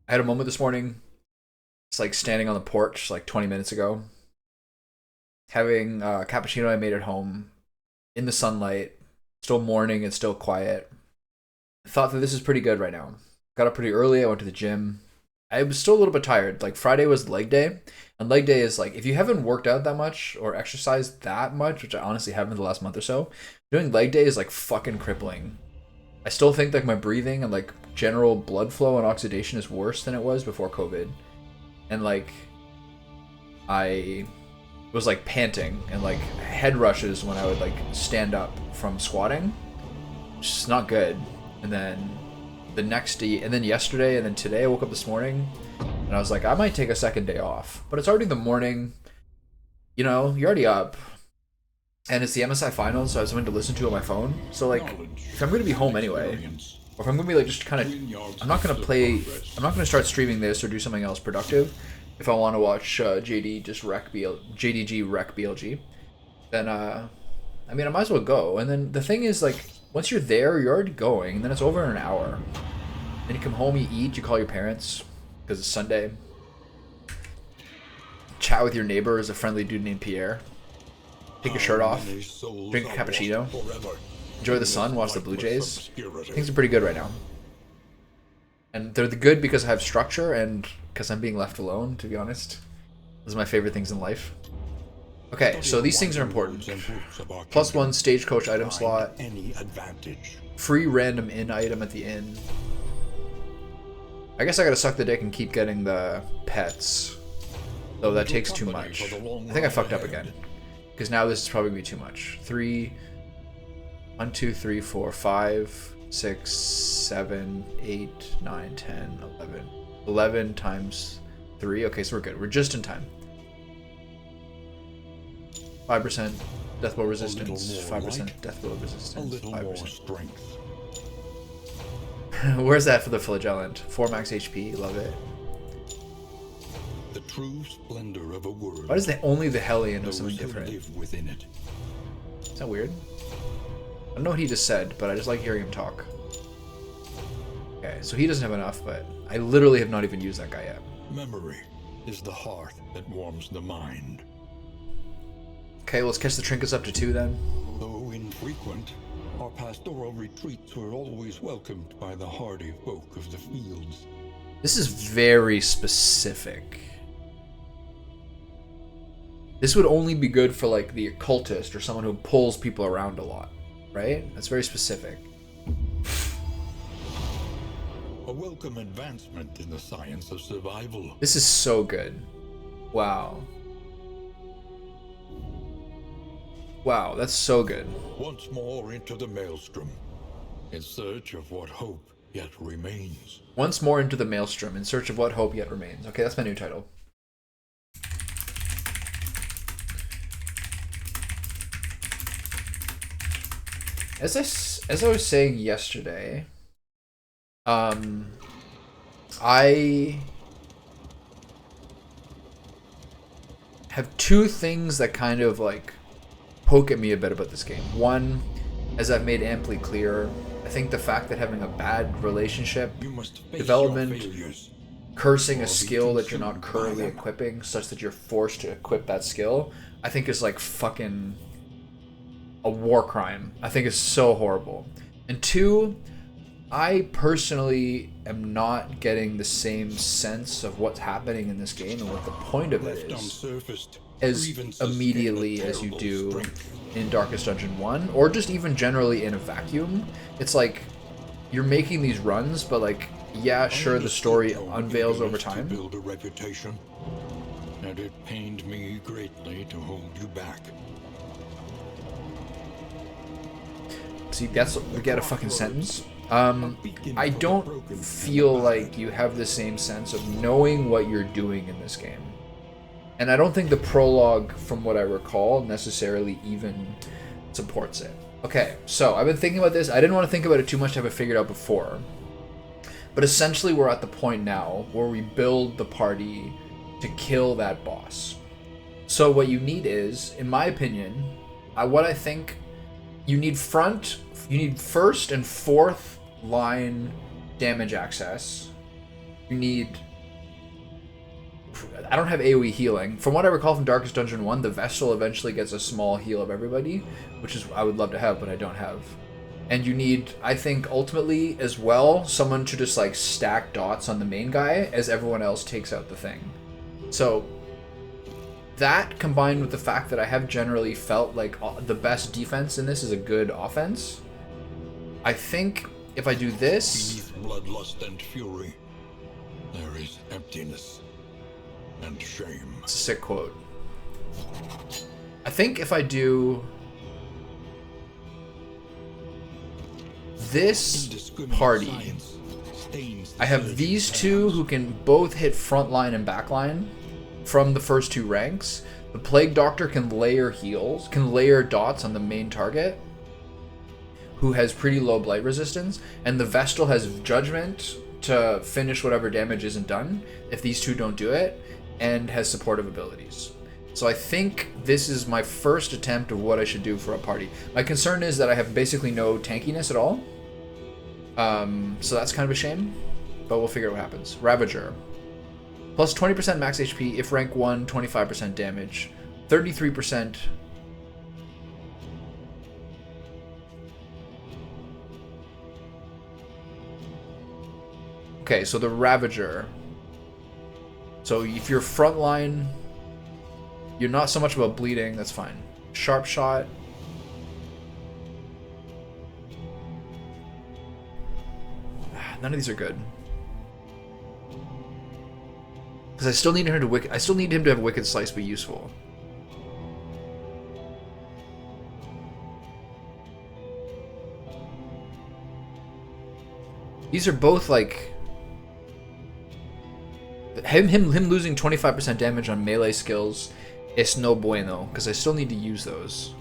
I had a moment this morning. It's like standing on the porch like 20 minutes ago, having a cappuccino I made at home in the sunlight. Still morning and still quiet. I thought that this is pretty good right now. Got up pretty early. I went to the gym. I was still a little bit tired. Like Friday was leg day, and leg day is like if you haven't worked out that much or exercised that much, which I honestly haven't the last month or so, doing leg day is like fucking crippling. I still think like my breathing and like general blood flow and oxidation is worse than it was before COVID. And like I was like panting and like head rushes when I would like stand up from squatting. It's just not good. And then the next day, and then yesterday, and then today I woke up this morning and I was like, I might take a second day off. But it's already the morning, you know, you're already up. And it's the MSI finals, so I have something to listen to on my phone. So like, if I'm gonna be home anyway, or if I'm gonna be like just kind of, I'm not gonna start streaming this or do something else productive. If I want to watch JDG wreck BLG, then I mean I might as well go. And then the thing is like, once you're there, you're already going. And then it's over in an hour. Then you come home, you eat, you call your parents because it's Sunday. Chat with your neighbor as a friendly dude named Pierre. Take your shirt off, drink a cappuccino, enjoy the sun, watch the Blue Jays. Things are pretty good right now. And they're good because I have structure and because I'm being left alone, to be honest. Those are my favorite things in life. Okay, so these things are important. +1 stagecoach item slot. Free random inn item at the inn. I guess I gotta suck the dick and keep getting the pets. Though that takes too much. I think I fucked up again. Because now this is probably gonna be too much. 1, 2, 3, 4, 5, 6, 7, 8, 9, 10, 11. 11 times 3. Okay, so we're good. We're just in time. 5% death blow resistance. 5% death blow resistance. 5%. Where's that for the flagellant? 4 max HP. Love it. The true splendor of a word. Why does only the Hellion do something different? Within it. Is that weird? I don't know what he just said, but I just like hearing him talk. Okay, so he doesn't have enough, but I literally have not even used that guy yet. Memory is the hearth that warms the mind. Okay, let's catch the trinkets up to 2 then. Though infrequent, our pastoral retreats were always welcomed by the hardy folk of the fields. This is very specific. This would only be good for like the occultist or someone who pulls people around a lot, right? That's very specific. A welcome advancement in the science of survival. This is so good. Wow. Wow, that's so good. Once more into the maelstrom, in search of what hope yet remains. Once more into the maelstrom, in search of what hope yet remains. Okay, that's my new title. As I was saying yesterday, I have 2 things that kind of like poke at me a bit about this game. One, as I've made amply clear, I think the fact that having a bad relationship, development, cursing a skill that you're not currently equipping such that you're forced to equip that skill, I think is like fucking a war crime. I think it's so horrible. And 2, I personally am not getting the same sense of what's happening in this game and what the point of it is as immediately as you do in Darkest Dungeon 1, or just even generally in a vacuum. It's like you're making these runs, but like, yeah, sure, the story unveils over time. Build a reputation, and it pained me greatly to hold you back. See, we get a fucking sentence. I don't feel like you have the same sense of knowing what you're doing in this game. And I don't think the prologue, from what I recall, necessarily even supports it. Okay, so I've been thinking about this. I didn't want to think about it too much to have it figured out before. But essentially we're at the point now where we build the party to kill that boss. So what you need is, in my opinion, what I think you need first and fourth line damage access. You need... I don't have AoE healing. From what I recall from Darkest Dungeon 1, the Vestal eventually gets a small heal of everybody, which is I would love to have, but I don't have. And you need, I think, ultimately, as well, someone to just, like, stack dots on the main guy as everyone else takes out the thing. So, that combined with the fact that I have generally felt like the best defense in this is a good offense, I think if I do this... Beneath bloodlust and fury, there is emptiness and shame. It's a sick quote. I think if I do this party, I have these two who can both hit frontline and backline from the first two ranks. The Plague Doctor can layer heals, can layer dots on the main target, who has pretty low blight resistance, and the Vestal has Judgment to finish whatever damage isn't done if these two don't do it, and has supportive abilities. So I think this is my first attempt of what I should do for a party. My concern is that I have basically no tankiness at all. So that's kind of a shame, but we'll figure out what happens. Ravager. Plus 20% max HP if rank 1, 25% damage, 33%. Okay, so the Ravager. So if you're frontline, you're not so much about bleeding, that's fine. Sharp shot. None of these are good. Because I still need him to have Wicked Slice be useful. These are both like him losing 25% damage on melee skills is no bueno, because I still need to use those.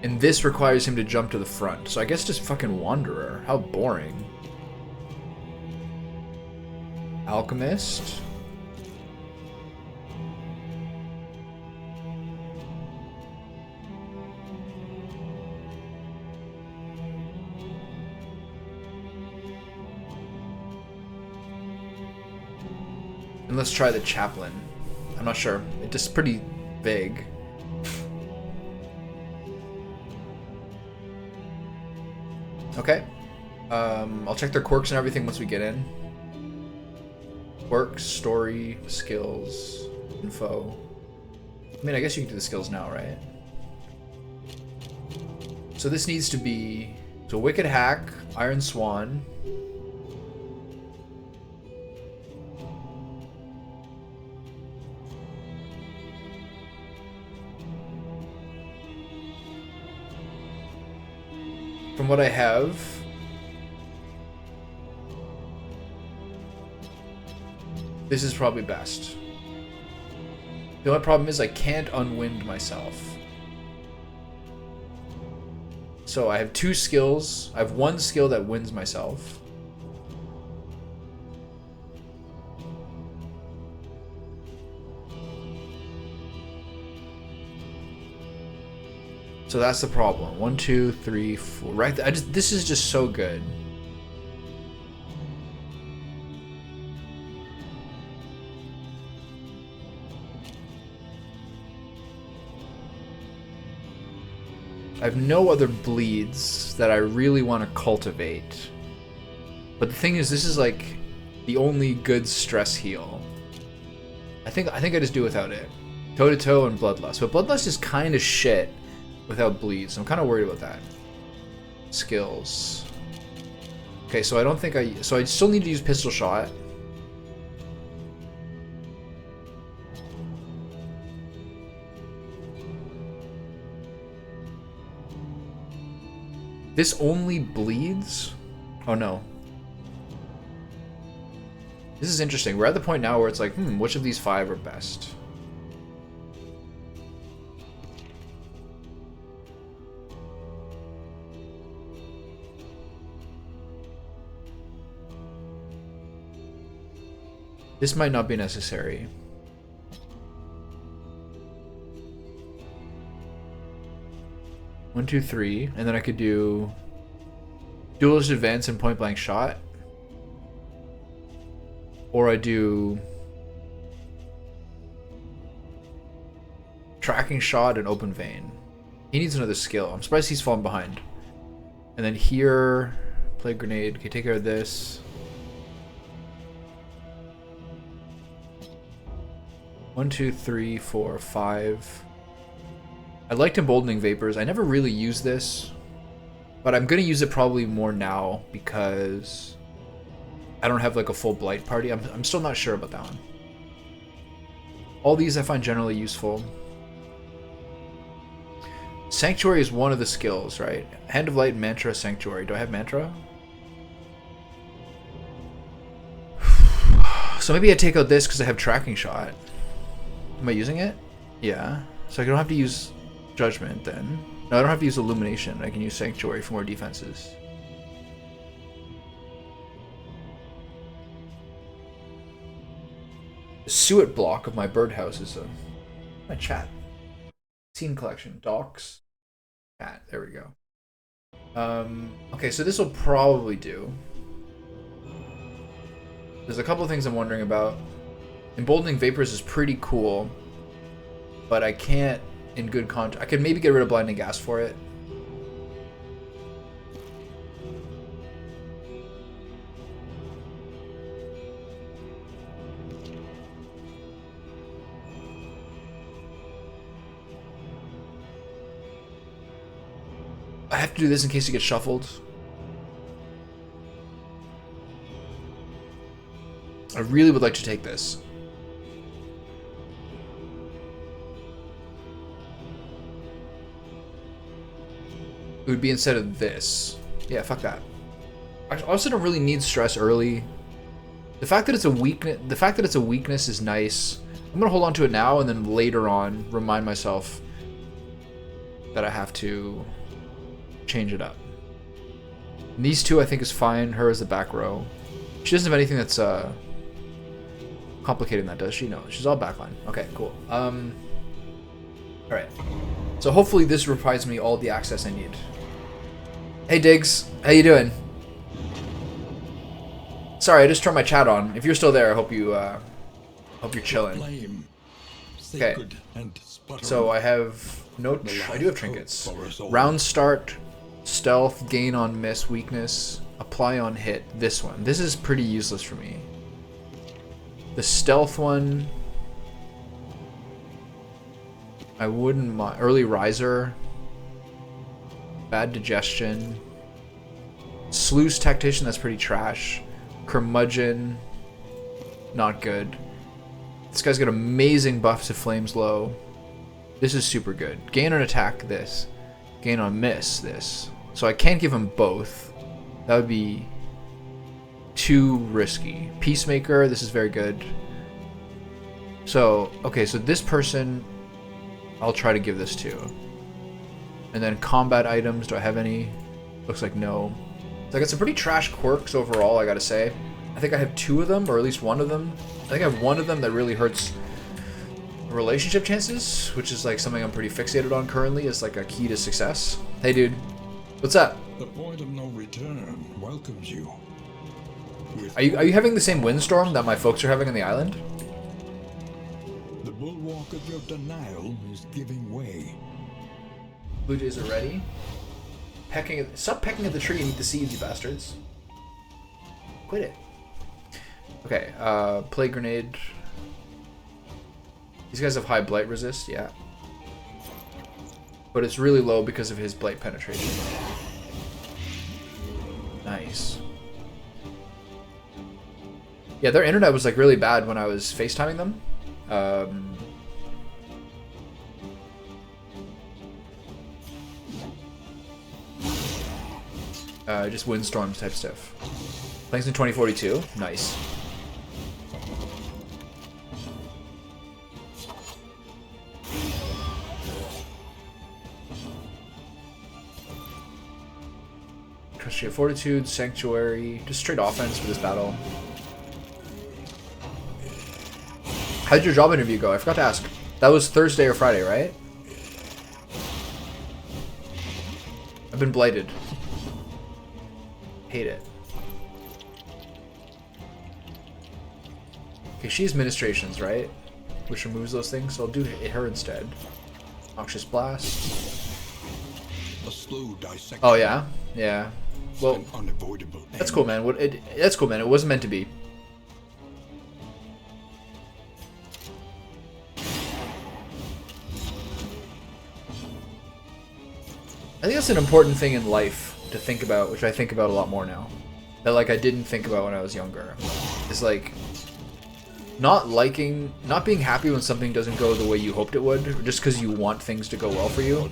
And this requires him to jump to the front. So I guess just fucking Wanderer. How boring. Alchemist. And let's try the Chaplain. I'm not sure. It's just pretty vague. Okay. I'll check their quirks and everything once we get in. Quirks, story, skills, info. I mean, I guess you can do the skills now, right? So this needs to be... So Wicked Hack, Iron Swan. From what I have, this is probably best. The only problem is I can't unwind myself. So I have two skills. I have one skill that wins myself. So that's the problem. 1, 2, 3, 4. Right. This is just so good. I have no other bleeds that I really want to cultivate. But the thing is, this is like the only good stress heal. I think I just do without it. Toe to toe and Bloodlust. But Bloodlust is kind of shit without bleeds. So I'm kind of worried about that. Skills. Okay, so I don't think so I still need to use Pistol Shot. This only bleeds? Oh no. This is interesting. We're at the point now where it's like, which of these 5 are best? This might not be necessary. One, two, three, and then I could do Duelist advance and point blank shot. Or I do tracking shot and open vein. He needs another skill. I'm surprised he's fallen behind. And then here, play grenade. Okay, take care of this. One, two, three, four, five. I liked emboldening vapors. I never really used this, but I'm gonna use it probably more now because I don't have like a full blight party. I'm still not sure about that one. All these I find generally useful. Sanctuary is one of the skills, right? Hand of Light, Mantra, Sanctuary. Do I have Mantra? So maybe I take out this because I have Tracking Shot. Am I using it? Yeah. So I don't have to use Judgment then. No, I don't have to use Illumination. I can use Sanctuary for more defenses. The suet block of my birdhouse is my chat. Scene collection. Docs. Chat. There we go. Okay, so this will probably do. There's a couple of things I'm wondering about. Emboldening Vapors is pretty cool, but I can't in good conscience. I could maybe get rid of Blinding Gas for it. I have to do this in case it gets shuffled. I really would like to take this. It would be instead of this. Yeah, fuck that. I also don't really need stress early. The fact that it's a weakness is nice. I'm gonna hold on to it now and then later on remind myself that I have to change it up. And these two I think is fine. Her as the back row. She doesn't have anything that's complicated than that, does she? No, she's all backline. Okay, cool. Alright. So hopefully this provides me all the access I need. Hey Diggs, how you doing? Sorry, I just turned my chat on. If you're still there, I hope you hope you're chilling. Okay. So I have no I do have trinkets. Round start, stealth, gain on miss, weakness, apply on hit. This one. This is pretty useless for me. The stealth one I wouldn't mind. Early riser. Bad digestion. Sluice tactician, that's pretty trash. Curmudgeon, not good. This guy's got amazing buffs to flames low. This is super good. Gain on attack, this. Gain on miss, this. So I can't give him both. That would be too risky. Peacemaker, this is very good. So, okay, so this person I'll try to give this to. And then combat items, do I have any? Looks like no. So I got some pretty trash quirks overall, I gotta say. I think I have two of them, or at least one of them. I think I have one of them that really hurts relationship chances, which is like something I'm pretty fixated on currently as like a key to success. Hey dude, what's up? The point of no return welcomes you. Are you having the same windstorm that my folks are having on the island? The bulwark of your denial is giving way. Blue jays are ready. Stop pecking at the tree and eat the seeds, you bastards. Quit it. Okay, play grenade. These guys have high blight resist, yeah. But it's really low because of his blight penetration. Nice. Yeah, their internet was like really bad when I was FaceTiming them. Just windstorms type stuff. Thanks in 2042. Nice. Trust Fortitude, Sanctuary, just straight offense for this battle. How'd your job interview go? I forgot to ask. That was Thursday or Friday, right? I've been blighted. hate it. Okay, she has ministrations, right? Which removes those things, so I'll do her instead. Noxious Blast. A slow dissection. Oh yeah? Yeah. Well, An unavoidable end. that's cool, man. That's cool, man. It wasn't meant to be. I think that's an important thing in life to think about, which I think about a lot more now. That like I didn't think about when I was younger. Is like not being happy when something doesn't go the way you hoped it would, just because you want things to go well for you,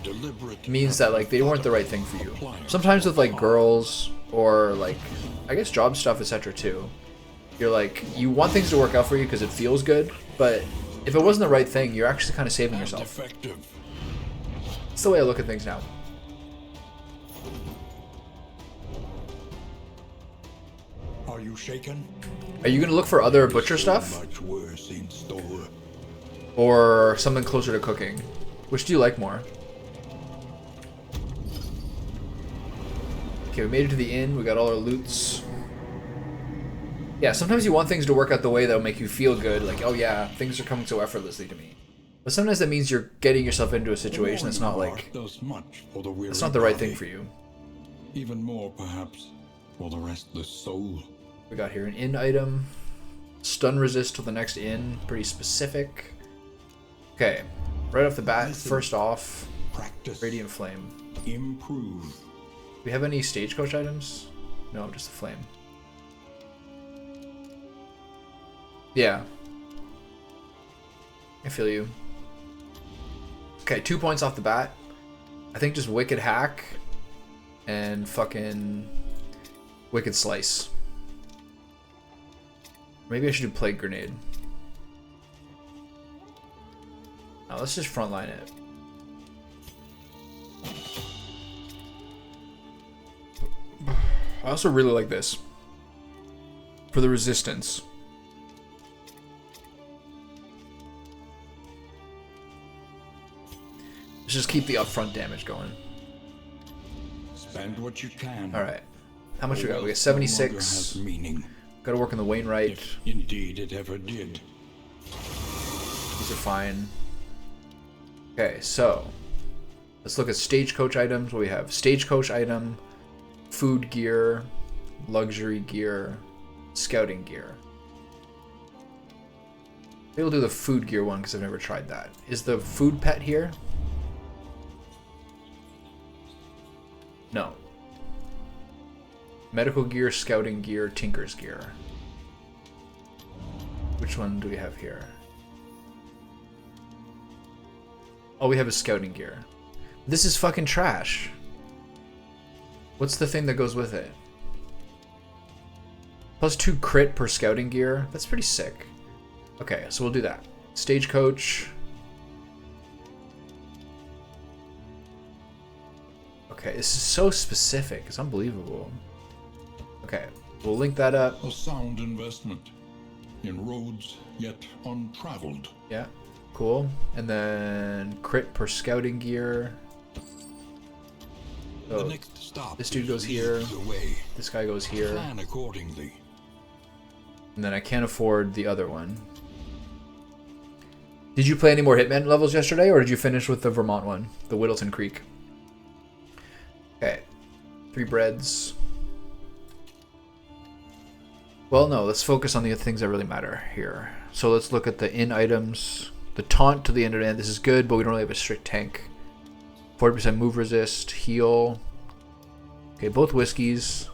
means that like they weren't the right thing for you. Sometimes with like girls or like I guess job stuff, etc. too. You're like you want things to work out for you because it feels good, but if it wasn't the right thing, you're actually kind of saving yourself. It's the way I look at things now. Are you shaken? Are you gonna look for other butcher stuff? Much worse in store. Or something closer to cooking? Which do you like more? Okay, we made it to the inn. We got all our loots. Yeah, sometimes you want things to work out the way that'll make you feel good. Like, oh yeah, things are coming so effortlessly to me. But sometimes that means you're getting yourself into a situation that's not like... Does much for the weary that's not the right body. thing for you. Even more, perhaps, for the restless soul. We got here an inn item. Stun resist till the next inn. Pretty specific. Okay, right off the bat, Listen. first off, Practice. Radiant Flame. Improve. Do we have any stagecoach items? No, just the flame. Yeah. I feel you. Okay, 2 points off the bat. I think just Wicked Hack and fucking Wicked Slice. Maybe I should do Plague Grenade. Now let's just frontline it. I also really like this. For the resistance. Let's just keep the upfront damage going. Spend what you can. Alright. How much we got? We got 76. Has meaning. Gotta work on the Wainwright. If indeed it ever did. These are fine. Okay, so let's look at stagecoach items. What we have: stagecoach item, food gear, luxury gear, scouting gear. Maybe we'll do the food gear one because I've never tried that. Is the food pet here? No. Medical gear, scouting gear, tinker's gear. Which one do we have here? Oh, we have a scouting gear. This is fucking trash. What's the thing that goes with it? +2 crit per scouting gear. That's pretty sick. Okay, so we'll do that. Stagecoach. Okay, this is so specific. It's unbelievable. Okay, we'll link that up. A sound investment in roads yet untraveled. Yeah, cool. And then crit per scouting gear. The So next stop. this dude is goes here. leagues away. this guy goes here. Plan accordingly. And then I can't afford the other one. Did you play any more Hitman levels yesterday, or did you finish with the Vermont one? The Whittleton Creek. Okay. 3 breads. Well, no, let's focus on the things that really matter here. So let's look at the inn items. The taunt to the end of the end. This is good, but we don't really have a strict tank. 40% move resist, heal. Okay, both whiskeys.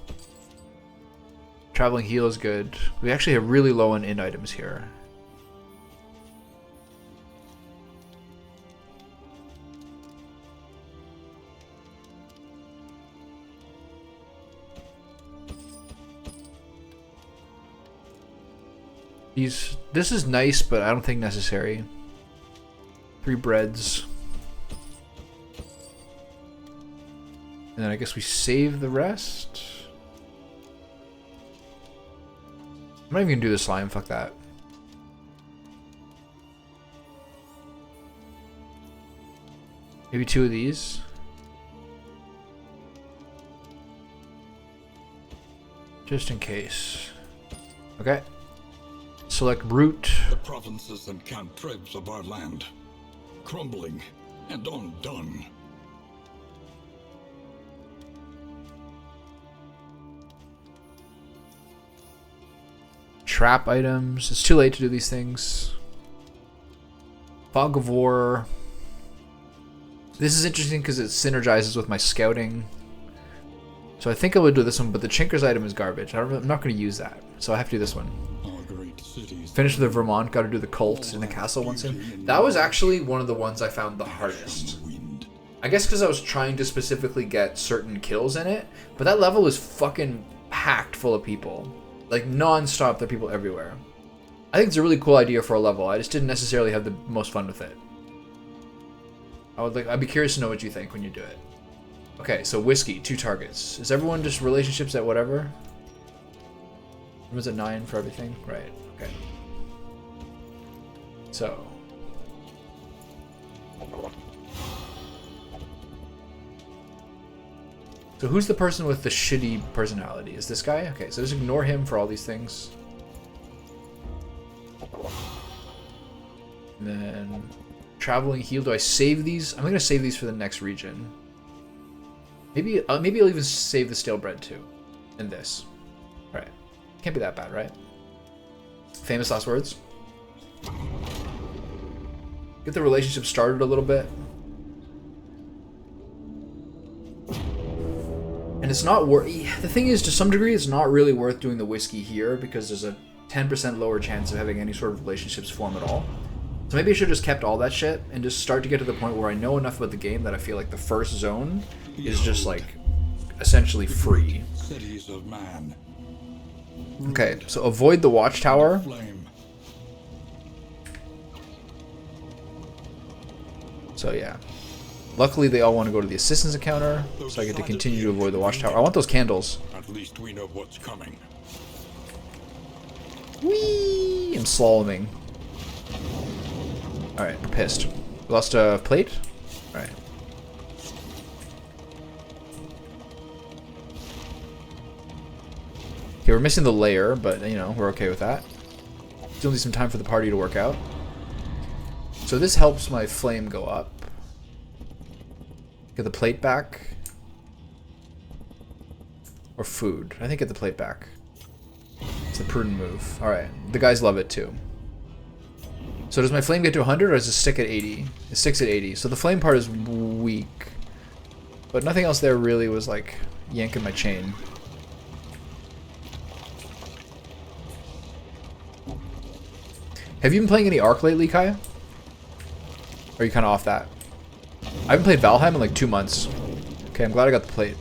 Traveling heal is good. We actually have really low on inn items here. This is nice, but I don't think necessary. 3 breads. And then I guess we save the rest. I'm not even gonna do the slime, fuck that. Maybe 2 of these. Just in case. Okay. Select route. The provinces and cantrevs of our land, crumbling and undone. Trap items. It's too late to do these things. Fog of War. This is interesting because it synergizes with my scouting. So I think I would do this one, but the Chinker's item is garbage. I'm not going to use that. So I have to do this one. Finish the Vermont. Got to do the cult in the castle once in. That was actually one of the ones I found the hardest. I guess because I was trying to specifically get certain kills in it. But that level is fucking packed full of people. Like non-stop, there are people everywhere. I think it's a really cool idea for a level. I just didn't necessarily have the most fun with it. I'd be curious to know what you think when you do it. Okay, so whiskey, 2 targets. Is everyone just relationships at whatever? Was it 9 for everything? Right, okay. So. So who's the person with the shitty personality? Is this guy? Okay, so just ignore him for all these things. And then traveling heal. Do I save these? I'm gonna save these for the next region. Maybe I'll even save the stale bread too. And this. Alright. Can't be that bad, right? Famous last words. Get the relationship started a little bit. And it's not worth. The thing is, to some degree, it's not really worth doing the whiskey here because there's a 10% lower chance of having any sort of relationships form at all. So maybe I should have just kept all that shit and just start to get to the point where I know enough about the game that I feel like the first zone is just like essentially free. Cities of man. Okay, so avoid the watchtower. So yeah. Luckily, they all want to go to the assistance encounter, so I get to continue to avoid the watchtower. I want those candles. At least we know what's coming. Whee! I'm slaloming. Alright, we're pissed. We lost a plate? Alright. Okay, we're missing the layer, but, you know, we're okay with that. Still need some time for the party to work out. So this helps my flame go up. Get the plate back. Or food. I think get the plate back. It's a prudent move. Alright. The guys love it too. So does my flame get to 100 or does it stick at 80? It sticks at 80. So the flame part is weak. But nothing else there really was like yanking my chain. Have you been playing any Ark lately, Kaya? Or are you kind of off that? I haven't played Valheim in like 2 months. Okay, I'm glad I got the plate.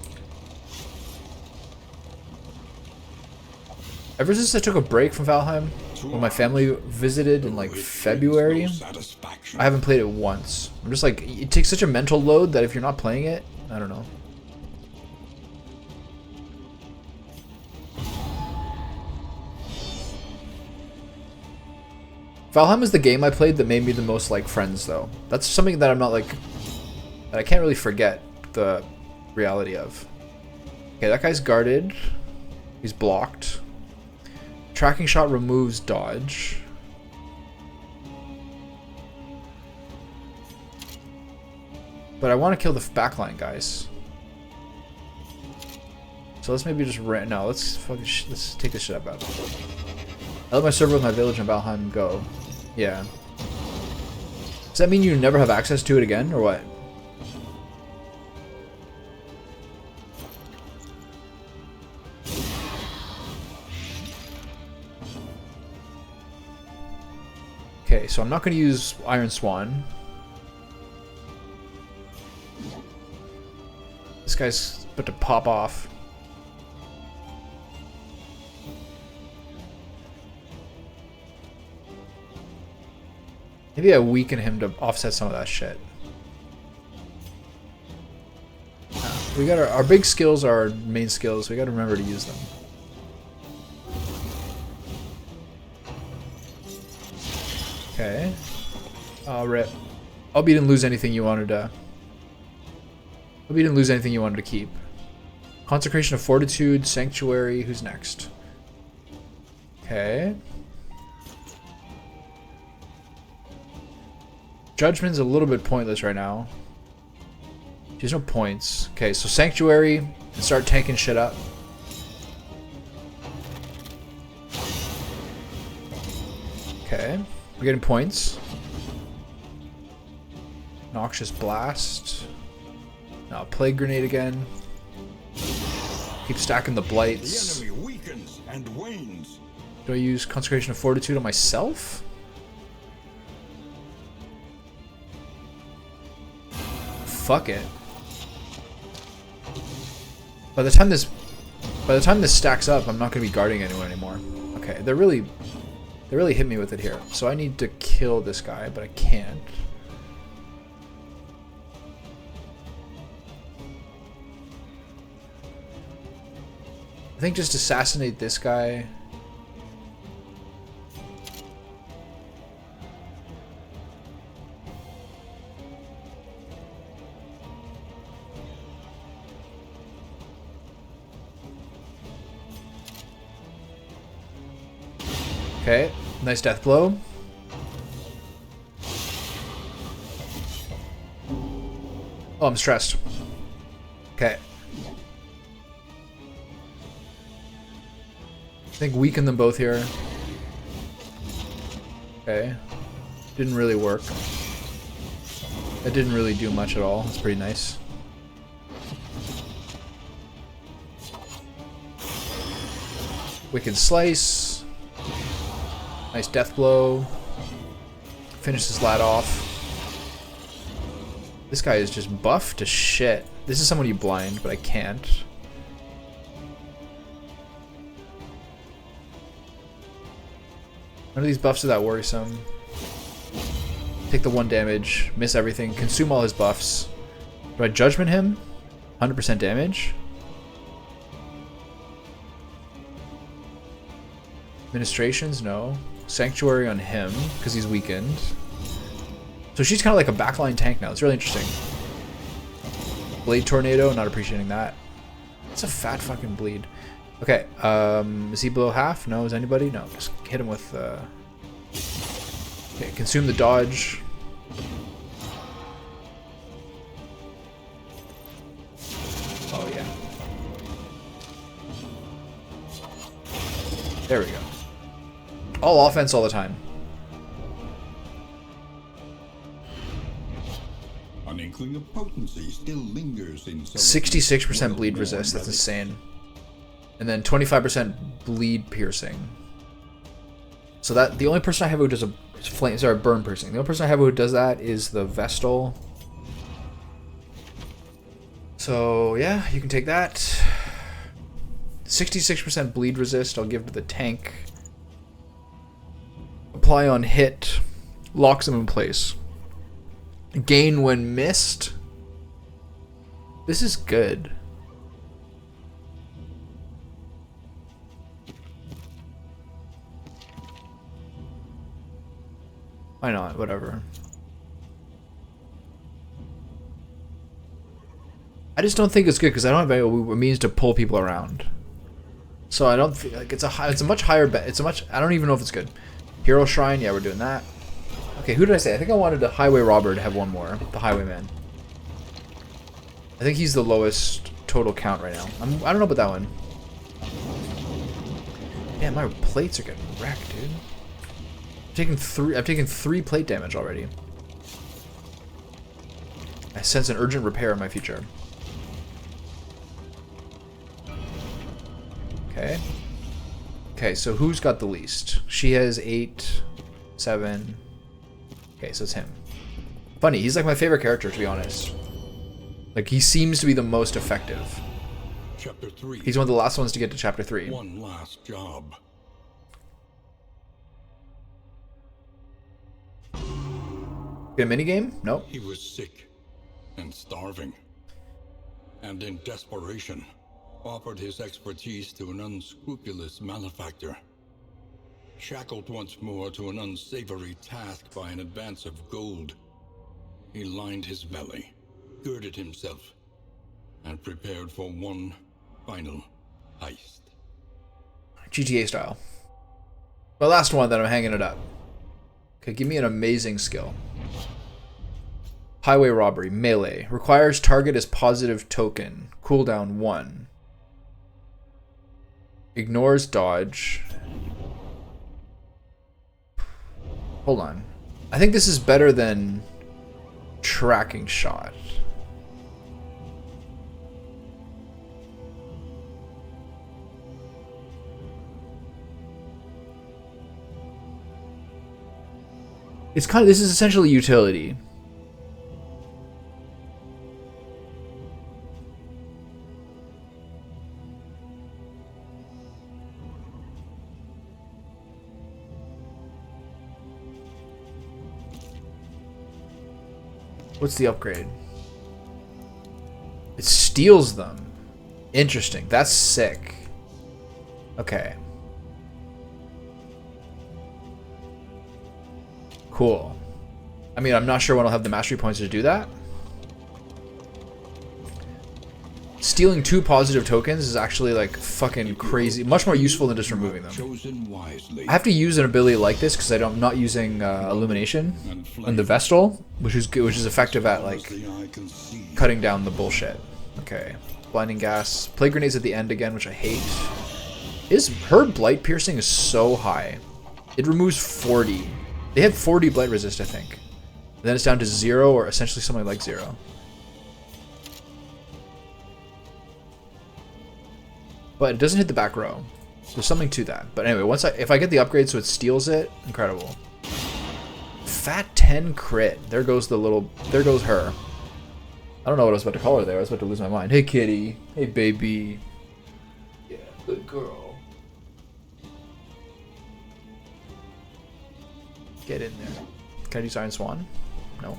Ever since I took a break from Valheim, when my family visited in like February, I haven't played it once. I'm just like, it takes such a mental load that if you're not playing it, I don't know. Valheim is the game I played that made me the most like friends though. That's something that I'm not like, that I can't really forget the reality of. Okay, that guy's guarded. He's blocked. Tracking shot removes dodge. But I want to kill the backline guys. So let's maybe just no, let's take this shit up out. I let my server with my village in Valheim go. Yeah. Does that mean you never have access to it again, or what? Okay, so I'm not going to use Iron Swan. This guy's about to pop off. Maybe I weaken him to offset some of that shit. We got our big skills are our main skills. We got to remember to use them. Okay. Rip. Hope you didn't lose anything you wanted to. Hope you didn't lose anything you wanted to keep. Consecration of Fortitude, Sanctuary. Who's next? Okay. Judgment's a little bit pointless right now. There's no points. Okay, so Sanctuary and start tanking shit up. Okay, we're getting points. Noxious Blast. Now Plague Grenade again. Keep stacking the blights. The enemy weakens and wanes. Do I use Consecration of Fortitude on myself? Fuck it. By the time this stacks up, I'm not gonna be guarding anyone anymore. Okay, they really hit me with it here. So I need to kill this guy, but I can't. I think just assassinate this guy. Okay, nice death blow. Oh, I'm stressed. Okay. I think weaken them both here. Okay. Didn't really work. That didn't really do much at all. That's pretty nice. Wicked Slice. Nice death blow. Finish this lad off. This guy is just buffed to shit. This is someone you blind, but I can't. None of these buffs are that worrisome. Take the 1 damage, miss everything, consume all his buffs. Do I judgment him? 100% damage. Administrations, no. Sanctuary on him, because he's weakened. So she's kind of like a backline tank now. It's really interesting. Blade Tornado, not appreciating that. It's a fat fucking bleed. Okay, is he below half? No, is anybody? No, just hit him with, okay, consume the dodge. Oh, yeah. There we go. All offense all the time. An inkling of potency still lingers in 66% bleed resist, that's insane. And then 25% bleed piercing. So that the only person I have who does a flame, sorry, burn piercing. The only person I have who does that is the Vestal. So yeah, you can take that. 66% bleed resist, I'll give to the tank. Apply on hit, locks him in place. Gain when missed. This is good. Why not? Whatever. I just don't think it's good because I don't have any means to pull people around. So I don't feel like it's a much higher bet. I don't even know if it's good. Hero Shrine, yeah, we're doing that. Okay, who did I say? I think I wanted the Highway Robber to have one more. The Highwayman. I think he's the lowest total count right now. I don't know about that one. Man, my plates are getting wrecked, dude. I've taken 3 plate damage already. I sense an urgent repair in my future. Okay. Okay, so who's got the least? She has 8, 7. Okay, so it's him. Funny, he's like my favorite character, to be honest. Like, he seems to be the most effective. Chapter 3. He's one of the last ones to get to Chapter 3. One last job. Get a minigame? Nope. He was sick and starving, and in desperation, offered his expertise to an unscrupulous malefactor. Shackled once more to an unsavory task by an advance of gold, he lined his belly, girded himself, and prepared for one final heist. GTA style. My last one that I'm hanging it up. Okay, give me an amazing skill. Highway robbery, melee. Requires target as positive token. Cooldown 1. Ignores dodge. Hold on. I think this is better than tracking shot. It's kind of, this is essentially utility. What's the upgrade? It steals them. Interesting. That's sick. Okay. Cool. I mean, I'm not sure when I'll have the mastery points to do that. Stealing 2 positive tokens is actually like fucking crazy. Much more useful than just removing them. I have to use an ability like this because I'm not using illumination on the Vestal, which is effective at like cutting down the bullshit. Okay, blinding gas, plague grenades at the end again, which I hate. Her blight piercing is so high. It removes 40. They had 40 blight resist, I think. And then it's down to 0 or essentially something like 0. But it doesn't hit the back row. There's something to that. But anyway, if I get the upgrade so it steals it, incredible. Fat 10 crit. There goes her. I don't know what I was about to call her there. I was about to lose my mind. Hey kitty. Hey baby. Yeah, good girl. Get in there. Can I use Iron Swan? No.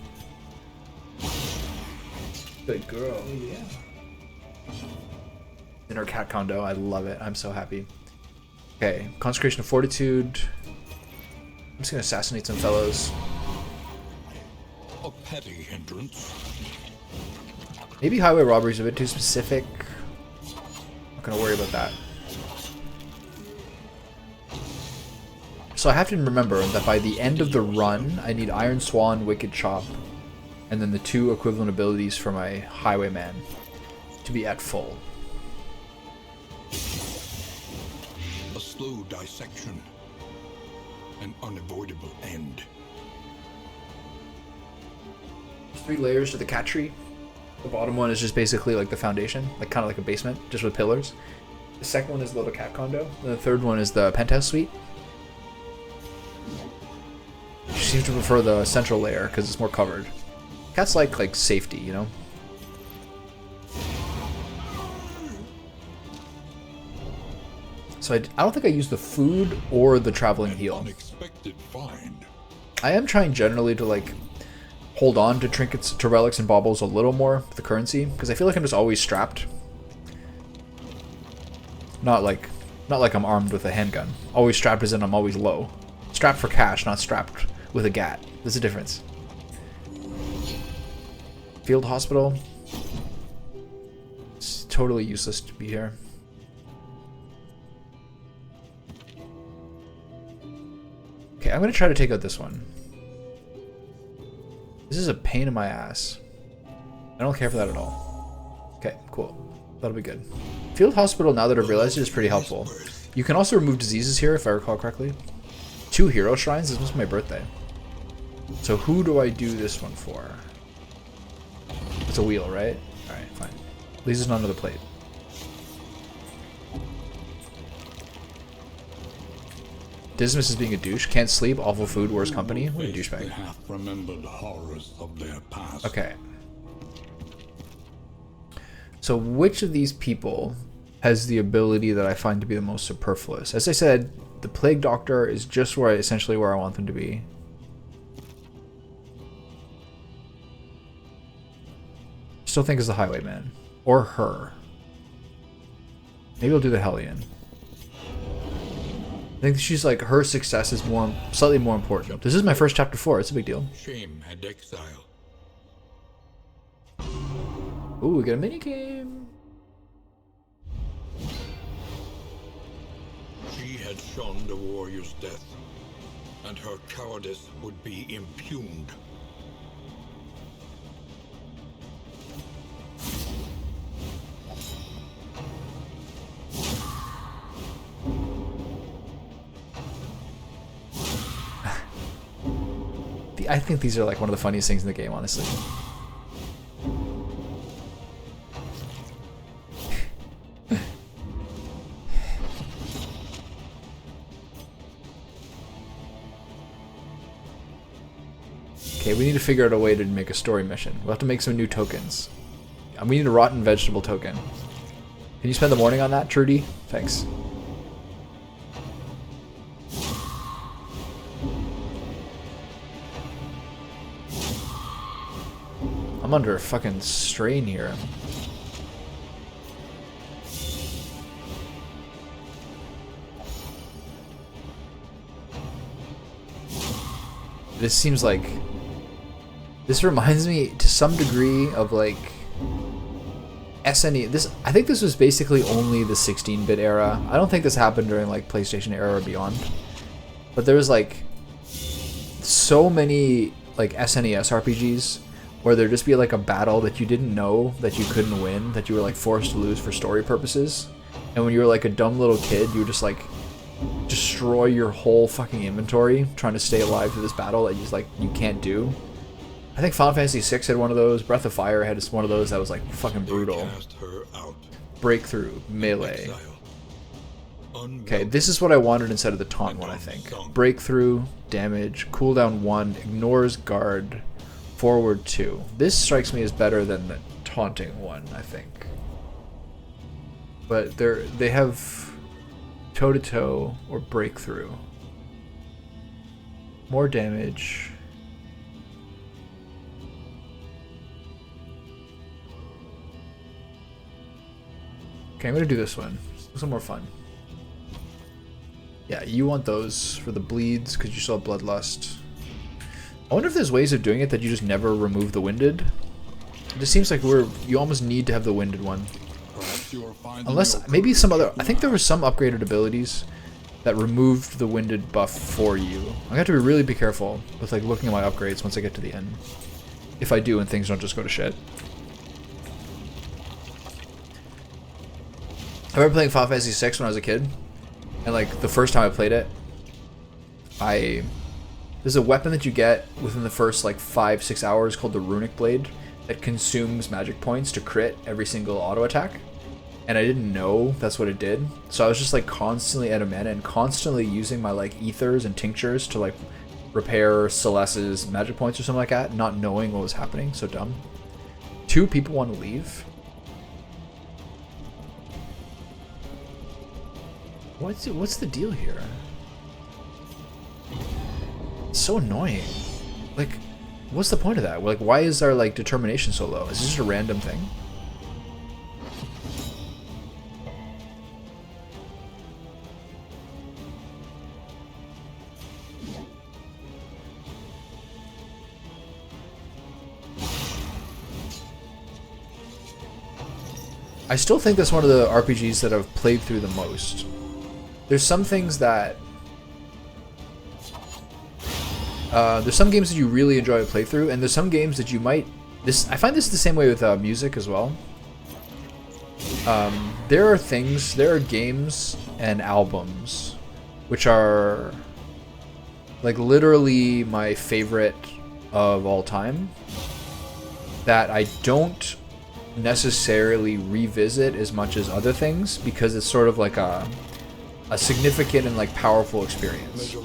Good girl. Yeah. In her cat condo. I love it. I'm so happy. Okay. Consecration of Fortitude. I'm just going to assassinate some fellows. A petty hindrance. Maybe highway robbery is a bit too specific. Not going to worry about that. So I have to remember that by the end of the run, I need Iron Swan, Wicked Chop, and then the 2 equivalent abilities for my Highwayman to be at full. A slow dissection. An unavoidable end. There's 3 layers to the cat tree. The bottom one is just basically like the foundation, like kind of like a basement, just with pillars. The second one is the little cat condo. And the third one is the penthouse suite. She seems to prefer the central layer because it's more covered. Cats like safety, you know? So I don't think I used the food or the traveling heal. Unexpected find. I am trying generally to like hold on to trinkets, to relics and baubles a little more for the currency because I feel like I'm just always strapped. Not like I'm armed with a handgun. Always strapped as in I'm always low. Strapped for cash, not strapped with a gat. There's a difference. Field hospital. It's totally useless to be here. Okay, I'm gonna try to take out this one. This is a pain in my ass. I don't care for that at all. Okay, cool. That'll be good. Field hospital, now that I've realized it, is pretty helpful. You can also remove diseases here, if I recall correctly. 2 hero shrines. This was my birthday. So who do I do this one for? It's a wheel, right? Alright, fine. At least it's not another plate. Dismas is being a douche. Can't sleep. Awful food. Worst company. What a douchebag. They have remembered horrors of their past. Okay. So which of these people has the ability that I find to be the most superfluous? As I said, the Plague Doctor is just essentially where I want them to be. Still think is the Highwayman. Or her. Maybe I'll do the Hellion. I think she's like, her success is slightly more important. This is my first chapter 4. It's a big deal. Shame and exile. Ooh, we got a mini game. had shunned a warrior's death, and her cowardice would be impugned. I think these are like one of the funniest things in the game, honestly. Okay, we need to figure out a way to make a story mission. We'll have to make some new tokens. We need a rotten vegetable token. Can you spend the morning on that, Trudy? Thanks. I'm under a fucking strain here. This seems like... This reminds me to some degree of like SNE. I think this was basically only the 16-bit era. I don't think this happened during like PlayStation era or beyond. But there was like so many like SNES RPGs where there'd just be like a battle that you didn't know that you couldn't win, that you were like forced to lose for story purposes. And when you were like a dumb little kid, you would just like destroy your whole fucking inventory trying to stay alive to this battle that you can't do. I think Final Fantasy VI had one of those. Breath of Fire had one of those that was like fucking brutal. Breakthrough, melee. Okay, this is what I wanted instead of the taunt one, I think. Breakthrough, damage, cooldown 1, ignores guard, forward 2. This strikes me as better than the taunting one, I think. But they have toe-to-toe or breakthrough. More damage. Okay, I'm gonna do this one. This one more fun. Yeah, you want those for the bleeds because you still have bloodlust. I wonder if there's ways of doing it that you just never remove the winded. It just seems like you almost need to have the winded one. Unless maybe some other. I think there were some upgraded abilities that removed the winded buff for you. I'm gonna have to really be careful with like looking at my upgrades once I get to the end. If I do and things don't just go to shit. I remember playing Final Fantasy VI when I was a kid, and like the first time I played it, there's a weapon that you get within the first like 5-6 hours called the Runic Blade that consumes magic points to crit every single auto attack, and I didn't know that's what it did, so I was just like constantly out of mana and constantly using my like ethers and tinctures to like repair Celeste's magic points or something like that, not knowing what was happening. So dumb. 2 people want to leave. What's the deal here? It's so annoying. Like, what's the point of that? Like, why is our like determination so low? Is this just a random thing? I still think that's one of the RPGs that I've played through the most. There's some things that... there's some games that you really enjoy to play through, and there's some games that you might... I find this the same way with music as well. There are games and albums which are like literally my favorite of all time that I don't necessarily revisit as much as other things because it's sort of like a significant and like powerful experience.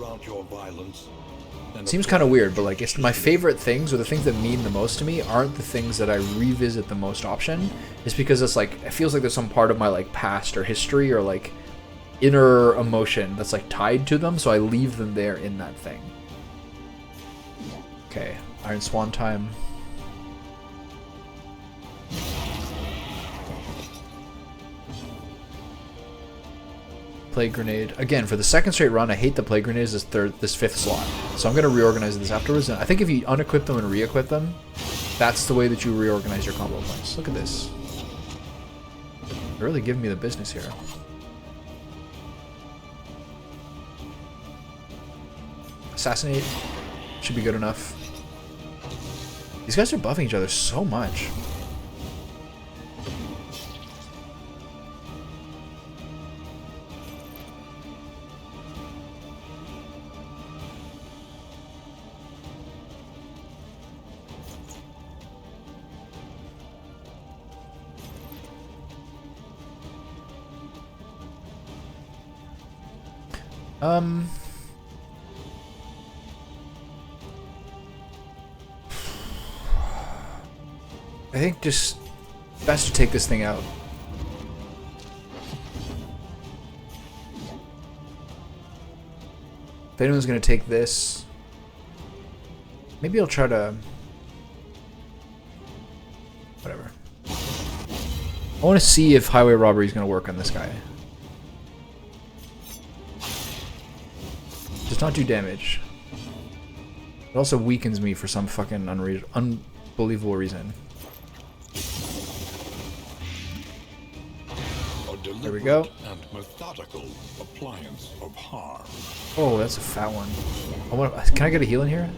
Seems kind of weird, but like it's my favorite things or the things that mean the most to me aren't the things that I revisit the most often. It's because it's like it feels like there's some part of my like past or history or like inner emotion that's like tied to them, so I leave them there in that thing. Okay, Iron Swan time. Plague Grenade. Again, for the second straight run, I hate the Plague Grenades this fifth slot. So I'm going to reorganize this afterwards. And I think if you unequip them and re-equip them, that's the way that you reorganize your combo points. Look at this. They're really giving me the business here. assassinate. Should be good enough. These guys are buffing each other so much. I think just best to take this thing out. If anyone's gonna take this, maybe I'll try to... Whatever. I want to see if highway robbery is gonna work on this guy. Does not do damage. It also weakens me for some fucking unbelievable reason. There we go. And methodical appliance of harm. Oh, that's a fat one. Can I get a heal in here?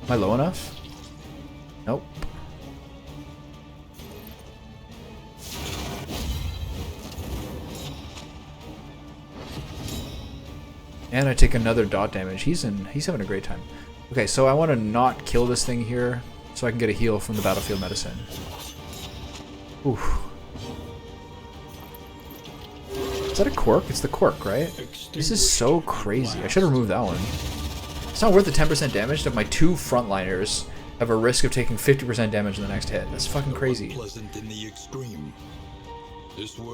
Am I low enough? Nope. And I take another dot damage. He's having a great time. Okay, so I want to not kill this thing here so I can get a heal from the battlefield medicine. Oof. Is that a quirk? It's the quirk, right? This is so crazy. I should have removed that one. It's not worth the 10% damage if my two frontliners have a risk of taking 50% damage in the next hit. That's fucking crazy.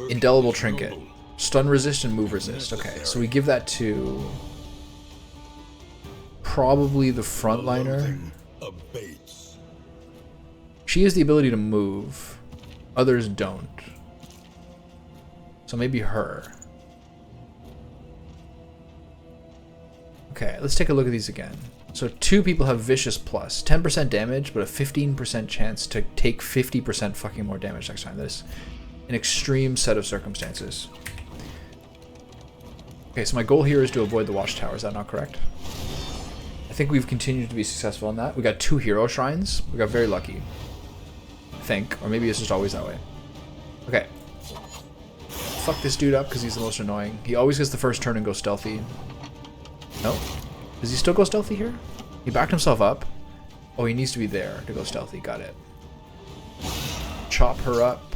Indelible trinket. Stun resist and move resist. Okay, so we give that to probably the frontliner. She has the ability to move. Others don't. So maybe her. Okay, let's take a look at these again. So two people have Vicious Plus. 10% damage, but a 15% chance to take 50% fucking more damage next time. That is an extreme set of circumstances. Okay, so my goal here is to avoid the watchtower. Is that not correct? I think we've continued to be successful in that. We got 2 hero shrines. We got very lucky. I think. Or maybe it's just always that way. Okay. Fuck this dude up because he's the most annoying. He always gets the first turn and goes stealthy. No? Does he still go stealthy here? He backed himself up. Oh, he needs to be there to go stealthy. Got it. Chop her up.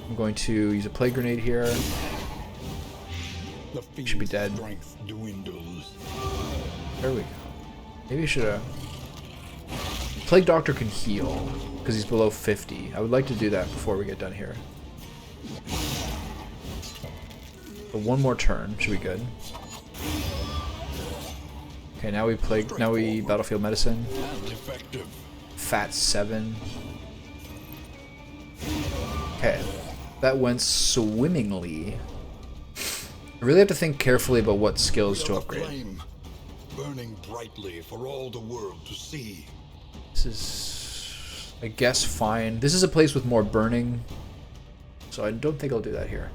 I'm going to use a plague grenade here. He should be dead. There we go. Maybe I should have... Plague Doctor can heal because he's below 50. I would like to do that before we get done here. But one more turn should be good. Okay, now we battlefield medicine. Fat 7. Okay, that went swimmingly. I really have to think carefully about what skills to upgrade. Burning brightly for all the world to see. This is, I guess, fine. This is a place with more burning, so I don't think I'll do that here.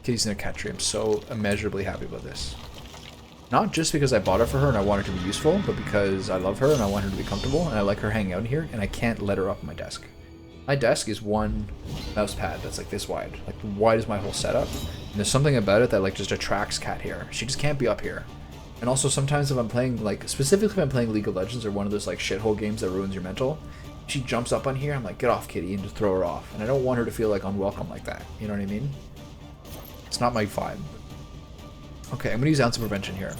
Kitty's in a cat tree. I'm so immeasurably happy about this. Not just because I bought it for her and I want her to be useful, but because I love her and I want her to be comfortable and I like her hanging out in here and I can't let her up on my desk. My desk is one mouse pad that's like this wide. Like wide is my whole setup. And there's something about it that like just attracts cat hair. She just can't be up here. And also sometimes if I'm playing, like specifically if I'm playing League of Legends or one of those like shithole games that ruins your mental, she jumps up on here, I'm like, get off, kitty, and just throw her off. And I don't want her to feel like unwelcome like that. You know what I mean? It's not my vibe. Okay, I'm gonna use Ounce of Prevention here.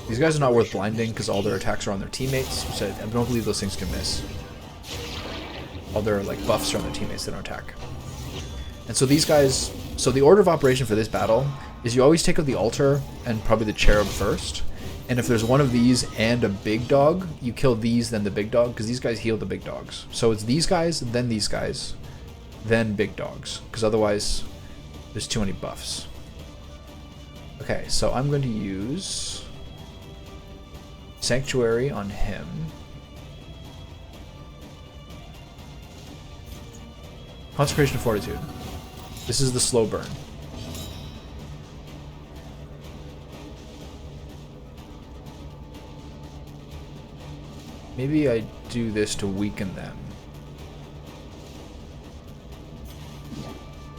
These guys are not worth blinding because all their attacks are on their teammates, which I don't believe those things can miss. All their like buffs are on their teammates, they don't attack. And so these guys, so the order of operation for this battle is you always take out the altar and probably the cherub first. And if there's one of these and a big dog, you kill these, then the big dog, because these guys heal the big dogs. So it's these guys, then big dogs, because otherwise there's too many buffs. Okay, so I'm going to use Sanctuary on him. Consecration of Fortitude. This is the slow burn. Maybe I do this to weaken them.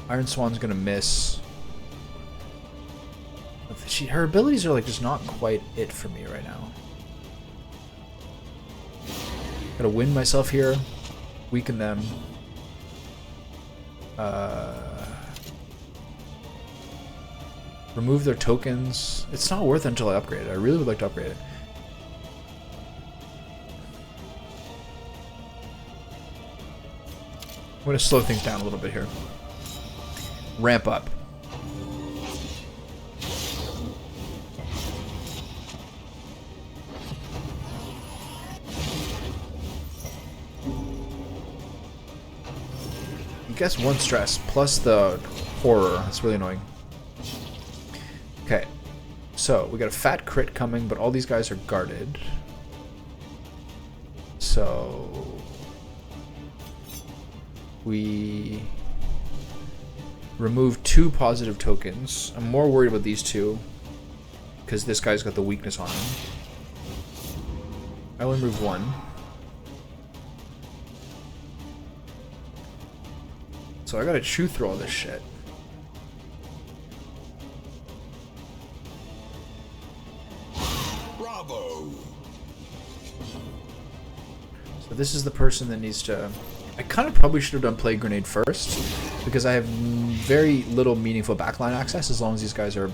Iron Swan's gonna miss. Her abilities are like just not quite it for me right now. Gotta win myself here, weaken them. Remove their tokens. It's not worth it until I upgrade it. I really would like to upgrade it. I'm gonna slow things down a little bit here. Ramp up. I guess one stress plus the horror. That's really annoying. Okay, so we got a fat crit coming, but all these guys are guarded. So we remove 2 positive tokens. I'm more worried about these 2 because this guy's got the weakness on him. I will remove 1. So I gotta chew through all this shit. Bravo. So this is the person that needs to... I kind of probably should have done Plague Grenade first, because I have very little meaningful backline access as long as these guys are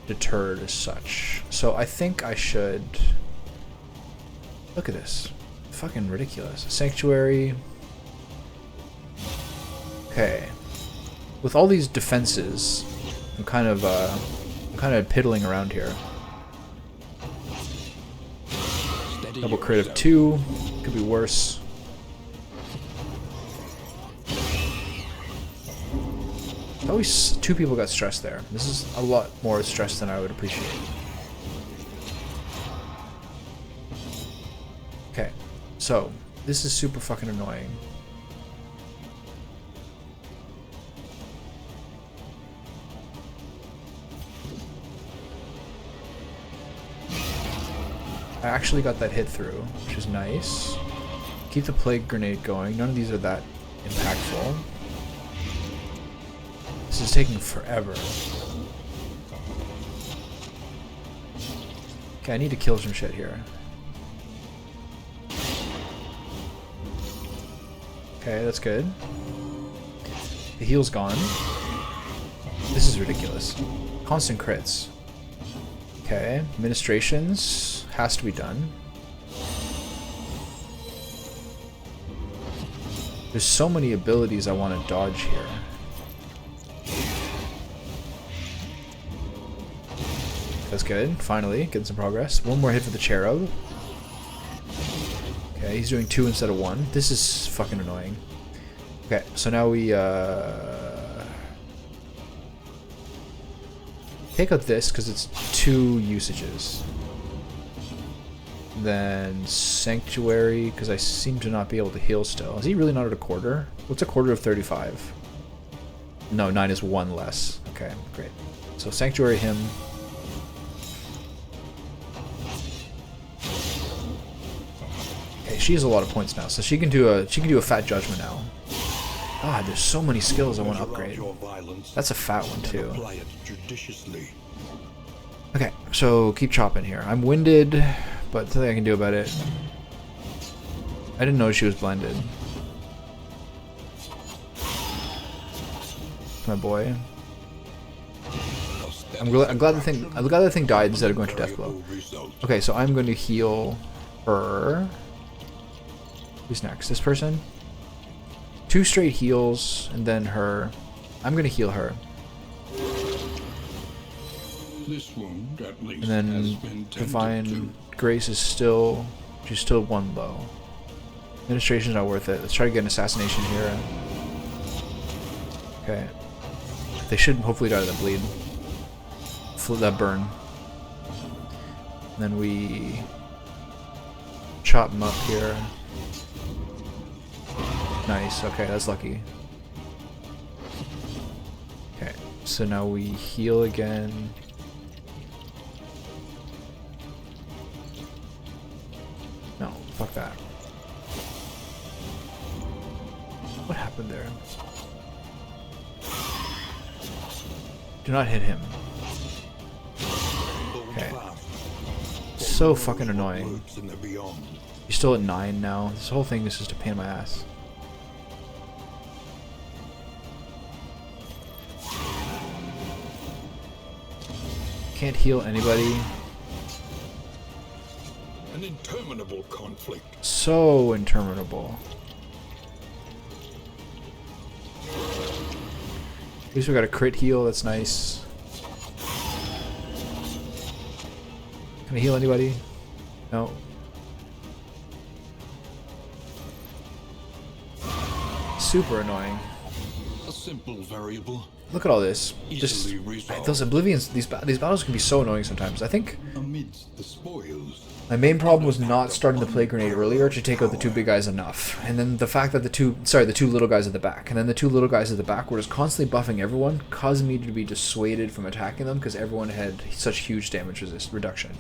deterred as such. So I think I should... Look at this. Fucking ridiculous. Sanctuary... Okay. With all these defenses, I'm kind of piddling around here. Double crit of 2. Could be worse. Always 2 people got stressed there. This is a lot more stress than I would appreciate. Okay. So, this is super fucking annoying. I actually got that hit through, which is nice. Keep the Plague Grenade going. None of these are that impactful. This is taking forever. Okay, I need to kill some shit here. Okay, that's good. The heal's gone. This is ridiculous. Constant crits. Okay, administrations has to be done. There's so many abilities I want to dodge here. That's good. Finally, getting some progress. One more hit for the Cherub. Okay, he's doing 2 instead of 1. This is fucking annoying. Okay, so now we take out this because it's 2 usages. Then Sanctuary, because I seem to not be able to heal still. Is he really not at a quarter? What's a quarter of 35? No, 9 is 1 less. Okay, great. So Sanctuary him. Okay, she has a lot of points now, so she can do a fat judgment now. God, there's so many skills I want to upgrade. That's a fat one too. Okay, so keep chopping here. I'm winded, but nothing I can do about it. I didn't know she was blended. My boy. I'm glad the thing died instead of going to death blow. Okay, so I'm going to heal her. Who's next? This person? 2 straight heals, and then her. I'm going to heal her. This wound, at least, And then has been Divine Grace is still... She's still 1 low. Administration's not worth it. Let's try to get an assassination here. Okay. They should hopefully die to that bleed. That burn. And then we... chop them up here. Nice. Okay, that's lucky. Okay, so now we heal again. No, fuck that. What happened there? Do not hit him. Okay. So fucking annoying. You're still at 9 now. This whole thing is just a pain in my ass. Can't heal anybody. An interminable conflict. So interminable. At least we got a crit heal, that's nice. Can I heal anybody? No. Super annoying. A simple variable. Look at all this. Just those oblivions. These battles can be so annoying sometimes. I think amidst the spoils. My main problem was not starting the plague grenade earlier to take out the 2 big guys enough, and then the fact that the 2 little guys at the back, and then the 2 little guys at the back were just constantly buffing everyone, causing me to be dissuaded from attacking them because everyone had such huge damage reduction.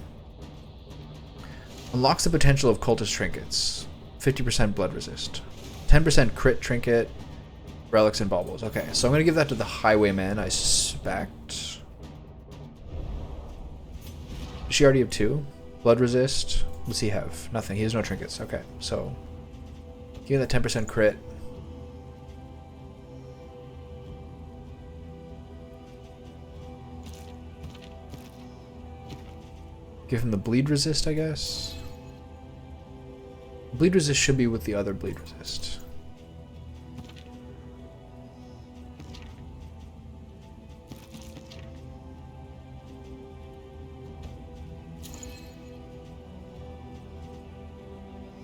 Unlocks the potential of cultist trinkets. 50% blood resist. 10% crit trinket. Relics and baubles. Okay, so I'm going to give that to the Highwayman, I suspect. Does she already have 2? Blood resist. What's he have? Nothing. He has no trinkets. Okay, so give that 10% crit. Give him the bleed resist, I guess. Bleed resist should be with the other bleed resist.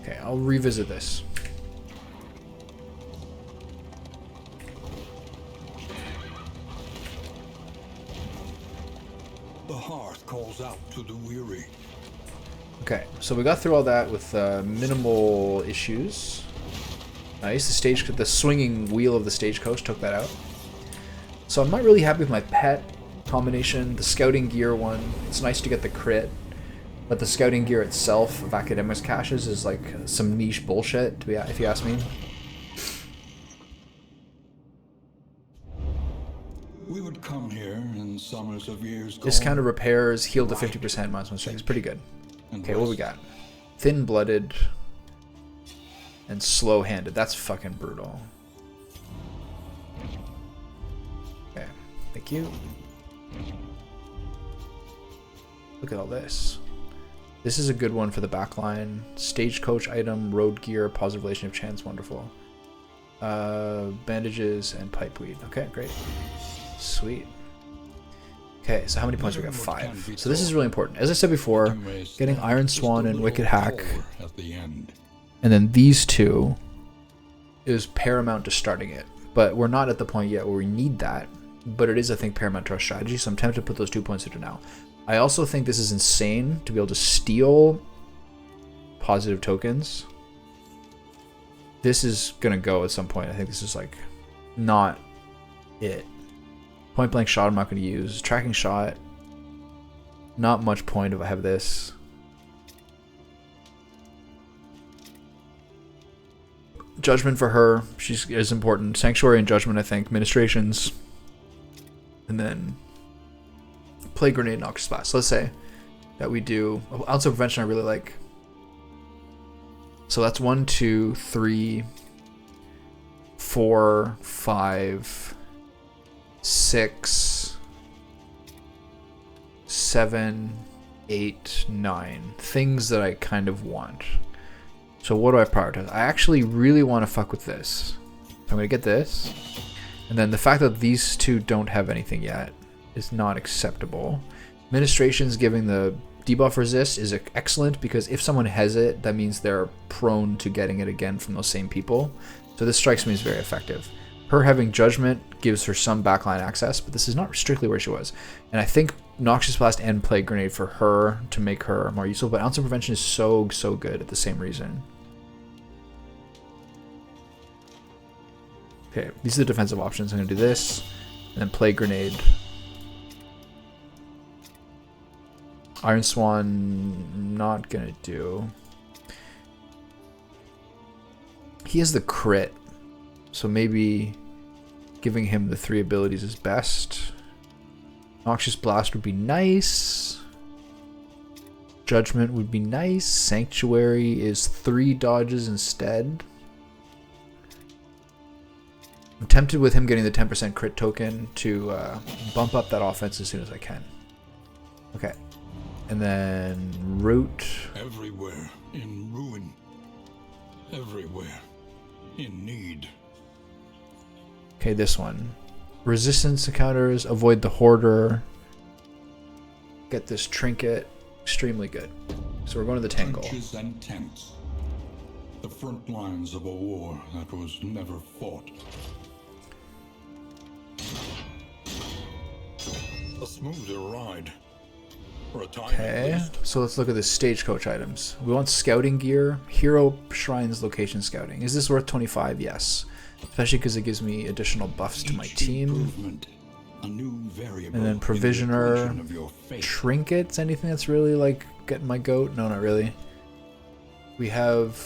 Okay, I'll revisit this. The hearth calls out to the weary. Okay, so we got through all that with minimal issues. Nice, the swinging wheel of the stagecoach took that out. So I'm not really happy with my pet combination. The scouting gear one, it's nice to get the crit. But the scouting gear itself of Academics caches is like some niche bullshit, if you ask me. We would come here in summers of years gone. Discounted repairs, healed to 50% minus 1 strength. Pretty good. Okay, what we got? Thin-blooded and slow-handed. That's fucking brutal. Okay, thank you. Look at all this. This is a good one for the backline. Stagecoach item, road gear, positive relation of chance, wonderful. Bandages and pipeweed. Okay, great. Sweet. Okay, so how many points do we got? 5. So this is really important. As I said before, getting Iron Swan and Wicked Hack, and then these 2 is paramount to starting it. But we're not at the point yet where we need that. But it is, I think, paramount to our strategy, so I'm tempted to put those 2 points into now. I also think this is insane to be able to steal positive tokens. This is gonna go at some point. I think this is like not it. Point blank shot I'm not gonna use. Tracking shot. Not much point if I have this. Judgment for her. She is important. Sanctuary and Judgment, I think. Ministrations. And then Plague Grenade, Noxious Blast. So let's say that we do Ounce of Prevention. I really like. So that's 1, 2, 3, 4, 5, 6, 7, 8, 9 things that I kind of want. So what do I prioritize? I actually really want to fuck with this. I'm gonna get this, and then the fact that these 2 don't have anything yet is not acceptable. Administrations giving the debuff resist is excellent because if someone has it, that means they're prone to getting it again from those same people. So this strikes me as very effective. Her having Judgment gives her some backline access, but this is not strictly where she was. And I think Noxious Blast and Plague Grenade for her to make her more useful, but Ounce of Prevention is so good at the same reason. Okay, these are the defensive options. I'm gonna do this, and then play grenade. Iron Swan, not gonna do. He has the crit, so maybe giving him the 3 abilities is best. Noxious Blast would be nice. Judgment would be nice. Sanctuary is 3 dodges instead. I'm tempted with him getting the 10% crit token to bump up that offense as soon as I can. Okay. And then Root. Everywhere in ruin. Everywhere in need. Okay, this one. Resistance encounters, avoid the Hoarder. Get this trinket. Extremely good. So we're going to the Tangle. Trenches and tents. The front lines of a war that was never fought. A smoother ride. For a time Okay, at least. so let's look at the stagecoach items. We want scouting gear, hero shrines, location scouting. Is this worth 25? Yes. Especially because it gives me additional buffs to my team. A new variable And then in the provisioner, equation of your fate. trinkets, anything that's really like getting my goat? No, not really. We have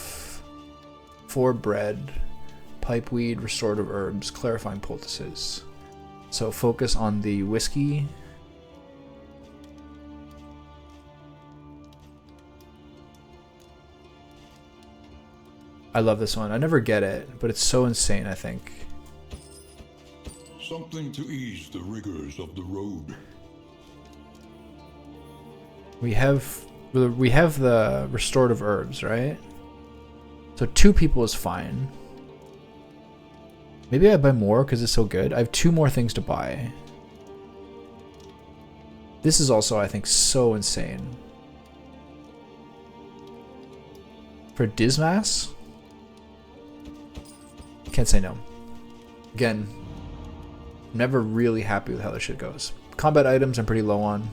4 bread, pipeweed, restorative herbs, clarifying poultices. So focus on the whiskey. I love this one. I never get it, but it's so insane, I think. Something to ease the rigors of the road. We have the restorative herbs, right? So 2 people is fine. Maybe I buy more because it's so good. I have 2 more things to buy. This is also, I think, so insane. For Dismas? Can't say no. Again, never really happy with how this shit goes. Combat items I'm pretty low on.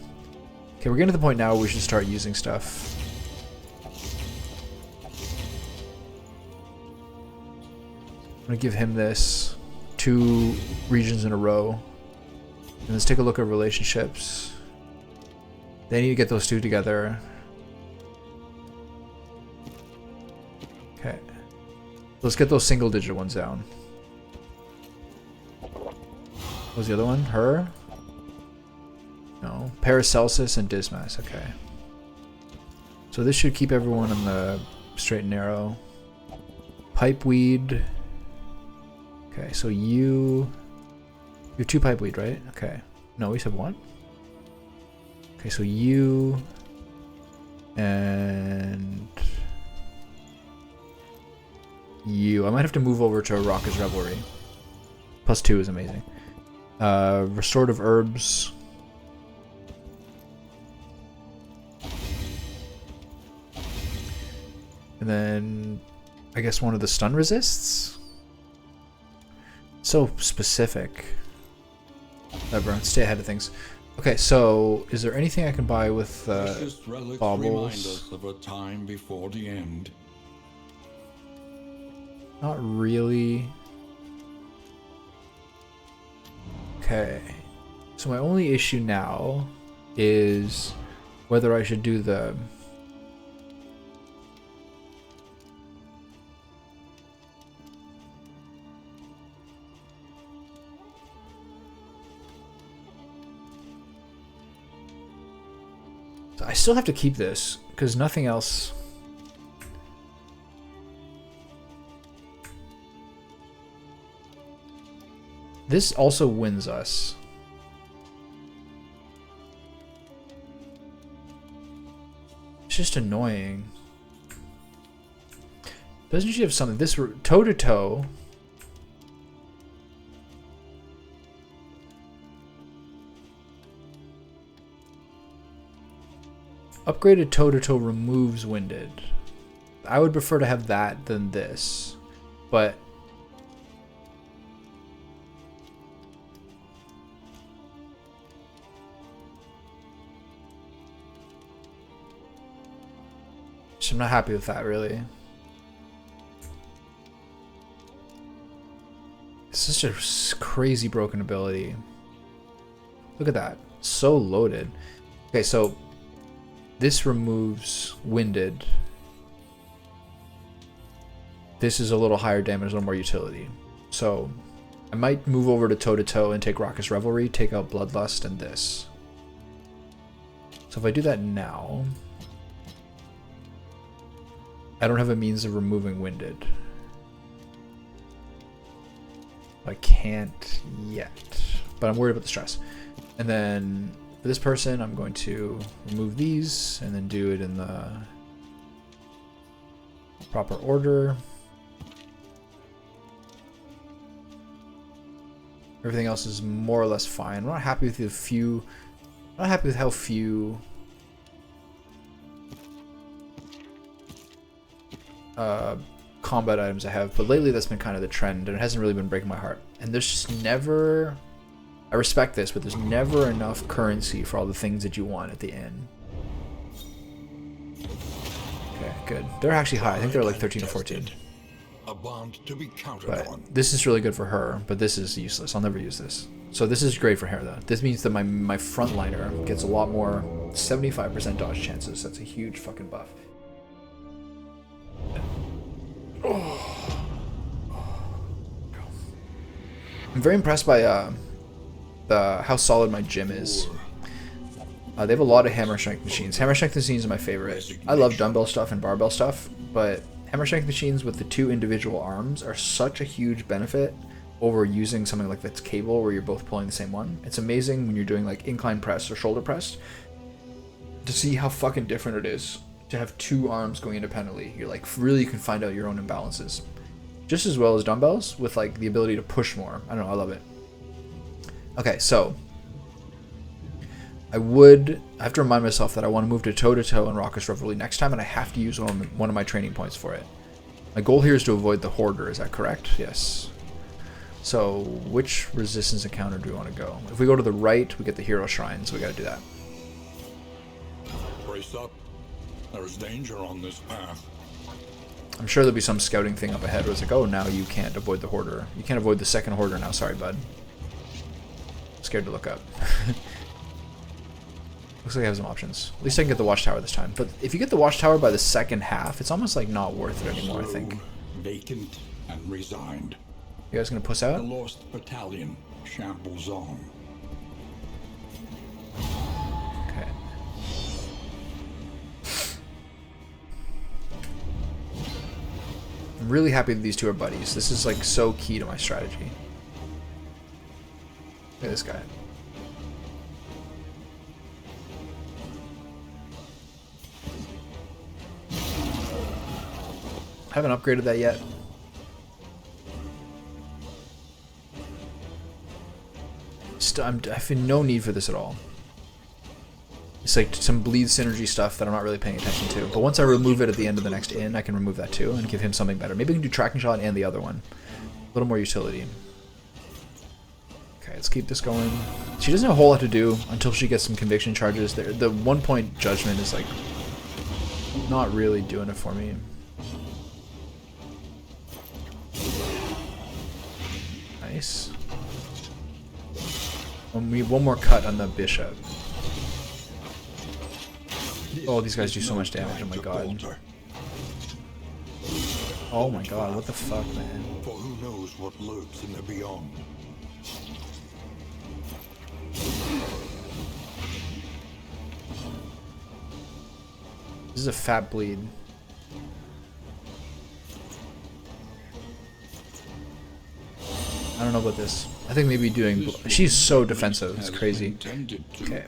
Okay, we're getting to the point now where we should start using stuff. I'm gonna give him this 2 regions in a row. And let's take a look at relationships. They need to get those 2 together. Okay. Let's get those single digit ones down. What was the other one? Her? No. Paracelsus and Dismas. Okay. So this should keep everyone in the straight and narrow. Pipeweed. Okay, so you have 2 pipeweed, right? Okay. No, we said 1. Okay, so you and you. I might have to move over to Rocka's Revelry. +2 is amazing. Restorative herbs. And then I guess one of the stun resists. So specific. Whatever, stay ahead of things. Okay, so is there anything I can buy with Precious relics baubles? remind us of a time before the end. Not really. Okay. So my only issue now is whether I should do the I still have to keep this because nothing else. This also wins us. It's just annoying. Doesn't she have something? This toe to toe. Upgraded toe to toe removes winded. I would prefer to have that than this, but so I'm not happy with that really. This such a crazy broken ability. Look at that. So loaded. Okay, so this removes Winded. This is a little higher damage, a little more utility. So I might move over to toe and take Raucous Revelry, take out Bloodlust and this. So if I do that now, I don't have a means of removing Winded. I can't yet, but I'm worried about the stress. And then for this person, I'm going to remove these and then do it in the proper order. Everything else is more or less fine. I'm not happy with the few. I'm not happy with how few combat items I have, but lately that's been kind of the trend, and it hasn't really been breaking my heart. And there's just never. I respect this, but there's never enough currency for all the things that you want at the end. Okay, good. They're actually high. I think they're like 13 or 14. A bond to be counted But on. this is really good for her, but this is useless. I'll never use this. So this is great for her, though. This means that my frontliner gets a lot more 75% dodge chances. That's a huge fucking buff. Oh. I'm very impressed by how solid my gym is. They have a lot of hammer strength machines. Hammer strength machines are my favorite. I love dumbbell stuff and barbell stuff, but hammer strength machines with the 2 individual arms are such a huge benefit over using something like that's cable where you're both pulling the same one. It's amazing when you're doing like incline press or shoulder press to see how fucking different it is to have 2 arms going independently. You're like, really, you can find out your own imbalances just as well as dumbbells with like the ability to push more. I don't know, I love it. Okay, so I have to remind myself that I want to move to toe and Raucous Revelry next time, and I have to use one of my training points for it. My goal here is to avoid the Hoarder, is that correct? Yes. So which resistance encounter do we want to go? If we go to the right, we get the Hero Shrine, so we got to do that. Brace up. There's danger on this path. I'm sure there'll be some scouting thing up ahead where it's like, oh, now you can't avoid the Hoarder. You can't avoid the second Hoarder now, sorry, bud. Scared to look up. Looks like I have some options. At least I can get the Watchtower this time. But if you get the Watchtower by the second half, it's almost like not worth it anymore, I think. Vacant and resigned. You guys gonna puss out? The lost battalion shambles on. Okay. I'm really happy that these two are buddies. This is like so key to my strategy. Look at this guy. Haven't upgraded that yet. I feel no need for this at all. It's like some bleed synergy stuff that I'm not really paying attention to. But once I remove it at the end of the next inn, I can remove that too and give him something better. Maybe we can do Tracking Shot and the other one. A little more utility. Okay, let's keep this going. She doesn't have a whole lot to do until she gets some conviction charges. The 1 point judgment is like not really doing it for me. Nice. We need one more cut on the bishop. Oh, these guys do so much damage. Oh my god. Oh my god, what the fuck, man? For who knows what lurks in the beyond. This is a fat bleed. I don't know about this. I think maybe doing... She's so defensive. It's crazy. Okay.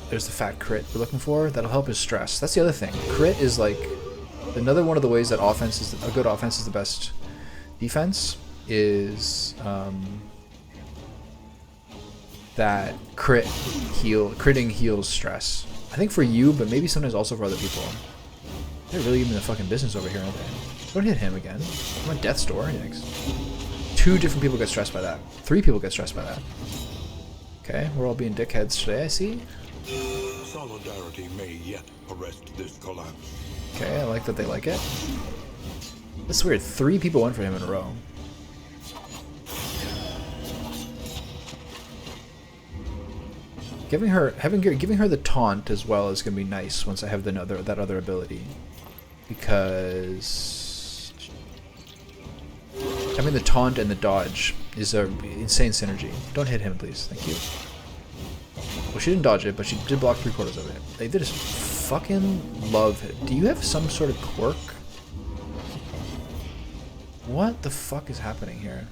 There's the fat crit we're looking for. That'll help his stress. That's the other thing. Crit is like... Another one of the ways that offense is... A good offense is the best defense is... that critting heals stress. I think for you, but maybe sometimes also for other people. They're really giving me the fucking business over here, aren't they? Don't hit him again. I'm on death's door. Yikes. 2 different people get stressed by that. 3 people get stressed by that. Okay, we're all being dickheads today, I see. Solidarity may yet arrest this collapse. Okay, I like that they like it. That's weird. 3 people went for him in a row. Giving her the taunt as well is gonna be nice once I have that other ability, because having the taunt and the dodge is a insane synergy. Don't hit him, please. Thank you. Well, she didn't dodge it, but she did block 3/4 of it. They just fucking love it. Do you have some sort of quirk? What the fuck is happening here?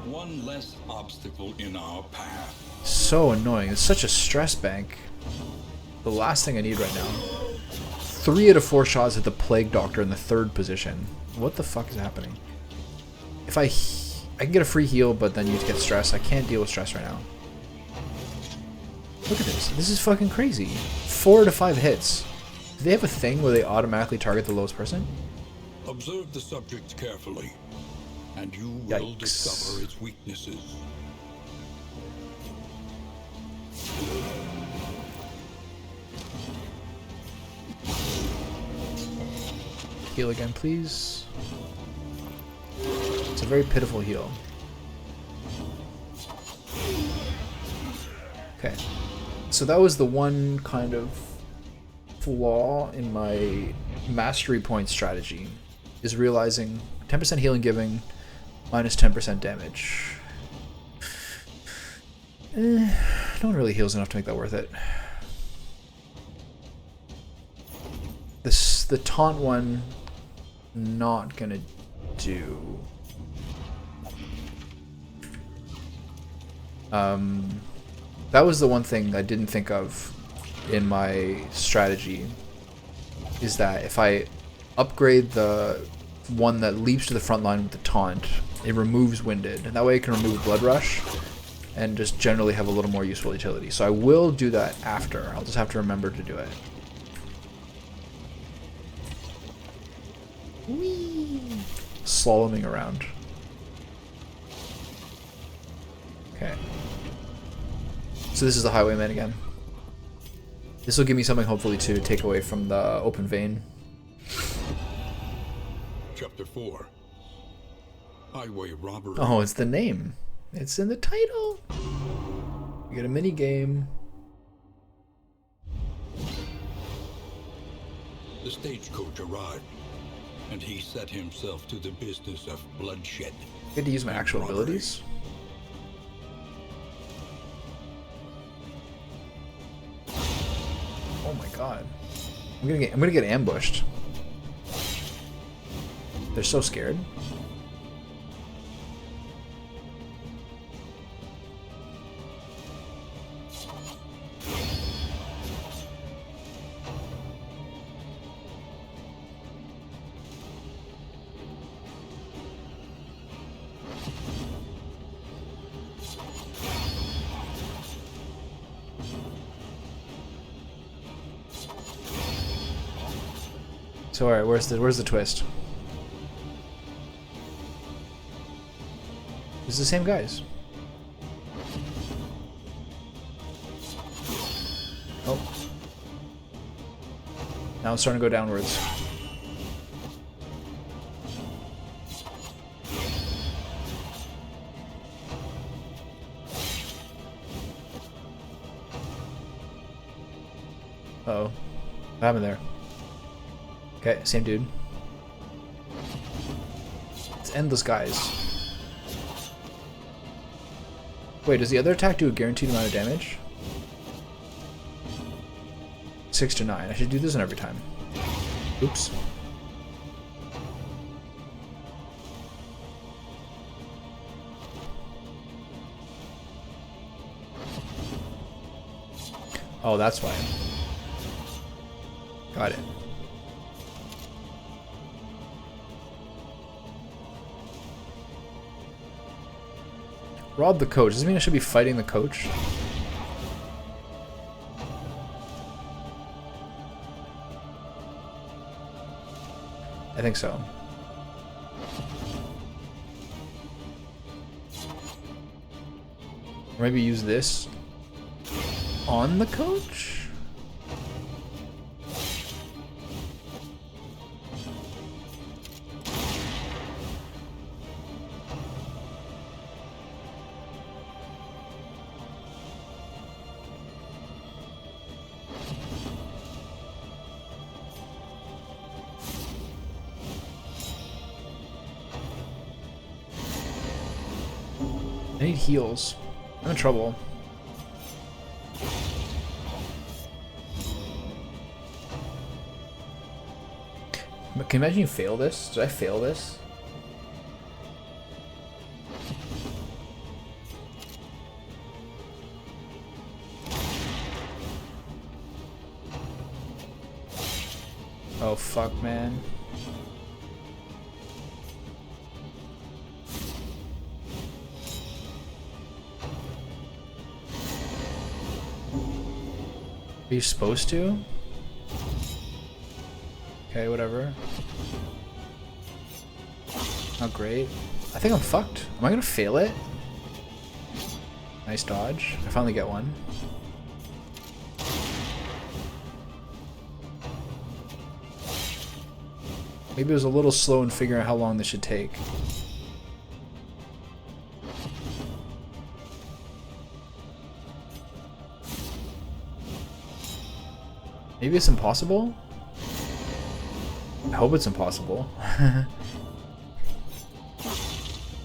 One less obstacle in our path. So annoying. It's such a stress bank. The last thing I need right now. 3 out of 4 shots at the Plague Doctor in the 3rd position. What the fuck is happening? If I can get a free heal, but then you get stress. I can't deal with stress right now. Look at this. This is fucking crazy. 4 out of 5 hits. Do they have a thing where they automatically target the lowest person? Observe the subject carefully, and you will discover its weaknesses. Heal again, please. It's a very pitiful heal. Okay. So that was the one kind of flaw in my mastery point strategy, is realizing 10% healing giving minus 10% damage. No one really heals enough to make that worth it. The taunt one, not gonna do. That was the one thing I didn't think of in my strategy, is that if I upgrade the one that leaps to the front line with the taunt, it removes Winded, and that way I can remove Blood Rush and just generally have a little more useful utility. So I will do that after. I'll just have to remember to do it. Whee! Slaloming around. Okay. So this is the Highwayman again. This will give me something hopefully to take away from the open vein. Chapter 4. Highway robbery. Oh, it's the name. It's in the title. You get a mini game. The stagecoach arrived, and he set himself to the business of bloodshed. I get to use my actual robbery. abilities. Oh my god. I'm gonna get ambushed. They're so scared. So alright, where's the twist? It's the same guys. Oh. Now it's starting to go downwards. Uh-oh. What happened there? Okay, same dude. It's endless guys. Wait, does the other attack do a guaranteed amount of damage? 6 to 9. I should do this one every time. Oops. Oh, that's why. Got it. Rob the coach. Does this mean I should be fighting the coach? I think so. Or maybe use this on the coach? I need heals. I'm in trouble. Can you imagine you fail this? Did I fail this? Oh fuck, man. Are you supposed to? Okay, whatever. Not great. I think I'm fucked. Am I gonna fail it? Nice dodge. I finally get one. Maybe it was a little slow in figuring out how long this should take. Maybe it's impossible? I hope it's impossible. I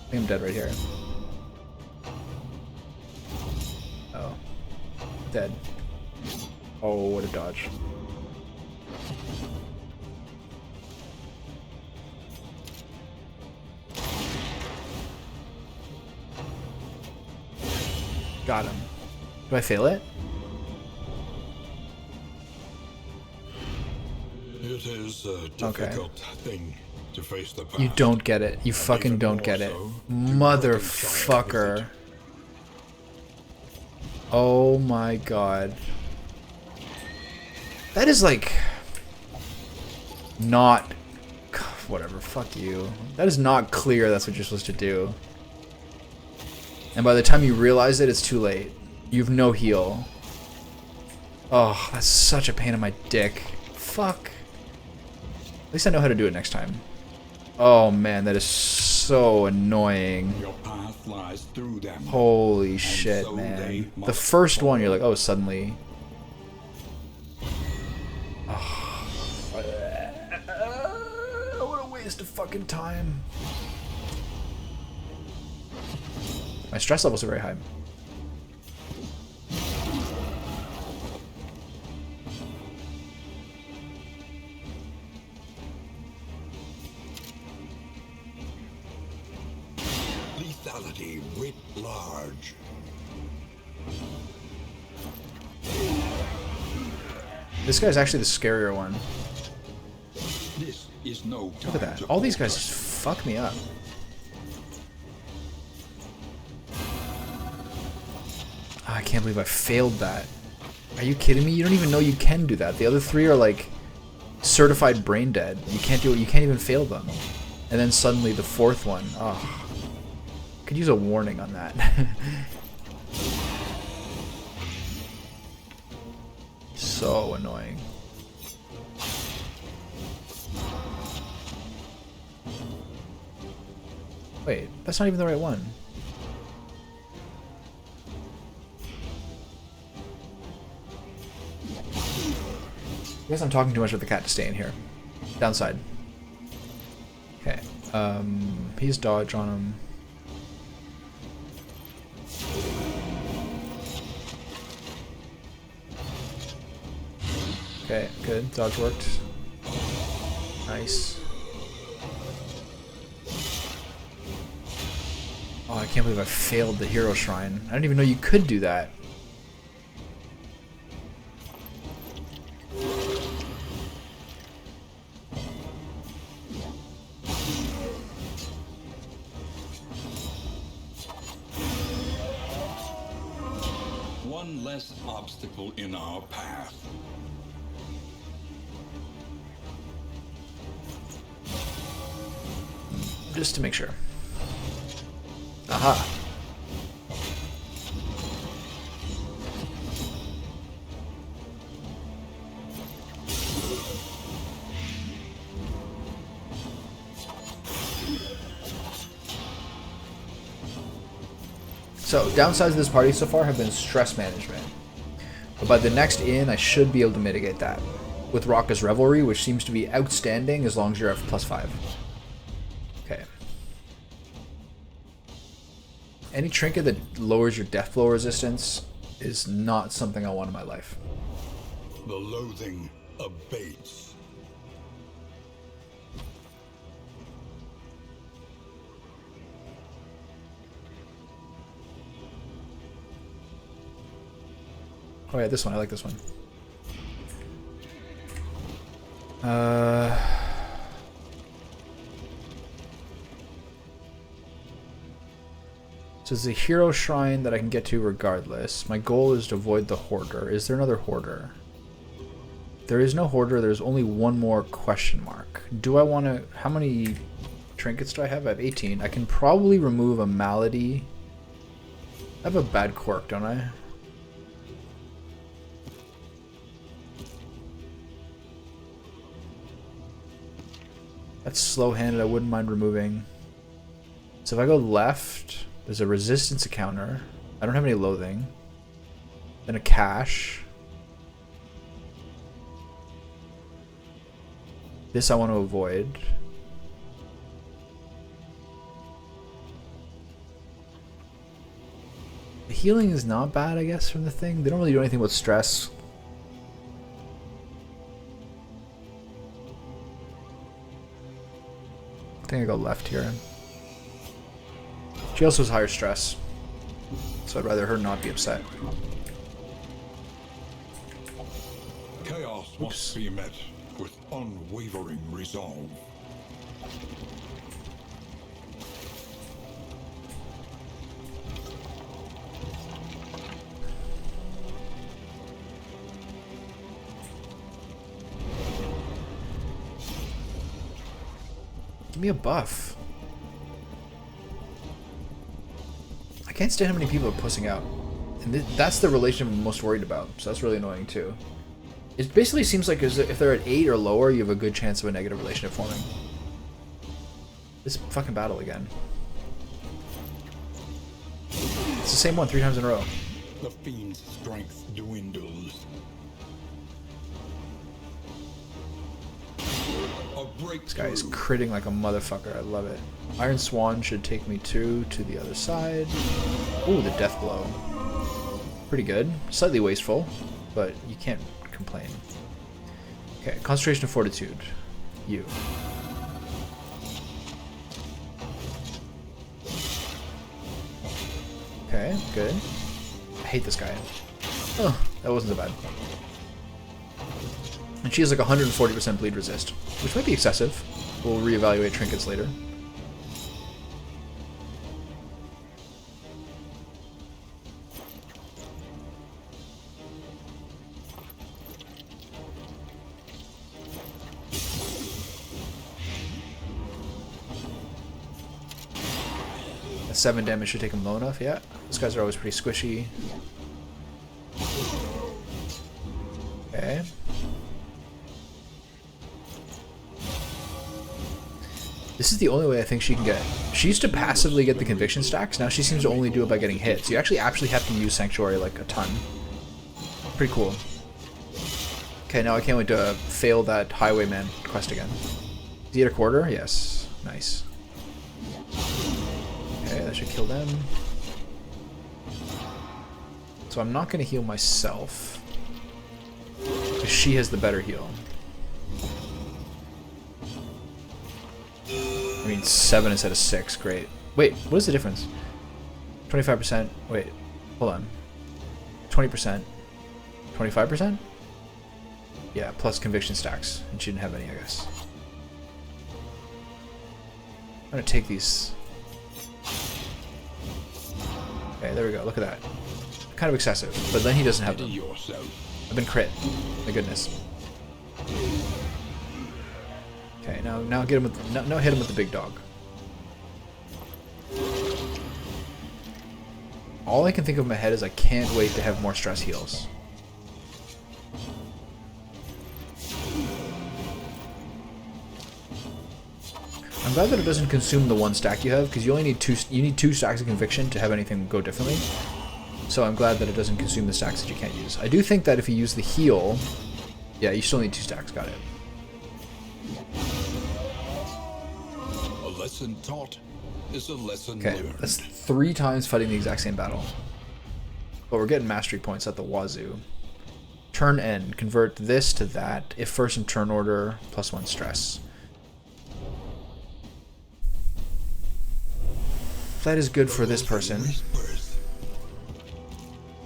think I'm dead right here. Oh. Dead. Oh, what a dodge. Got him. Do I fail it? It is a difficult thing to face the past. You don't get it. You fucking don't get it. Motherfucker. Oh my god. That is like... not... whatever, fuck you. That is not clear that's what you're supposed to do. And by the time you realize it, it's too late. You have no heal. Oh, that's such a pain in my dick. Fuck. At least I know how to do it next time. Oh man, that is so annoying. Your path lies through them. Holy shit, so man. The first one, you're like, oh, suddenly. Oh. What a waste of fucking time. My stress levels are very high. Lethality writ large. This guy's actually the scarier one. This is no time. Look at that. All these guys just fuck me up. Oh, I can't believe I failed that. Are you kidding me? You don't even know you can do that. The other three are like certified brain dead. You can't do it. You can't even fail them. And then suddenly the fourth one. Oh. Could use a warning on that. So annoying. Wait, that's not even the right one. I guess I'm talking too much with the cat to stay in here. Downside. Okay. He's dodge on him. Okay, good. Dodge worked. Nice. Oh, I can't believe I failed the hero shrine. I didn't even know you could do that. One less obstacle in our path. Just to make sure. Aha. So, downsides of this party so far have been stress management. But by the next inn, I should be able to mitigate that. With Rocka's Revelry, which seems to be outstanding as long as you're at +5. Okay. Any trinket that lowers your death blow resistance is not something I want in my life. The loathing abates. Oh yeah, this one. I like this one. So there's a hero shrine that I can get to regardless. My goal is to avoid the hoarder. Is there another hoarder? There is no hoarder. There's only one more question mark. Do I want to... How many trinkets do I have? I have 18. I can probably remove a malady. I have a bad quirk, don't I? That's slow-handed. I wouldn't mind removing. So if I go left... There's a resistance counter. I don't have any loathing. Then a cache. This I want to avoid. The healing is not bad, I guess, from the thing. They don't really do anything with stress. I think I go left here. She also has higher stress, so I'd rather her not be upset. Chaos must be met with unwavering resolve. Give me a buff. I can't stand how many people are pussing out. And that's the relation I'm most worried about, so that's really annoying too. It basically seems like if they're at 8 or lower, you have a good chance of a negative relationship forming. This fucking battle again. It's the same one 3 times in a row. The fiend's strength dwindles. This guy is critting like a motherfucker. I love it. Iron Swan should take me to the other side. Ooh, the death blow. Pretty good. Slightly wasteful, but you can't complain. Okay, concentration of fortitude. You. Okay, good. I hate this guy. Oh, that wasn't so bad. And she has like 140% bleed resist, which might be excessive. We'll reevaluate trinkets later. That 7 damage should take him low enough, yeah. These guys are always pretty squishy. Okay. This is the only way I think she can get... She used to passively get the conviction stacks, now she seems to only do it by getting hit. So you actually have to use Sanctuary like a ton. Pretty cool. Okay, now I can't wait to fail that Highwayman quest again. Is he at a quarter? Yes. Nice. Okay, that should kill them. So I'm not going to heal myself, because she has the better heal. I mean, 7 instead of 6. Great. Wait, what is the difference? 25%. Wait, hold on. 20%. 25%? Yeah, plus conviction stacks. And she didn't have any, I guess. I'm gonna take these. Okay, there we go. Look at that. Kind of excessive, but then he doesn't have them. I've been crit. My goodness. Okay, now get him with now hit him with the big dog. All I can think of in my head is I can't wait to have more stress heals. I'm glad that it doesn't consume the 1 stack you have, because you only need 2. You need 2 stacks of conviction to have anything go differently. So I'm glad that it doesn't consume the stacks that you can't use. I do think that if you use the heal, yeah, you still need 2 stacks. Got it. A lesson taught is a lesson Okay, learned. that's 3 times fighting the exact same battle. But we're getting mastery points at the wazoo. Turn end. Convert this to that. If first in turn order, +1 stress. That is good for this person.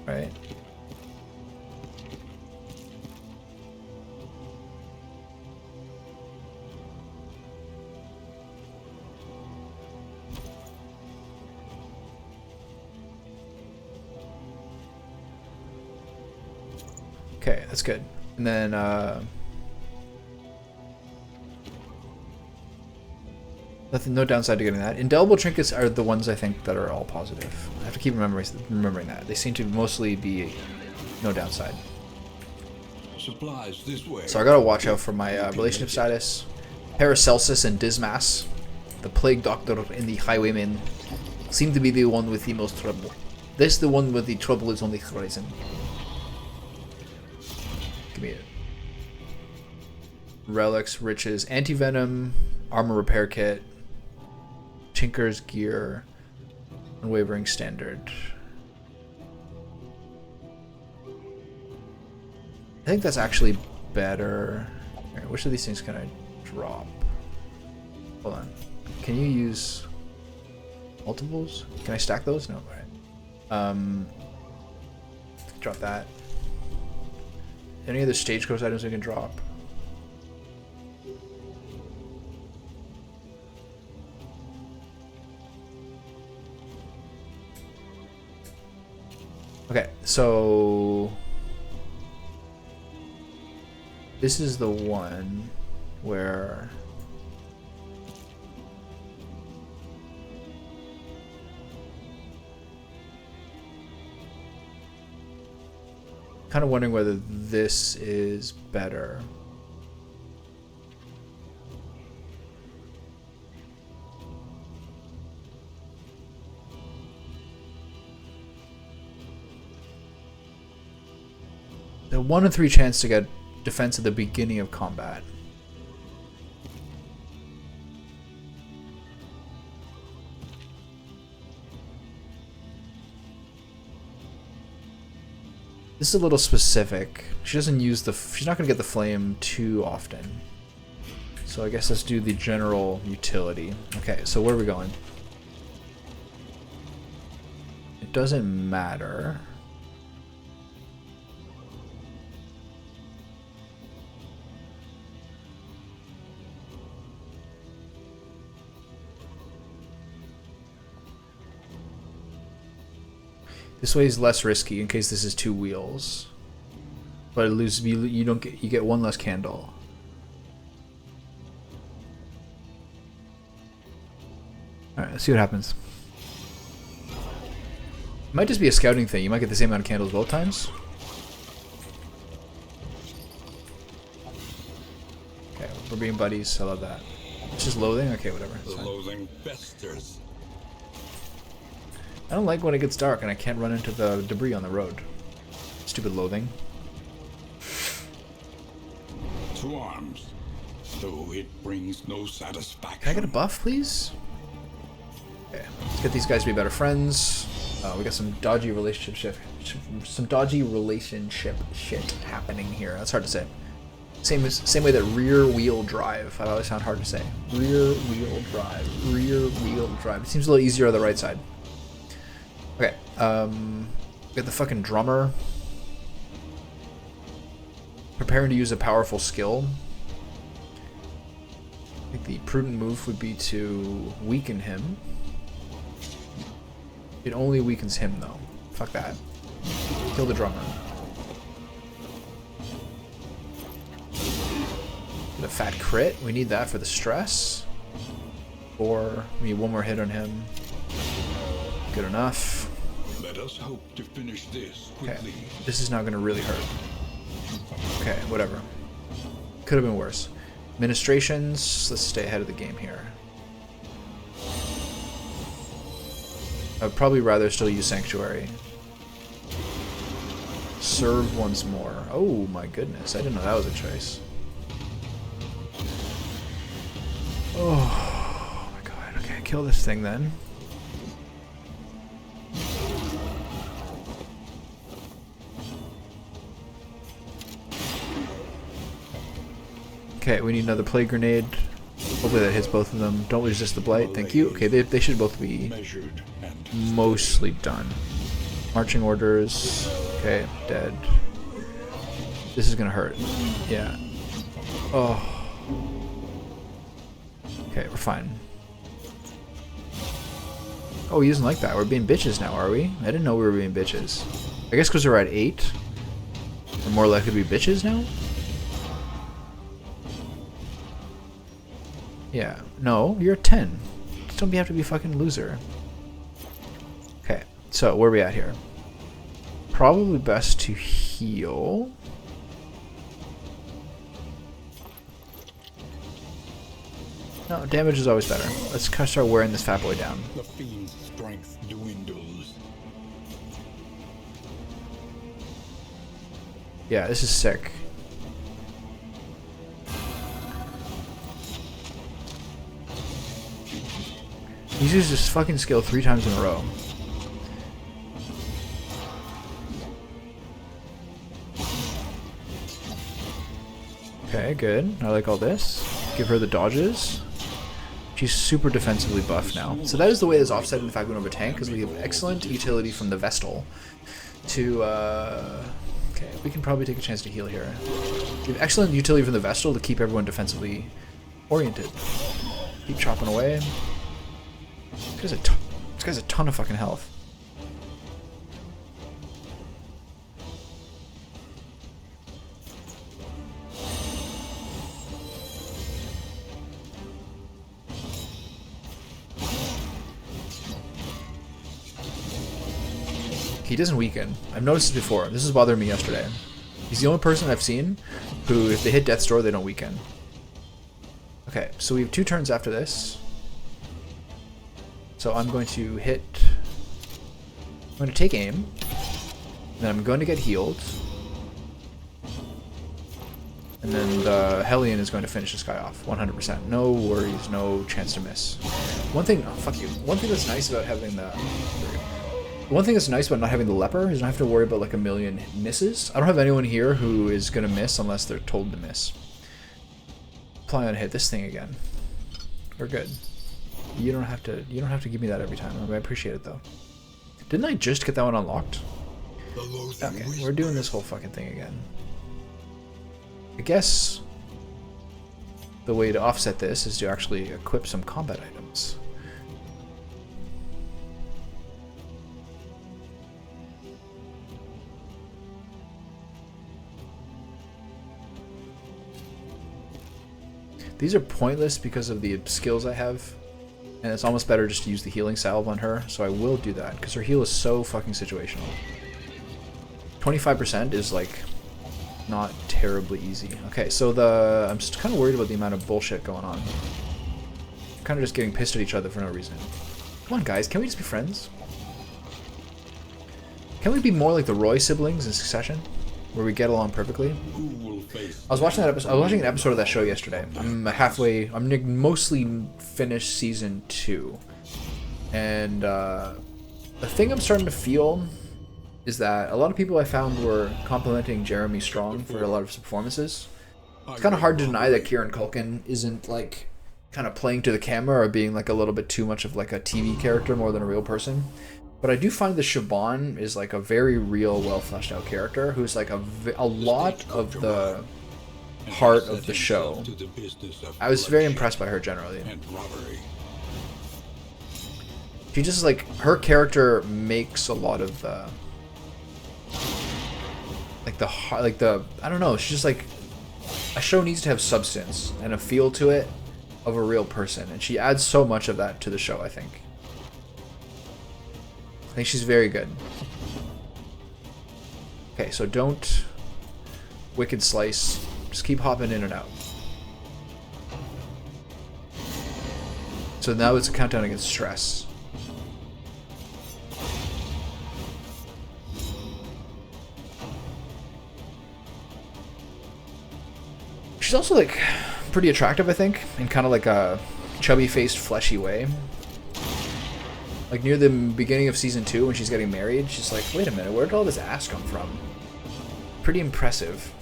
Right. Okay, that's good. And then nothing, no downside to getting that. Indelible trinkets are the ones I think that are all positive. I have to keep remembering that. They seem to mostly be no downside. Supplies this way. So I gotta watch out for my relationship status. Paracelsus and Dismas, the plague doctor and the highwayman, seem to be the one with the most trouble. This the one with the trouble is on the horizon. Give me it. Relics, riches, anti-venom, armor repair kit, Tinker's gear, unwavering standard. I think that's actually better. Here, which of these things can I drop? Hold on. Can you use multiples? Can I stack those? No, right. Drop that. Any other stagecoach items we can drop? Okay, so this is the one where kind of wondering whether this is better. The 1 in 3 chance to get defense at the beginning of combat. This is a little specific. She doesn't use the... She's not going to get the flame too often. So I guess let's do the general utility. Okay, so where are we going? It doesn't matter. This way is less risky in case this is 2 wheels, but you don't get, you get 1 less candle. All right, let's see what happens. It might just be a scouting thing. You might get the same amount of candles both times. Okay, we're being buddies. I love that. It's just loathing. Okay, whatever. The loathing festers. I don't like when it gets dark and I can't run into the debris on the road. Stupid loathing. To arms, though it brings no satisfaction. Can I get a buff, please? Okay, let's get these guys to be better friends. We got some dodgy relationship shit happening here. That's hard to say. Same way that rear wheel drive. That always sound hard to say. Rear wheel drive. Rear wheel drive. It seems a little easier on the right side. Okay, get the fucking drummer. Preparing to use a powerful skill. I think the prudent move would be to weaken him. It only weakens him though. Fuck that. Kill the drummer. Get a fat crit. We need that for the stress. Or we need 1 more hit on him. Good enough. Let us hope to finish this quickly. Okay, this is not going to really hurt. Okay, whatever. Could have been worse. Administrations, let's stay ahead of the game here. I would probably rather still use Sanctuary. Serve once more. Oh my goodness, I didn't know that was a choice. Oh my god, okay, kill this thing then. Okay, we need another plague grenade. Hopefully that hits both of them. Don't resist the blight. Thank you. Okay, they should both be mostly done. Marching orders. Okay, dead. This is gonna hurt. Yeah. Oh. Okay, we're fine. Oh, he doesn't like that. We're being bitches now, are we? I didn't know we were being bitches. I guess because we're at 8. We're more likely to be bitches now? Yeah. No, you're at 10. Just don't have to be a fucking loser. Okay, so where are we at here? Probably best to heal. No, damage is always better. Let's kind of start wearing this fat boy down. The fiend's strength dwindles. Yeah, this is sick. He's used this fucking skill 3 times in a row. Okay, good. I like all this. Give her the dodges. She's super defensively buffed now. So that is the way that's offset in the fact we don't have a tank, because we have excellent utility from the Vestal to, okay, we can probably take a chance to heal here. We have excellent utility from the Vestal to keep everyone defensively oriented. Keep chopping away. This guy's a ton of fucking health. He doesn't weaken. I've noticed this before. This is bothering me yesterday. He's the only person I've seen who, if they hit Death's Door, they don't weaken. Okay, so we have 2 turns after this. So I'm going to hit... I'm going to take aim. Then I'm going to get healed. And then the Hellion is going to finish this guy off. 100%. No worries, no chance to miss. One thing... Oh, fuck you. One thing that's nice about having the... One thing that's nice about not having the leper is I don't have to worry about like a million misses. I don't have anyone here who is going to miss unless they're told to miss. Apply on hit this thing again. We're good. You don't have to give me that every time. I appreciate it though. Didn't I just get that one unlocked? Okay, we're doing this whole fucking thing again. I guess the way to offset this is to actually equip some combat items. These are pointless because of the skills I have, and it's almost better just to use the healing salve on her, so I will do that, because her heal is so fucking situational. 25% is, like, not terribly easy. Okay, so I'm just kind of worried about the amount of bullshit going on. We're kind of just getting pissed at each other for no reason. Come on, guys, can we just be friends? Can we be more like the Roy siblings in Succession, where we get along perfectly? I was watching that episode. I was watching an episode of that show yesterday. I'm mostly finished season 2, and the thing I'm starting to feel is that a lot of people I found were complimenting Jeremy Strong for a lot of his performances. It's kind of hard to deny that Kieran Culkin isn't like kind of playing to the camera or being like a little bit too much of like a TV character more than a real person. But I do find that Siobhan is like a very real, well fleshed out character who's like a lot of the heart of the show. I was very impressed by her generally. She just like, her character makes a lot of the I don't know, she's just like, a show needs to have substance and a feel to it of a real person, and she adds so much of that to the show, I think. I think she's very good. Okay, so don't Wicked Slice. Just keep hopping in and out. So now it's a countdown against stress. She's also like pretty attractive, I think, in kind of like a chubby-faced, fleshy way. Like near the beginning of season 2 when she's getting married, she's like, wait a minute, where did all this ass come from? Pretty impressive.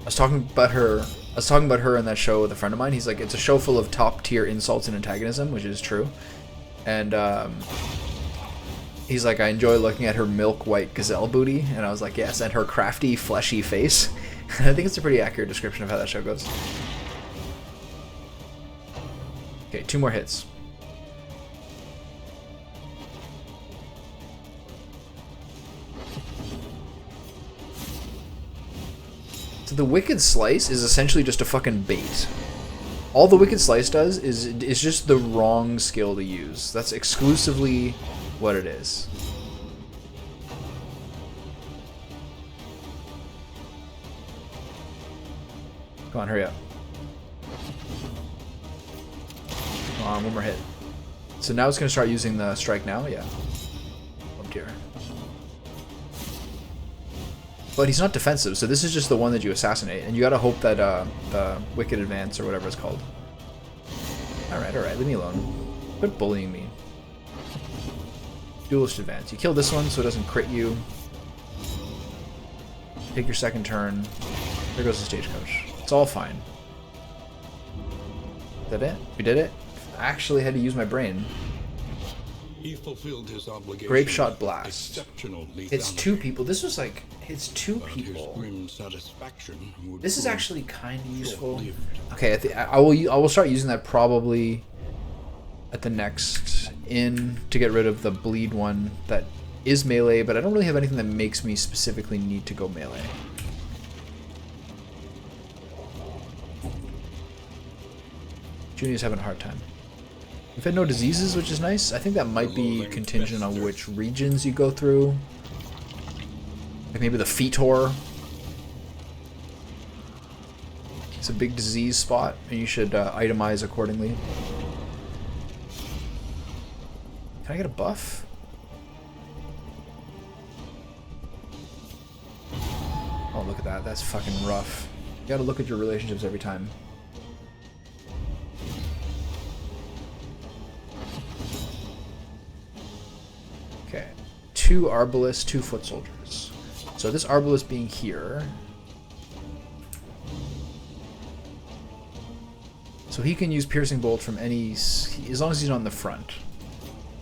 I was talking about her in that show with a friend of mine. He's like, it's a show full of top tier insults and antagonism, which is true. And he's like, I enjoy looking at her milk white gazelle booty, and I was like, yes, and her crafty fleshy face. And I think it's a pretty accurate description of how that show goes. Okay, 2 more hits. So the Wicked Slice is essentially just a fucking bait. All the Wicked Slice does is just the wrong skill to use. That's exclusively what it is. Come on, hurry up. Come on, 1 more hit. So now it's going to start using the strike now? Yeah. Oh dear. But he's not defensive, so this is just the one that you assassinate. And you gotta hope that the Wicked Advance, or whatever it's called. Alright, leave me alone. Quit bullying me. Duelist Advance. You kill this one so it doesn't crit you. Take your second turn. There goes the stagecoach. It's all fine. Is that it? We did it? I actually had to use my brain. He fulfilled his obligation. Grape Shot Blast. It's 2 people. This was like, it's 2 people. This is actually kind of useful. Okay, I will start using that probably at the next inn to get rid of the bleed one that is melee, but I don't really have anything that makes me specifically need to go melee. Junior's having a hard time. We've had no diseases, which is nice. I think that might be contingent on which regions you go through. Like maybe the Fetor. It's a big disease spot, and you should itemize accordingly. Can I get a buff? Oh, look at that. That's fucking rough. You gotta look at your relationships every time. Okay. 2 Arbalists, 2 Foot Soldiers. So this Arbalist being here. So he can use Piercing Bolt from any... as long as he's not in the front.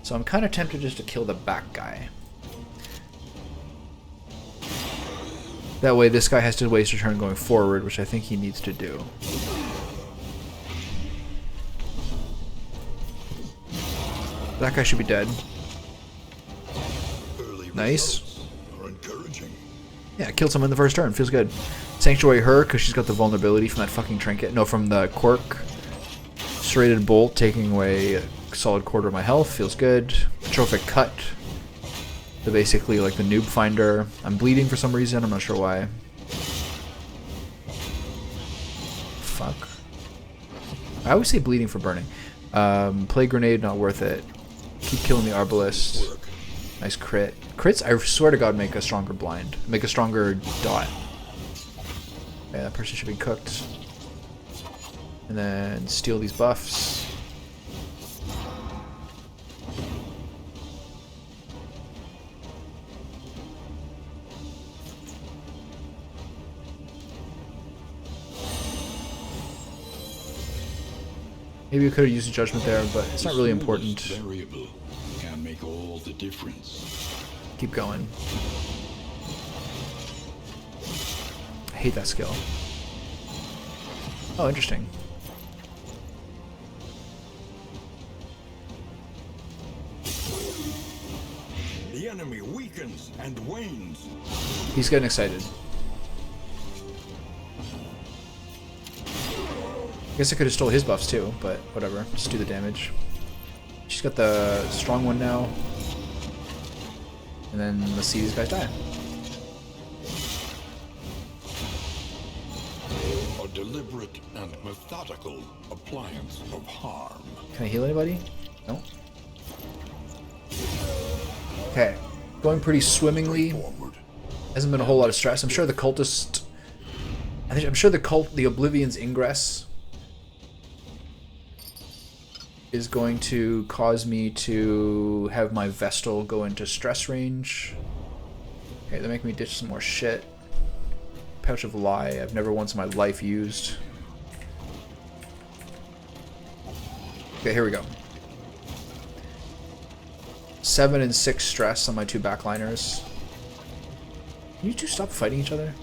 So I'm kind of tempted just to kill the back guy. That way this guy has to waste a turn going forward, which I think he needs to do. That guy should be dead. Nice. Yeah, I killed someone in the first turn. Feels good. Sanctuary her, because she's got the vulnerability from that fucking trinket. No, from the Quirk. Serrated Bolt, taking away a solid quarter of my health. Feels good. Trophic Cut. So basically like the noob finder. I'm bleeding for some reason. I'm not sure why. Fuck. I always say bleeding for burning. Plague Grenade, not worth it. Keep killing the Arbalist. Nice crit. Crits, I swear to God, make a stronger blind. Make a stronger dot. Yeah, that person should be cooked. And then steal these buffs. Maybe we could have used a judgment there, but it's not really important. Variable can make all the difference. Keep going. I hate that skill. Oh, interesting. The enemy weakens and wanes. He's getting excited. I guess I could have stole his buffs too, but whatever. Just do the damage. She's got the strong one now. And then let's see these guys die. A deliberate and methodical appliance of harm. Can I heal anybody? No. Okay. Going pretty swimmingly. Hasn't been a whole lot of stress. I'm sure the cultist I'm sure the Oblivion's Ingress is going to cause me to have my Vestal go into stress range. Okay, they're making me ditch some more shit. Pouch of Lie, I've never once in my life used. Okay, here we go. 7 and 6 stress on my 2 backliners. Can you two stop fighting each other?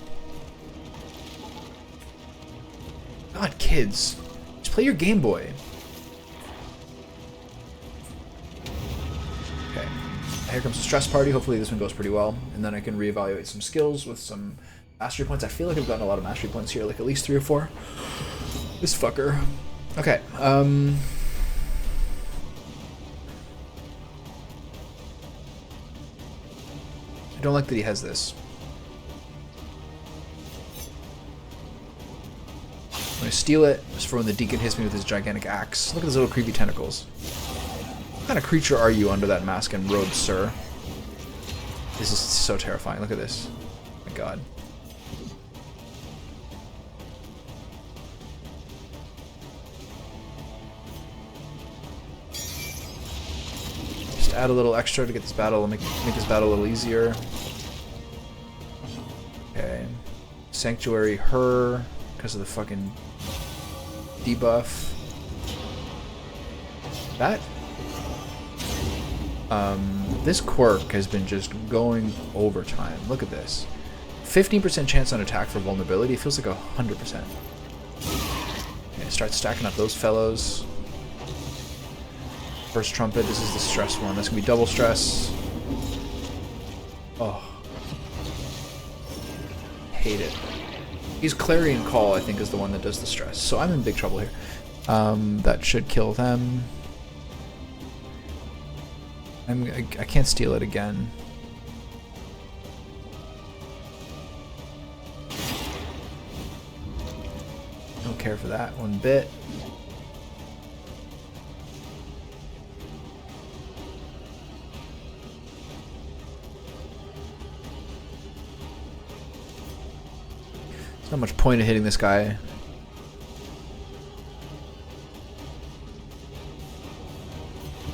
God, kids. Just play your Game Boy. Okay. Here comes the stress party. Hopefully this one goes pretty well. And then I can reevaluate some skills with some mastery points. I feel like I've gotten a lot of mastery points here, like at least 3 or 4. This fucker. Okay, I don't like that he has this. I'm gonna steal it just for when the Deacon hits me with his gigantic axe. Look at those little creepy tentacles. What kind of creature are you under that mask and robe, sir? This is so terrifying. Look at this. Oh my god. Just add a little extra to get this battle, make this battle a little easier. Okay. Sanctuary her because of the fucking debuff. That this quirk has been just going overtime. Look at this. 15% chance on attack for vulnerability. It feels like 100%. Okay, start stacking up those fellows. First trumpet, this is the stress one. That's gonna be double stress. Oh. Hate it. He's Clarion Call, I think, is the one that does the stress. So I'm in big trouble here. That should kill them. I can't steal it again. Don't care for that one bit. There's not much point in hitting this guy.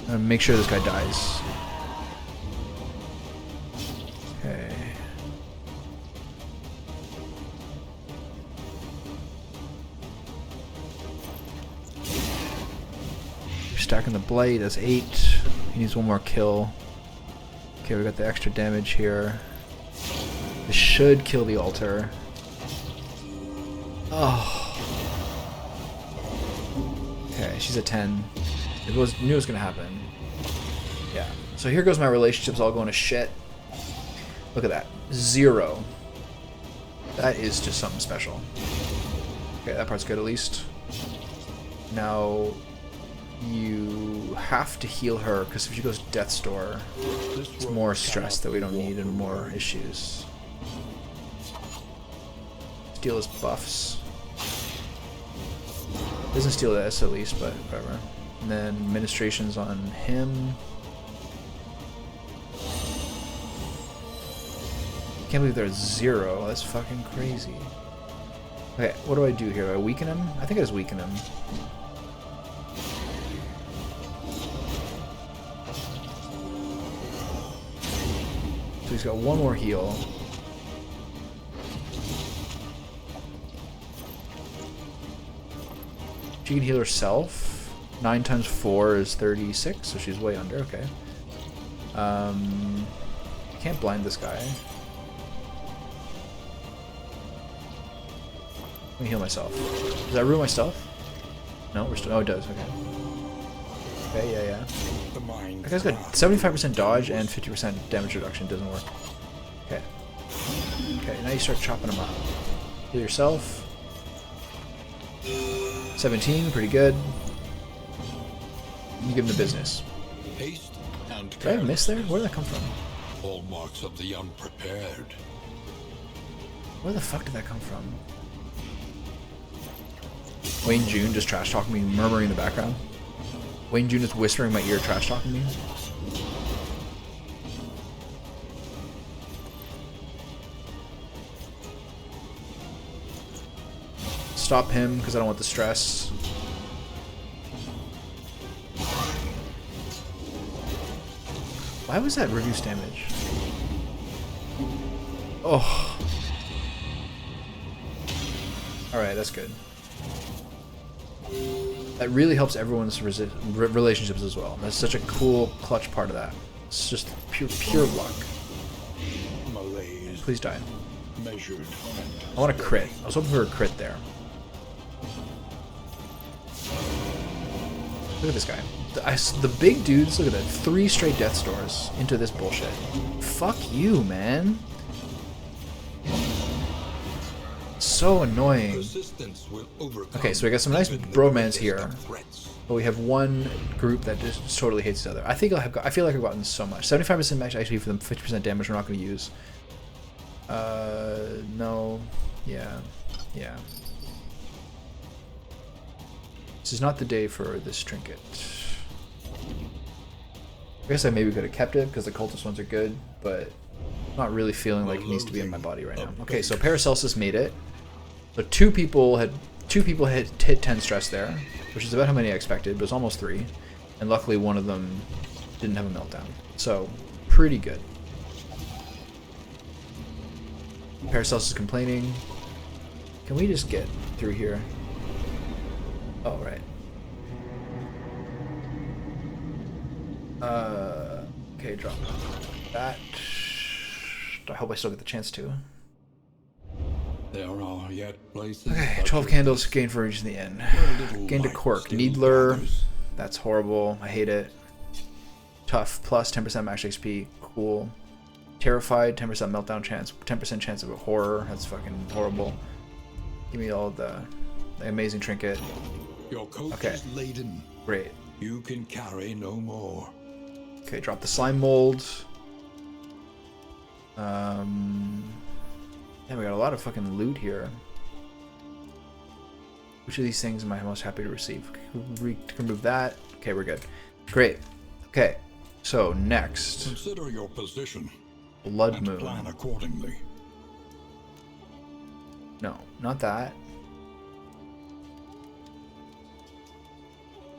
I'm gonna make sure this guy dies. Okay. We're stacking the blight as 8. He needs one more kill. Okay, we got the extra damage here. This should kill the altar. Oh. Okay, she's a 10. Knew it was gonna happen. Yeah. So here goes my relationships all going to shit. Look at that. 0. That is just something special. Okay, that part's good at least. Now you have to heal her because if she goes Death's Door, it's more stress that we don't need and more issues. Steal his buffs. Doesn't steal this at least, but whatever. And then administrations on him. Can't believe there's 0. That's fucking crazy. Okay, what do I do here? Do I weaken him? I think I just weaken him. So he's got one more heal. She can heal herself. 9 times 4 is 36, so she's way under. Okay. Can't blind this guy. Let me heal myself. Does that ruin my stealth? No, we're still. Oh, it does. Okay. Okay, yeah. That guy's got 75% dodge and 50% damage reduction. Doesn't work. Okay. Okay, now you start chopping him up. Heal yourself. 17, pretty good. You give him the business. Haste and Did I miss there? Where did that come from? hallmarks of the unprepared. Where the fuck did that come from? Wayne June just trash talking me, murmuring in the background. Wayne June is whispering in my ear, trash talking me. stop him because I don't want the stress. Why was that reduced damage? Oh. Alright, that's good. That really helps everyone's relationships as well. That's such a cool, clutch part of that. It's just pure luck. Malaise. Please die. Measured. I want a crit. I was hoping for a crit there. Look at this guy. The big dudes, look at that. 3 straight death stores into this bullshit. Fuck you, man. So annoying. Okay, so we got some nice bromance here. But we have one group that just totally hates each other. I feel like I've gotten so much. 75% max HP for them, 50% damage we're not going to use. No. Yeah. Yeah. This is not the day for this trinket. I guess I maybe could have kept it because the cultist ones are good, but I'm not really feeling like it needs to be in my body right now. Okay, so Paracelsus made it. So two people hit 10 stress there, which is about how many I expected, but it's almost 3. And luckily one of them didn't have a meltdown. So, pretty good. Paracelsus is complaining. Can we just get through here? Oh, right. Okay, drop that. I hope I still get the chance to. There are yet places. Okay, 12 candles gained for reaching the end. Gained a quirk. Needler. That's horrible. I hate it. Tough. Plus 10% max XP. Cool. Terrified. 10% meltdown chance. 10% chance of a horror. That's fucking horrible. Give me all the amazing trinket. Your coat okay. is laden. Great. You can carry no more. Okay, drop the slime mold. Yeah, we got a lot of fucking loot here. Which of these things am I most happy to receive? Remove that. Okay, we're good. Great. Okay, so next. Consider your position. Blood and moon. Plan accordingly. No, not that.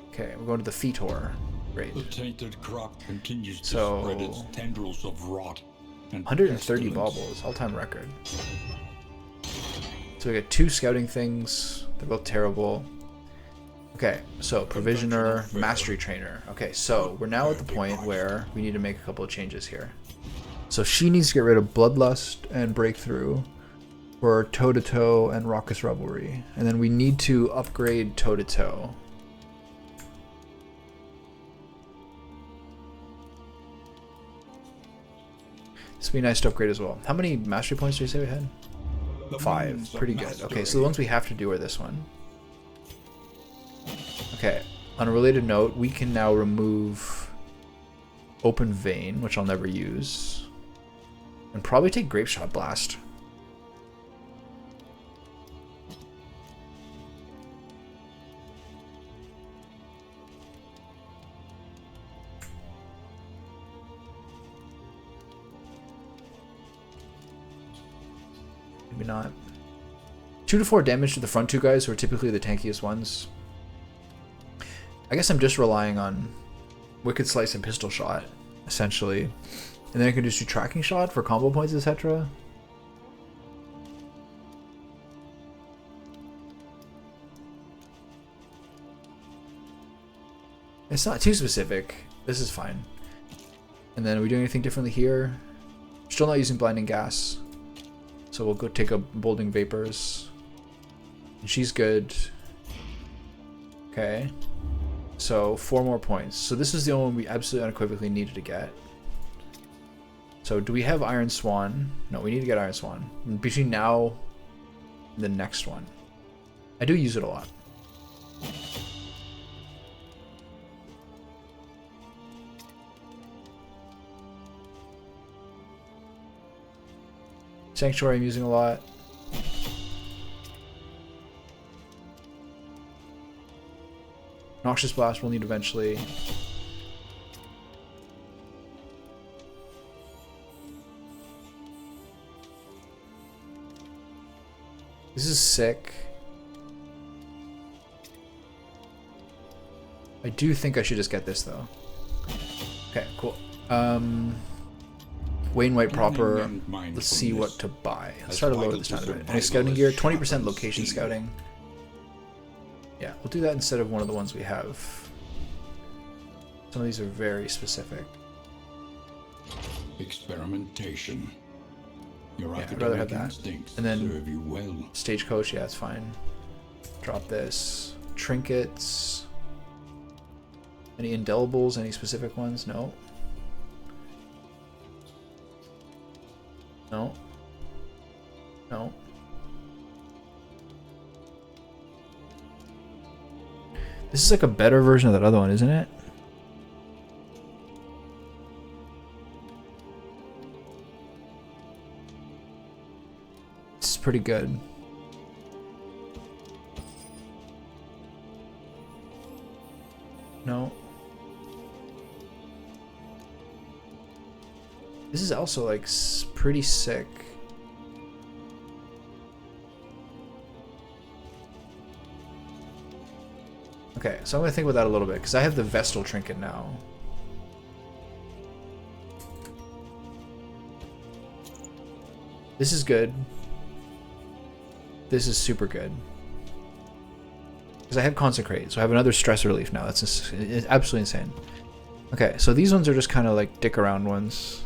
Okay, we're going to the Fetor. Great. The tainted crop continues to So, spread its tendrils of rot. 130 baubles, all-time record. So we got 2 scouting things. They're both terrible. Okay, so provisioner, mastery trainer. Okay, so we're now at the point where we need to make a couple of changes here. So she needs to get rid of bloodlust and breakthrough for toe-to-toe and raucous revelry, and then we need to upgrade toe-to-toe. This would be nice to upgrade as well. How many mastery points did you say we had? 5. Pretty good. Okay, so the ones we have to do are this one. Okay, on a related note, we can now remove Open Vein, which I'll never use, and probably take Grape Shot Blast. Maybe not. 2 to 4 damage to the front 2 guys, who are typically the tankiest ones. I guess I'm just relying on Wicked Slice and Pistol Shot, essentially. And then I can just do Tracking Shot for combo points, etc. It's not too specific. This is fine. And then are we doing anything differently here? Still not using Blinding Gas. So we'll go take a Bolding Vapors. And she's good. Okay. So 4 more points. So this is the only one we absolutely unequivocally needed to get. So do we have Iron Swan? No, we need to get Iron Swan. Between now and the next one. I do use it a lot. Sanctuary I'm using a lot. Noxious Blast we'll need eventually. This is sick. I do think I should just get this though. Okay, cool. Wainwright proper. Let's see what to buy. Let's try to lower this down a bit. Any scouting gear? 20% location scouting. Yeah, we'll do that instead of one of the ones we have. Some of these are very specific. Experimentation. Your I'd rather have that. And then serve you well. stagecoach, yeah, it's fine. Drop this. Trinkets. Any indelibles? Any specific ones? No. No. No. This is like a better version of that other one, isn't it? This is pretty good. No. This is also like pretty sick. Okay, so I'm gonna think about that a little bit because I have the Vestal trinket now. This is good. This is super good. Because I have Consecrate, so I have another stress relief now. That's just, it's absolutely insane. Okay, so these ones are just kind of like dick around ones.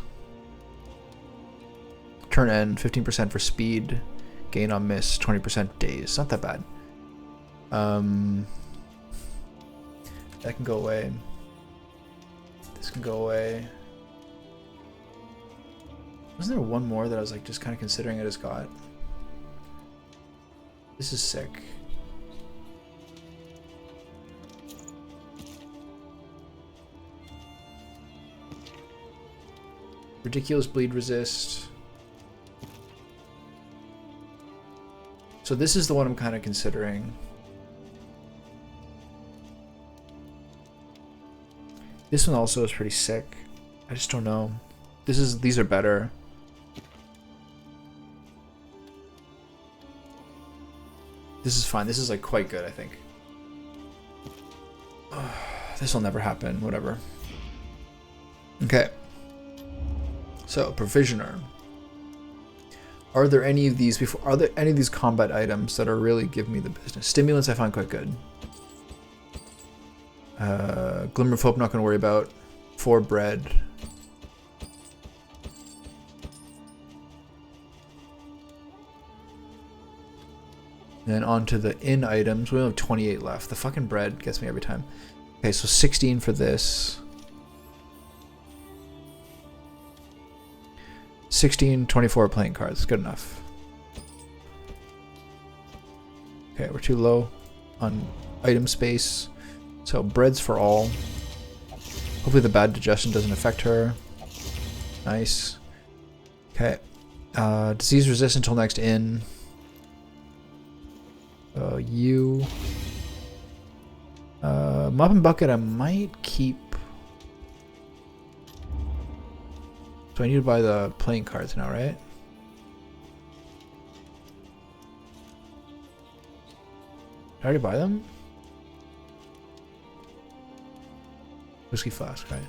Turn end, 15% for speed. Gain on miss, 20% daze. Not that bad. That can go away. This can go away. Wasn't there one more that I was like just kind of considering I just got? This is sick. Ridiculous bleed resist. So this is the one I'm kind of considering. This one also is pretty sick. I just don't know. These are better. This is fine. This is like quite good, I think. This will never happen. Whatever. Okay. So, Provisioner. Are there any of these combat items that are really giving me the business? Stimulants I find quite good. Glimmer of Hope not going to worry about. 4 bread. Then on to the in items. We only have 28 left. The fucking bread gets me every time. Okay, so 16 for this. 16, 24 playing cards. Good enough. Okay, we're too low on item space. So breads for all. Hopefully the bad digestion doesn't affect her. Nice. Okay. Disease resist until next in. You. Mop and bucket I might keep. So I need to buy the playing cards now, right? Did I already buy them? Whiskey flask, right?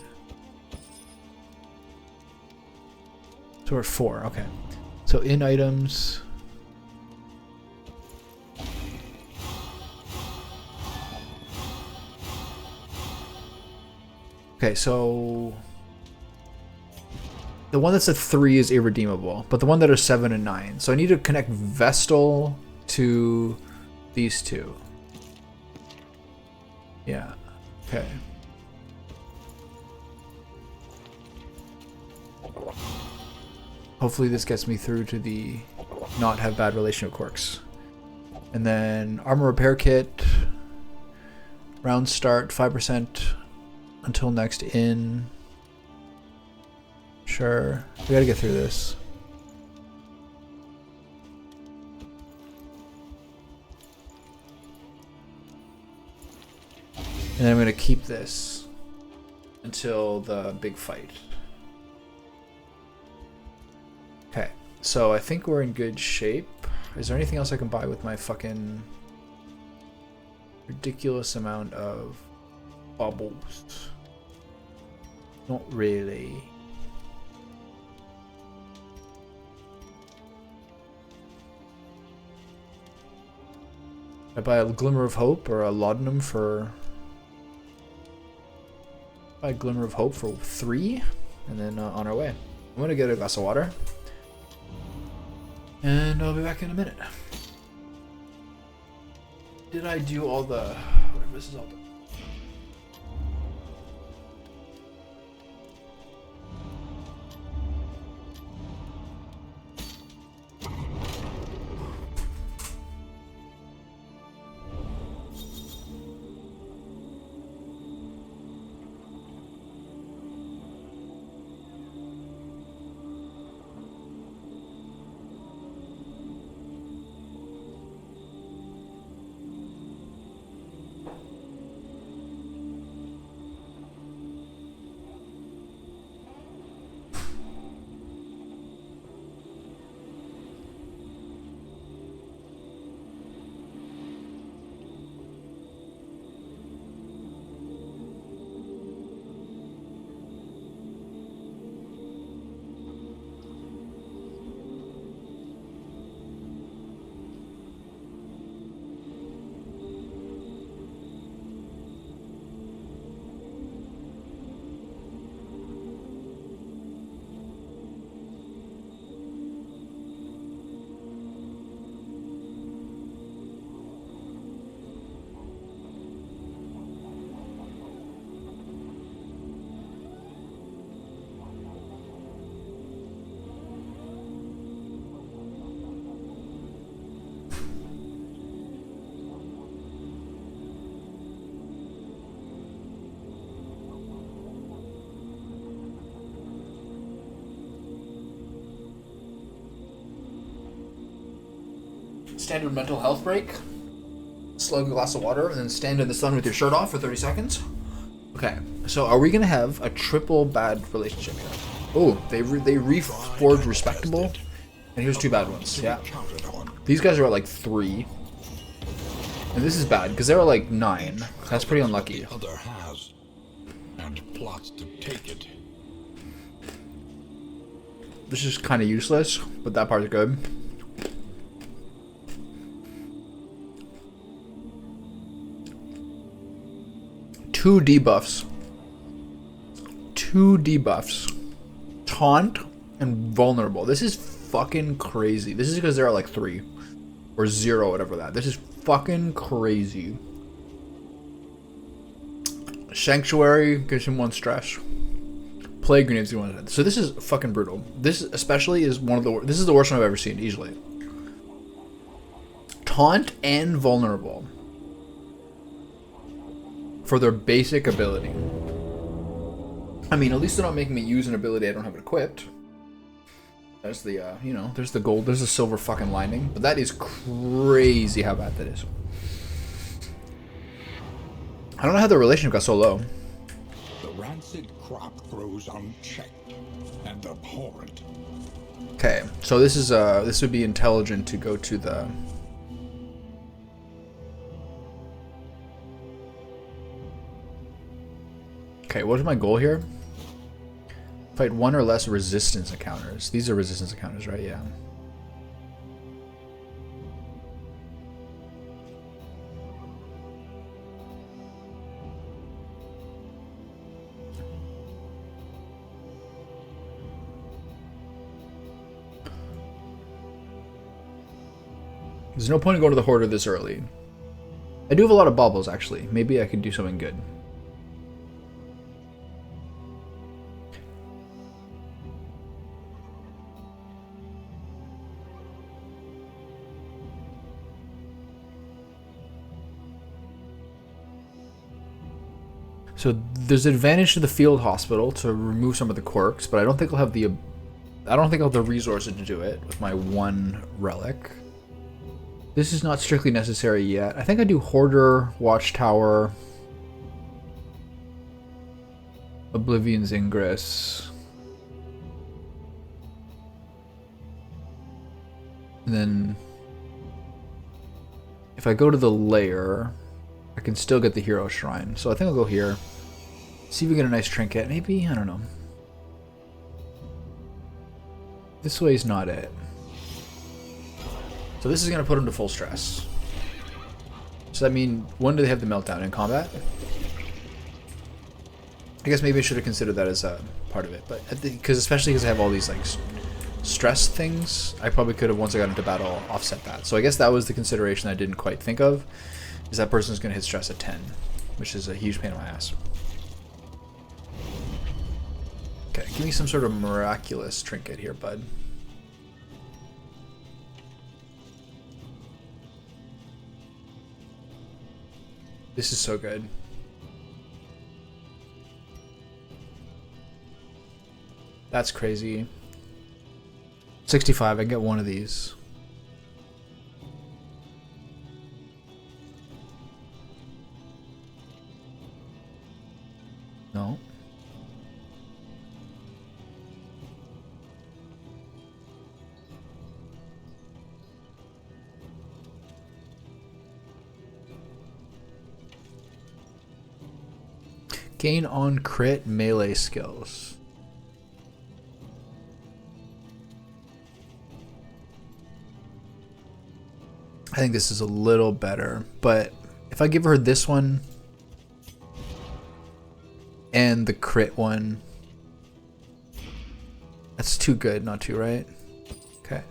So we're at 4, okay. So in items. Okay, so the one that's at 3 is irredeemable, but the one that are 7 and 9. So I need to connect Vestal to these two. Yeah. Okay. Hopefully this gets me through to the not have bad relation with quirks. And then armor repair kit. Round start 5% until next in. Sure. We gotta get through this. And then I'm gonna keep this until the big fight. Okay, so I think we're in good shape. Is there anything else I can buy with my fucking ridiculous amount of... bubbles. Not really. I buy a Glimmer of Hope or a Laudanum for... buy a Glimmer of Hope for 3, and then on our way. I'm gonna get a glass of water. And I'll be back in a minute. Did I do all the... whatever this is all done? Standard mental health break. Slug a glass of water and then stand in the sun with your shirt off for 30 seconds. Okay, so are we gonna have a triple bad relationship here? Oh, they reforged respectable, and here's 2 bad ones. Yeah, these guys are at like 3, and this is bad because they were like 9. That's pretty unlucky. The other has, and plots to take it. This is kind of useless, but that part's good. Two debuffs. Taunt and vulnerable. This is fucking crazy. This is because there are like 3 or 0, whatever that. This is fucking crazy. Sanctuary gives him 1 stress. Plague grenades do 1. So this is fucking brutal. This especially is one of the. This is the worst one I've ever seen easily. Taunt and vulnerable. For their basic ability. I mean, at least they're not making me use an ability I don't have equipped. There's the, you know, there's the gold, there's the silver fucking lining. But that is crazy how bad that is. I don't know how the relationship got so low. The rancid crop grows unchecked and abhorrent. Okay, so this is, this would be intelligent to go to the... Okay, what is my goal here? Fight 1 or less resistance encounters. These are resistance encounters, right? Yeah. There's no point in going to the Hoarder this early. I do have a lot of baubles, actually. Maybe I could do something good. So there's an advantage to the field hospital to remove some of the quirks, but I don't think I'll have the resources to do it with my 1 relic. This is not strictly necessary yet. I think I do Hoarder, Watchtower, Oblivion's Ingress, and then if I go to the lair, I I can still get the hero shrine. So I think I'll go here. See if we get a nice trinket. Maybe? I don't know. This way's not it. So this is going to put him to full stress. So that means, when do they have the meltdown? In combat? I guess maybe I should have considered that as a part of it. But because especially because I have all these like stress things, I probably could have, once I got into battle, offset that. So I guess that was the consideration I didn't quite think of. Is that person's going to hit stress at 10, which is a huge pain in my ass. Okay, give me some sort of miraculous trinket here, bud. This is so good. That's crazy. 65, I can get one of these. No. Gain on crit melee skills. I think this is a little better, but if I give her this one and the crit one, that's too good, not too, right? Okay.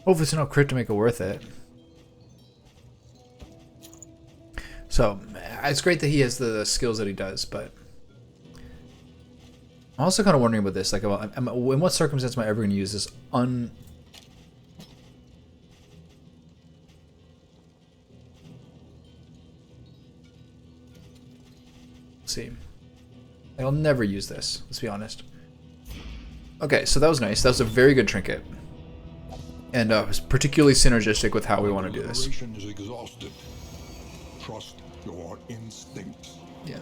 Hopefully it's enough crit to make it worth it. So, it's great that he has the skills that he does, but I'm also kind of wondering about this. Like, in what circumstance am I ever going to use this Let's see. I'll never use this, let's be honest. Okay, so that was nice. That was a very good trinket. And it was particularly synergistic with how we want to do this. Is exhausted. Trust your instincts. Yeah.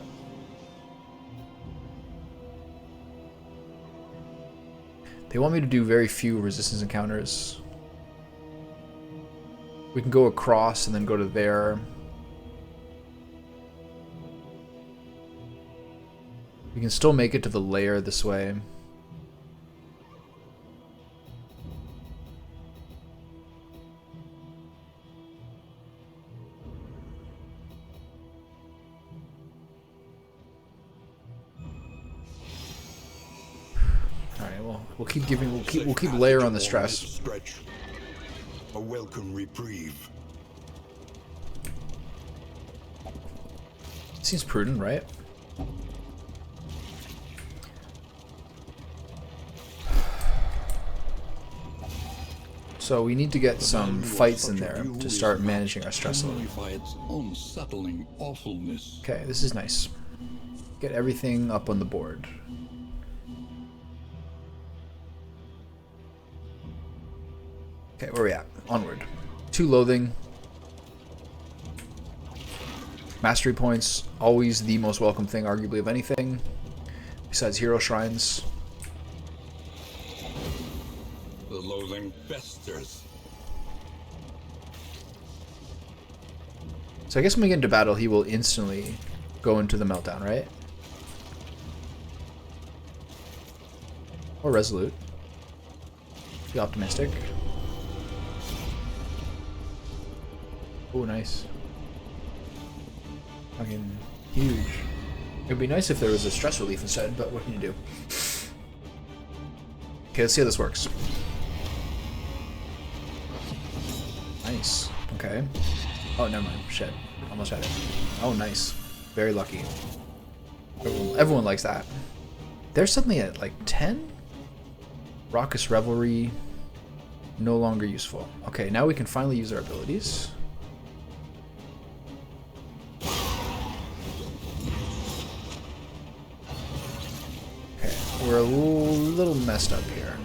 They want me to do very few resistance encounters. We can go across and then go to there. We can still make it to the lair this way. We'll keep giving. We'll keep layer on the stress. Stretch. A welcome reprieve. Seems prudent, right? So we need to get some fights in there to start managing our stress a little. By its unsettling awfulness. Okay, this is nice. Get everything up on the board. Okay, where are we at? Onward. 2 loathing. Mastery points, always the most welcome thing, arguably, of anything. Besides hero shrines. The loathing festers. So I guess when we get into battle, he will instantly go into the meltdown, right? Or resolute. Be optimistic. Oh, nice. Fucking huge. It would be nice if there was a stress relief instead, but what can you do? Okay, let's see how this works. Nice. Okay. Oh, never mind. Shit. Almost had it. Oh, nice. Very lucky. Everyone likes that. They're suddenly at like 10? Raucous Revelry. No longer useful. Okay, now we can finally use our abilities. We're a little messed up here.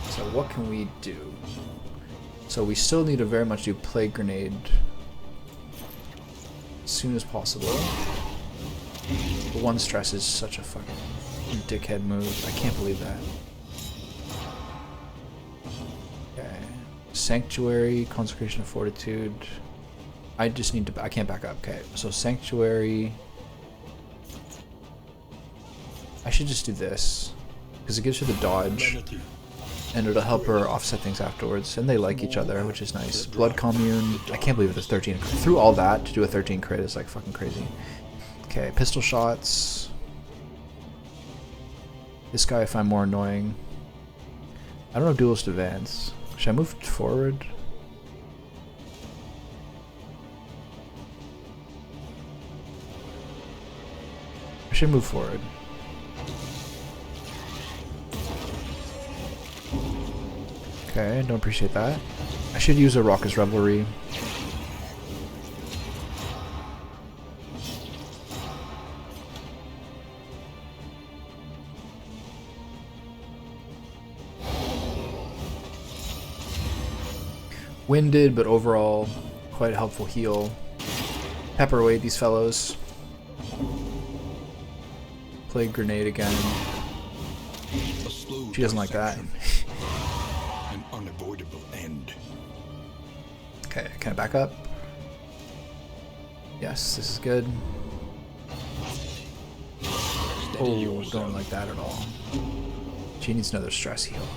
So what can we do? So we still need to very much do Plague Grenade as soon as possible. The 1 stress is such a fucking dickhead move. I can't believe that. Okay. Sanctuary, Consecration of Fortitude. I just need to... I can't back up. Okay, so Sanctuary... I should just do this. Because it gives her the dodge. And it'll help her offset things afterwards. And they like each other, which is nice. Blood Commune. I can't believe it was 13. Through all that, to do a 13 crit is like fucking crazy. Okay, pistol shots. This guy I find more annoying. I don't know if Duelist advance. Should I move forward? I should move forward. Okay, don't appreciate that. I should use a Raucous Revelry. Winded, but overall quite a helpful heal. Pepper away these fellows. Plague Grenade again. She doesn't like that. An unavoidable end. Okay, can I back up? Yes, this is good. Oh, don't like that at all. She needs another stress heal.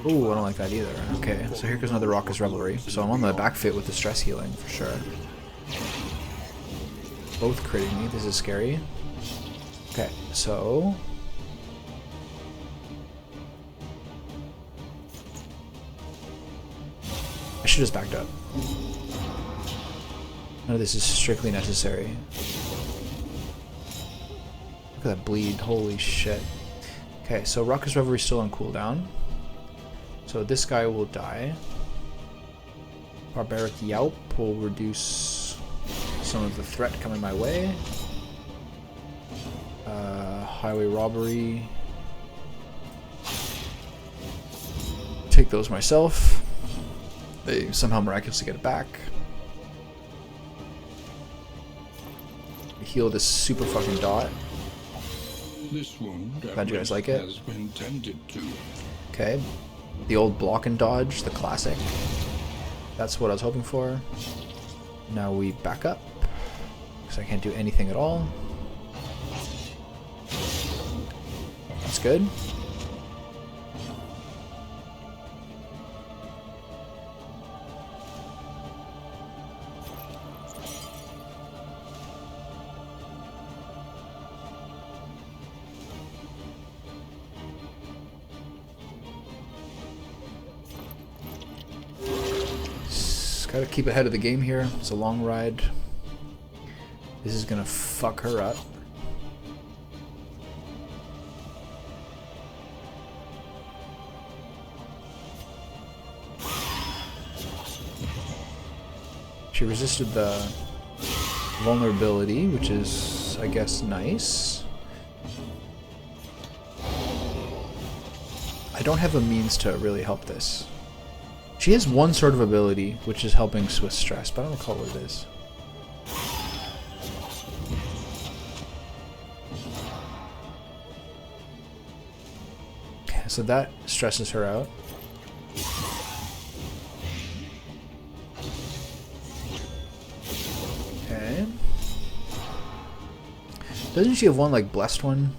Oh, I don't like that either. Okay, so here goes another Raucous Revelry. So I'm on the back fit with the stress healing for sure. Both critting me. This is scary. Okay, so... I should have just backed up. None of this is strictly necessary. Look at that bleed. Holy shit. Okay, so Raucous Revelry is still on cooldown. So this guy will die. Barbaric Yelp will reduce some of the threat coming my way. Highway Robbery. Take those myself. They somehow miraculously get it back. Heal this super fucking dot. This wound Glad you guys like it. has been tended to. Okay. The old block and dodge, the classic. That's what I was hoping for. Now we back up. Because I can't do anything at all. That's good. Gotta keep ahead of the game here. It's a long ride. This is gonna fuck her up. She resisted the vulnerability, which is, I guess, nice. I don't have a means to really help this. She has one sort of ability, which is helping with stress, but I don't recall what it is. Okay, so that stresses her out. Okay. Doesn't she have one, like, blessed one?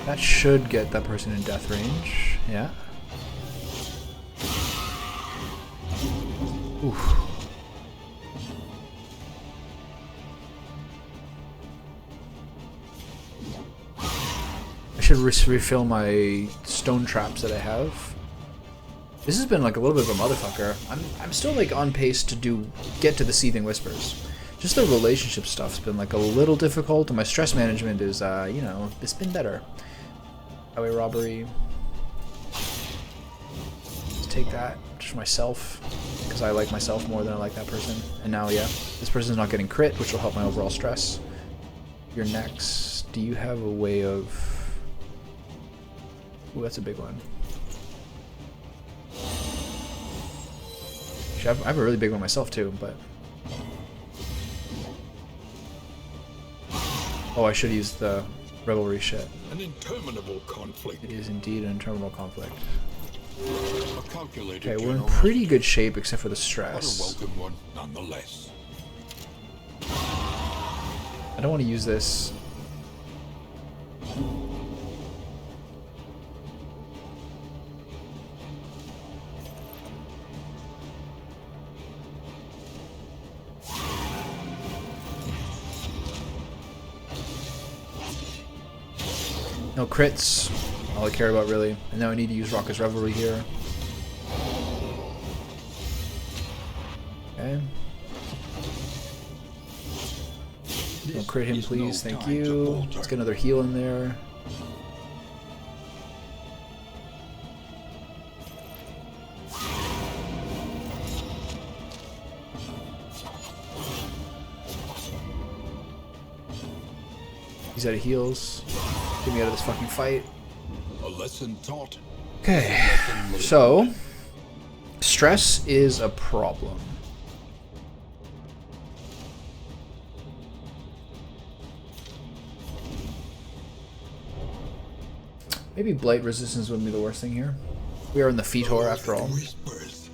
That should get that person in death range. Yeah. Oof. I should refill my stone traps that I have. This has been like a little bit of a motherfucker. I'm still like on pace to get to the Seething Whispers. Just the relationship stuff's been like a little difficult, and my stress management is, you know, it's been better. Highway Robbery. Let's take that just for myself, because I like myself more than I like that person. And now, yeah, this person's not getting crit, which will help my overall stress. You're next. Do you have a way of... Ooh, that's a big one. Actually, I have a really big one myself too, but... Oh, I should use the revelry shit. An interminable conflict. It is indeed an interminable conflict. A calculated Okay, we're in pretty good shape except for the but a stress. welcome one nonetheless. I don't want to use this. No crits. All I care about really. And now I need to use Raucous Revelry here. Okay. Don't crit him, please. Thank you. Let's get another heal in there. He's out of heals. Get me out of this fucking fight. A lesson taught. Okay, so stress is a problem. Maybe blight resistance wouldn't be the worst thing here. We are in the Fetor after all. Whispers.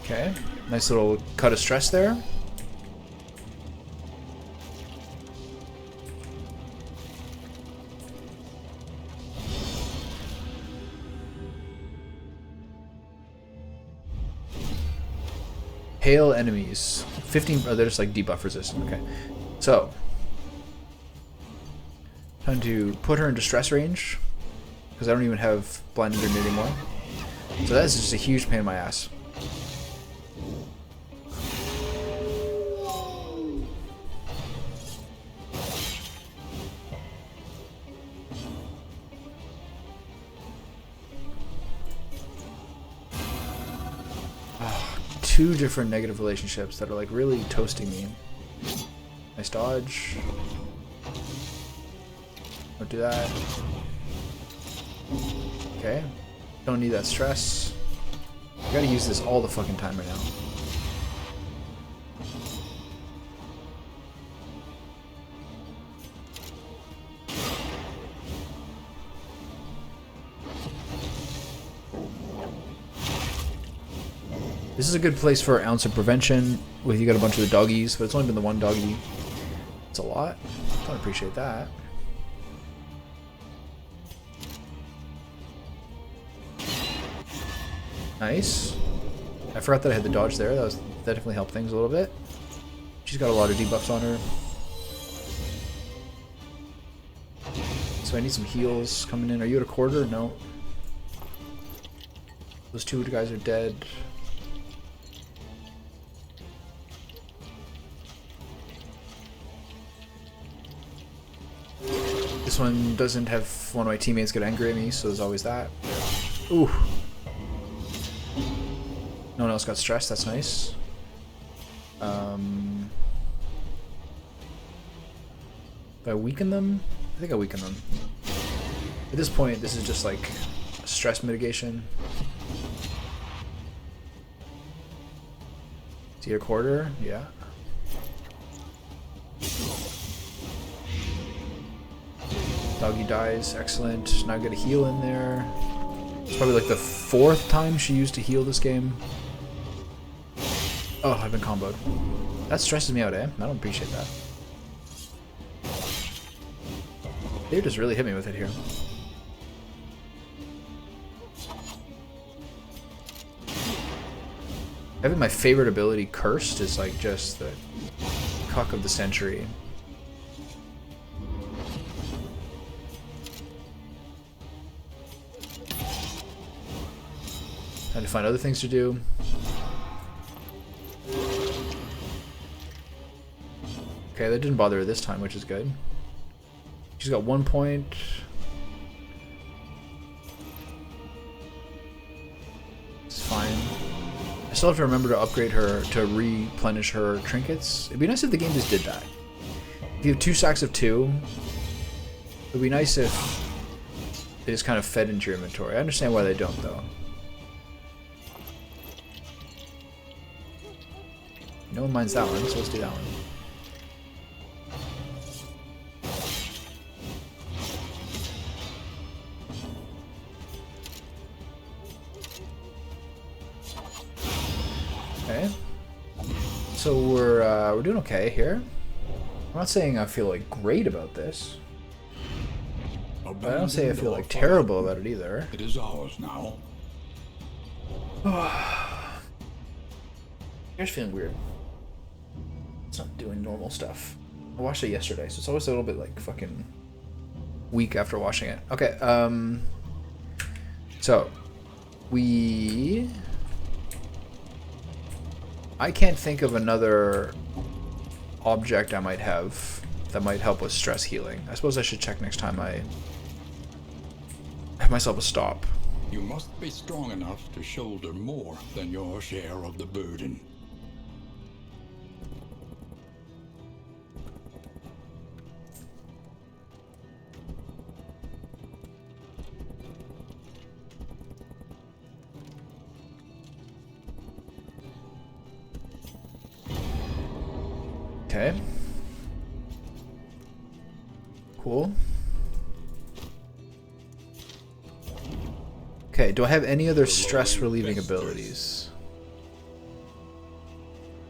Okay, nice little cut of stress there. Hail enemies. 15. Oh, they're just like debuff resistant. Okay. So, time to put her into stress range because I don't even have blinded her anymore. So that's just a huge pain in my ass. Two different negative relationships that are like really toasting me. Nice dodge. Don't do that. Okay. Don't need that stress. I gotta use this all the fucking time right now. This is a good place for ounce of prevention. With you got a bunch of the doggies, but it's only been the one doggy. It's a lot. Don't appreciate that. Nice. I forgot that I had the dodge there. That definitely helped things a little bit. She's got a lot of debuffs on her. So I need some heals coming in. Are you at a quarter? No. Those two guys are dead. This one doesn't have one of my teammates get angry at me, so there's always that. Ooh. No one else got stressed, that's nice. If I weaken them? I think I weaken them. At this point, this is just like stress mitigation. Is he a quarter? Yeah. Doggy dies, excellent. Now I get a heal in there. It's probably like the 4th time she used to heal this game. Oh, I've been comboed. That stresses me out, eh? I don't appreciate that. They just really hit me with it here. Having my favorite ability, Cursed, is like just the cuck of the century. Time to find other things to do. Okay, that didn't bother her this time, which is good. She's got 1 point. still have to remember to upgrade her, to replenish her trinkets. It'd be nice if the game just did that. If you have 2 stacks of 2, it'd be nice if they just kind of fed into your inventory. I understand why they don't, though. No one minds that one, so let's do that one. Okay. So we're doing okay here. I'm not saying I feel like great about this. But I don't say I feel like terrible about it either. It is ours now. Here's feeling weird. It's not doing normal stuff. I watched it yesterday, so it's always a little bit like fucking weak after watching it. Okay, so I can't think of another object I might have that might help with stress healing. I suppose I should check next time I have myself a stop. You must be strong enough to shoulder more than your share of the burden. Okay. Cool. Okay, do I have any other stress relieving abilities?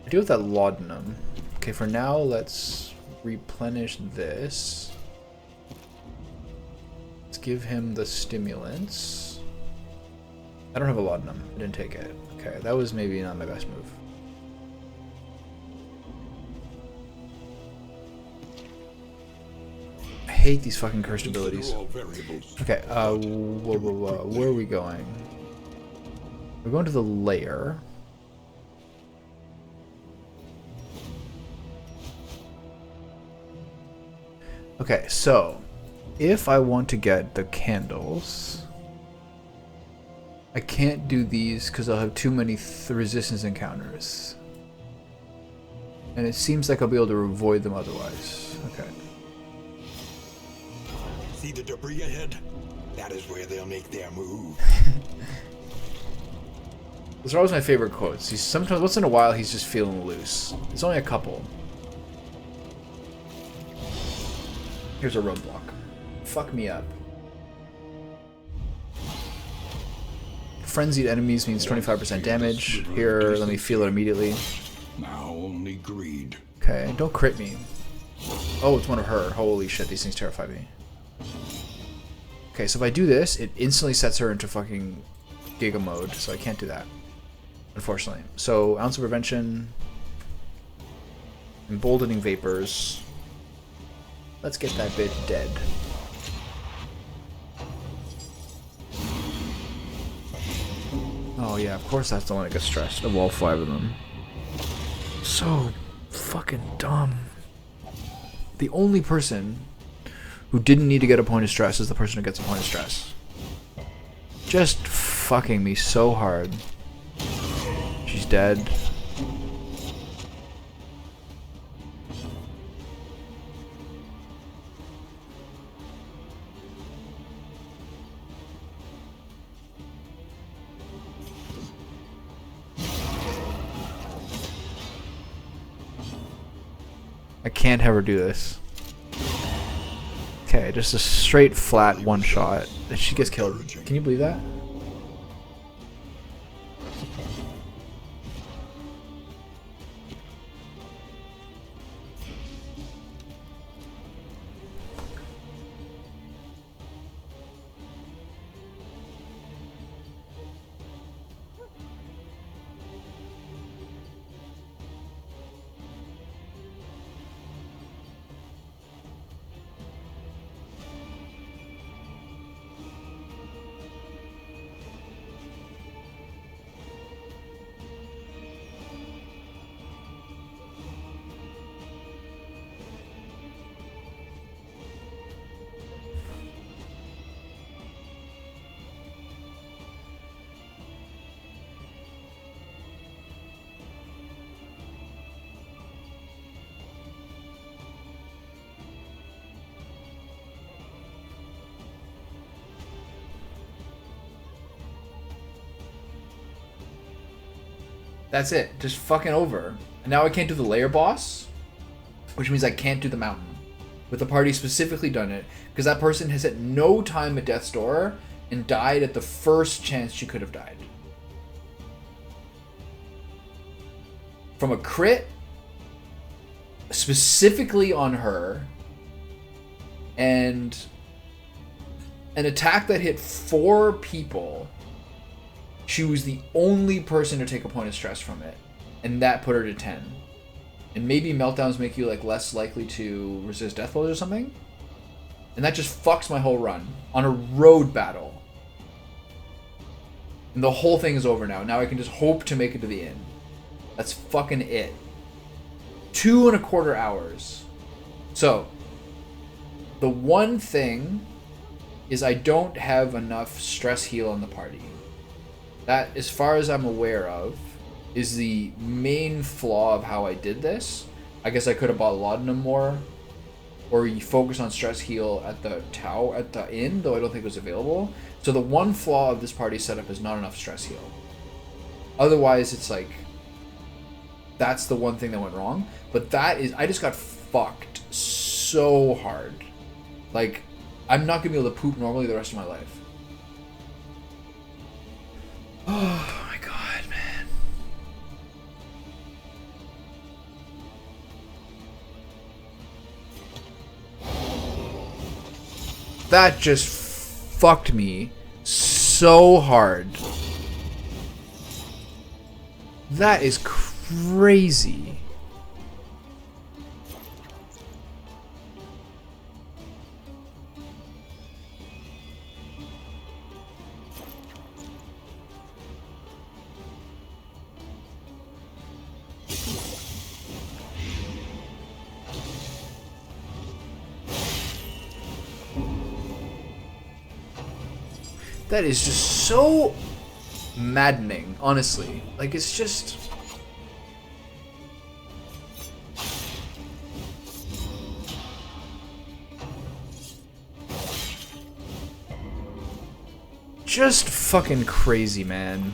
I do have that laudanum. Okay, for now, let's replenish this. Let's give him the stimulants. I don't have a laudanum. I didn't take it. Okay, that was maybe not my best move. I hate these fucking cursed abilities. Okay, where are we going? We're going to the lair. Okay, so if I want to get the candles, I can't do these because I'll have too many resistance encounters. And it seems like I'll be able to avoid them otherwise. Okay. See the debris ahead? That is where they'll make their move. Those are always my favorite quotes. He's sometimes, once in a while, he's just feeling loose. It's only a couple. Here's a roadblock. Fuck me up. Frenzied enemies means 25% damage. Here, let me feel it immediately. Now only greed. Okay, don't crit me. Oh, it's one of her. Holy shit, these things terrify me. Okay, so if I do this, it instantly sets her into fucking Giga mode, so I can't do that, unfortunately. So, Ounce of Prevention, Emboldening Vapors. Let's get that bitch dead. Oh yeah, of course that's the one that gets stressed, of all 5 of them. So fucking dumb. The only person who didn't need to get a point of stress is the person who gets a point of stress. Just fucking me so hard. She's dead. I can't have her do this. Okay, just a straight flat one shot. And she gets killed. Can you believe that? That's it. Just fucking over. And now I can't do the layer boss, which means I can't do the mountain. With the party specifically done it, because that person has at no time at death's door and died at the first chance she could have died. From a crit, specifically on her, and an attack that hit 4 people, she was the only person to take a point of stress from it, and that put her to 10. And maybe meltdowns make you like less likely to resist death blows or something. And that just fucks my whole run on a road battle. And the whole thing is over now. Now I can just hope to make it to the end. That's fucking it. 2.25 hours. So, the one thing is I don't have enough stress heal on the party. That, as far as I'm aware of, is the main flaw of how I did this. I guess I could have bought laudanum more, or you focus on stress heal at the inn, though I don't think it was available. So the one flaw of this party setup is not enough stress heal. Otherwise, it's like that's the one thing that went wrong. But that is, I just got fucked so hard. Like, I'm not gonna be able to poop normally the rest of my life. Oh my god, man. That just fucked me so hard. That is crazy. That is just so maddening, honestly. Like, it's just... just fucking crazy, man.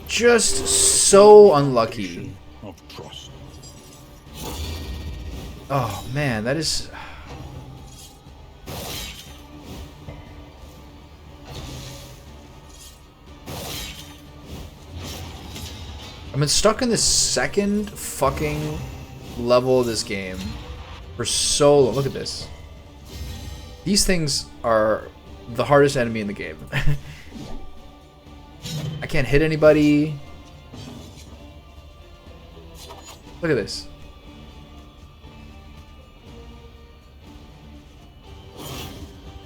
Just so unlucky. Of trust. Oh, man, that is... I've been stuck in this second fucking level of this game for so long. Look at this. These things are the hardest enemy in the game. I can't hit anybody. Look at this.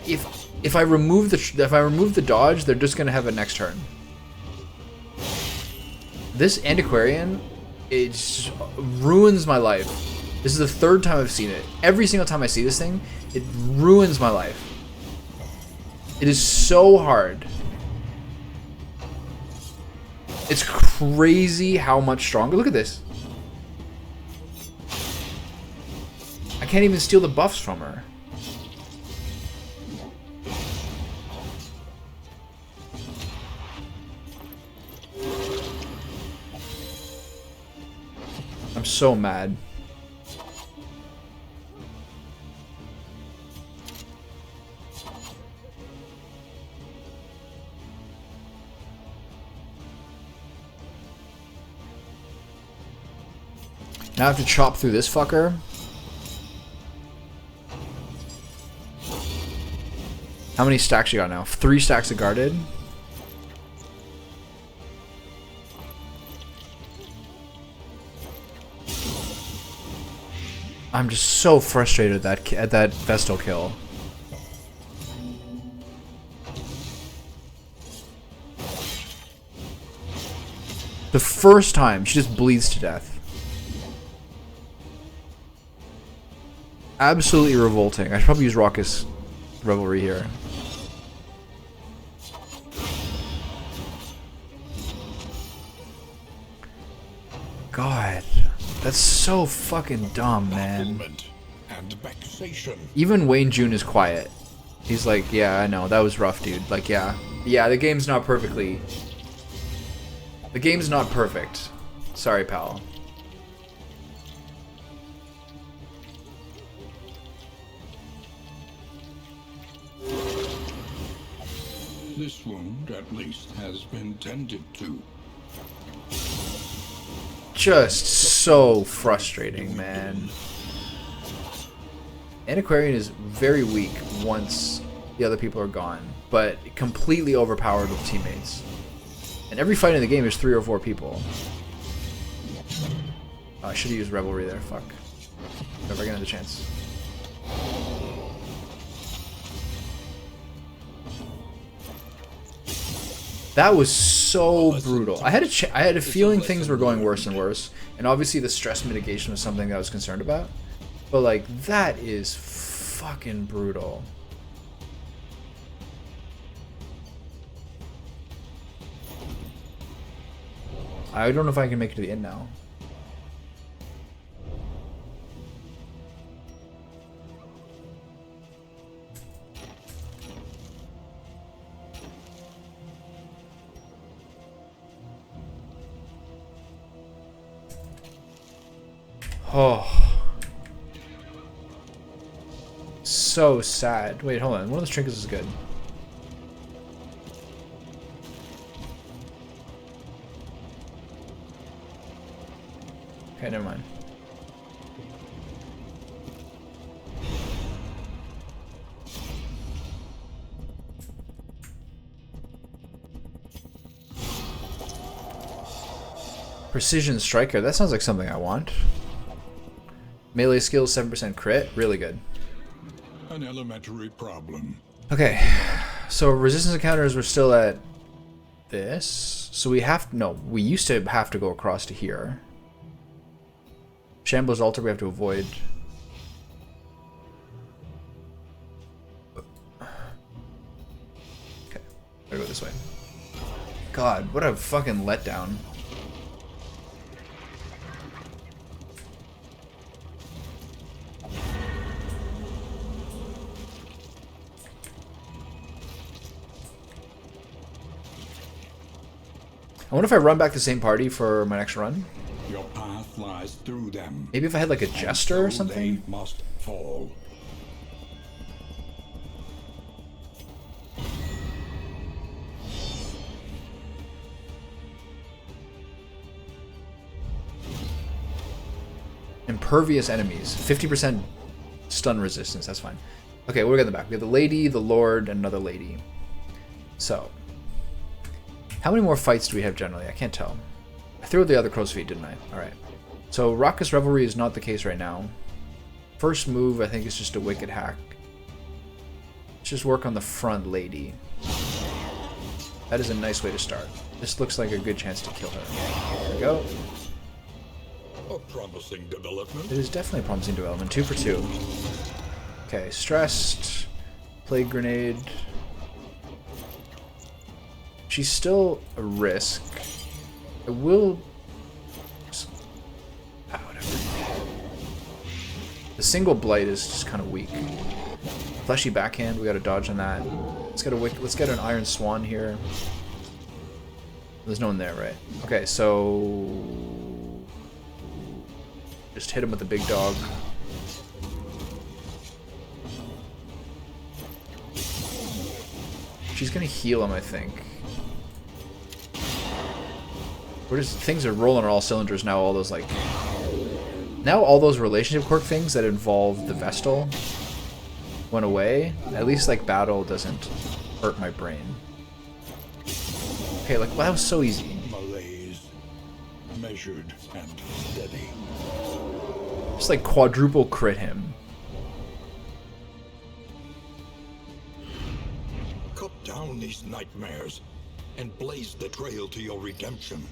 If I remove the dodge, they're just gonna have a next turn. This antiquarian, it just ruins my life. This is the 3rd time I've seen it. Every single time I see this thing, it ruins my life. It is so hard. It's crazy how much stronger. Look at this. I can't even steal the buffs from her. I'm so mad. Now I have to chop through this fucker. How many stacks you got now? 3 stacks of guarded. I'm just so frustrated at that Vestal kill. The first time, she just bleeds to death. Absolutely revolting. I should probably use Raucous Revelry here. God. That's so fucking dumb, man. And vexation. Even Wayne June is quiet. He's like, yeah, I know, that was rough, dude. Like, yeah. Yeah, the game's not perfectly... The game's not perfect. Sorry, pal. This wound, at least, has been tended to. Just so frustrating, man. Antiquarian is very weak once the other people are gone, but completely overpowered with teammates. And every fight in the game is 3 or 4 people. Oh, I should have used Revelry there, fuck. Never get another chance. That was so brutal. I had a feeling things were going worse and worse, and obviously the stress mitigation was something that I was concerned about. But like, that is fucking brutal. I don't know if I can make it to the end now. Oh. So sad. Wait, hold on. One of those trinkets is good. Okay, never mind. Precision Striker. That sounds like something I want. Melee skills, 7% crit. Really good. An elementary problem. Okay. So resistance encounters were still at this. So we have... No, we used to have to go across to here. Shambler's Altar we have to avoid. Okay. Gotta go this way. God, what a fucking letdown. I wonder if I run back the same party for my next run. Your path lies through them. Maybe if I had like a jester or something? They must fall. Impervious enemies. 50% stun resistance. That's fine. Okay, what do we got in the back? We have the lady, the lord, and another lady. So, how many more fights do we have generally? I can't tell. I threw the other crow's feet, didn't I? Alright. So, Raucous Revelry is not the case right now. First move, I think, is just a Wicked Hack. Let's just work on the front lady. That is a nice way to start. This looks like a good chance to kill her. There we go. A promising development. It is definitely a promising development. 2 for 2. Okay, stressed. Plague Grenade. She's still a risk. I will... Ah, whatever. The single blight is just kind of weak. Fleshy backhand, we got to dodge on that. Let's get an Iron Swan here. There's no one there, right? Okay, so just hit him with the big dog. She's gonna heal him, I think. Things are rolling on all cylinders now. All those all those relationship quirk things that involve the Vestal went away. At least like battle doesn't hurt my brain. Okay, like, well, that was so easy. Malaise, measured and steady. Just like quadruple crit him. Cut down these nightmares and blaze the trail to your redemption.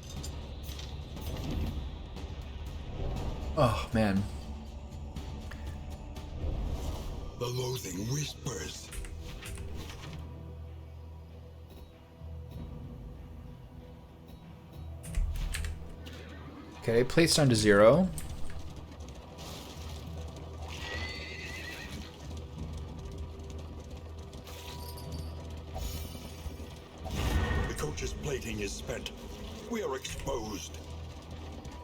Oh man. The loathing whispers. Okay, plate's down to 0. forge's plating is spent. We are exposed.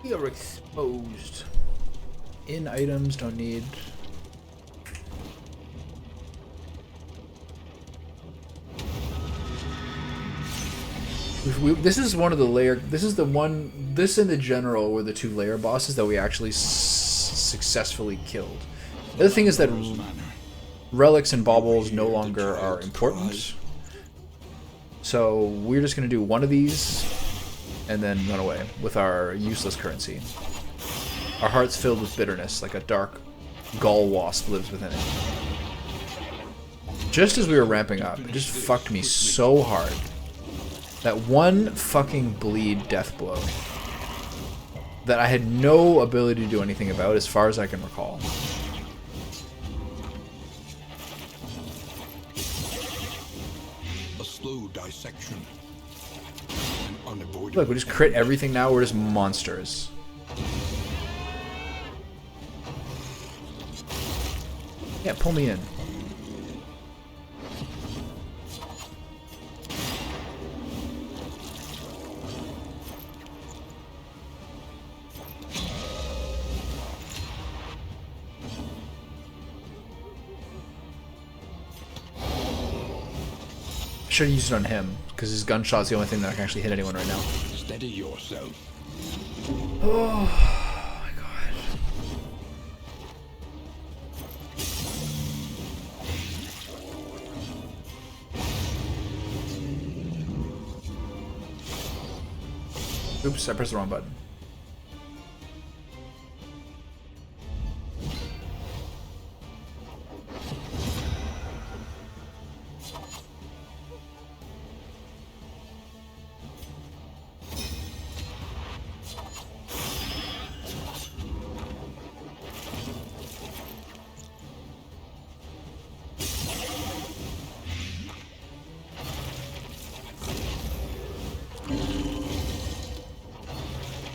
We are exposed. In items, don't need. This is one of the layer. This is the one. This and the general were the two layer bosses that we actually successfully killed. The other thing is that relics and baubles no longer are important. So we're just gonna do one of these and then run away with our useless currency. Our heart's filled with bitterness, like a dark gall wasp lives within it. Just as we were ramping up, it just fucked me so hard. That one fucking bleed death blow that I had no ability to do anything about as far as I can recall. A slow dissection. An unavoidable. Look, we just crit everything now, we're just monsters. Yeah, pull me in. Should have used it on him, because his gunshot's the only thing that can actually hit anyone right now. Steady yourself. Oh my god. Oops, I pressed the wrong button.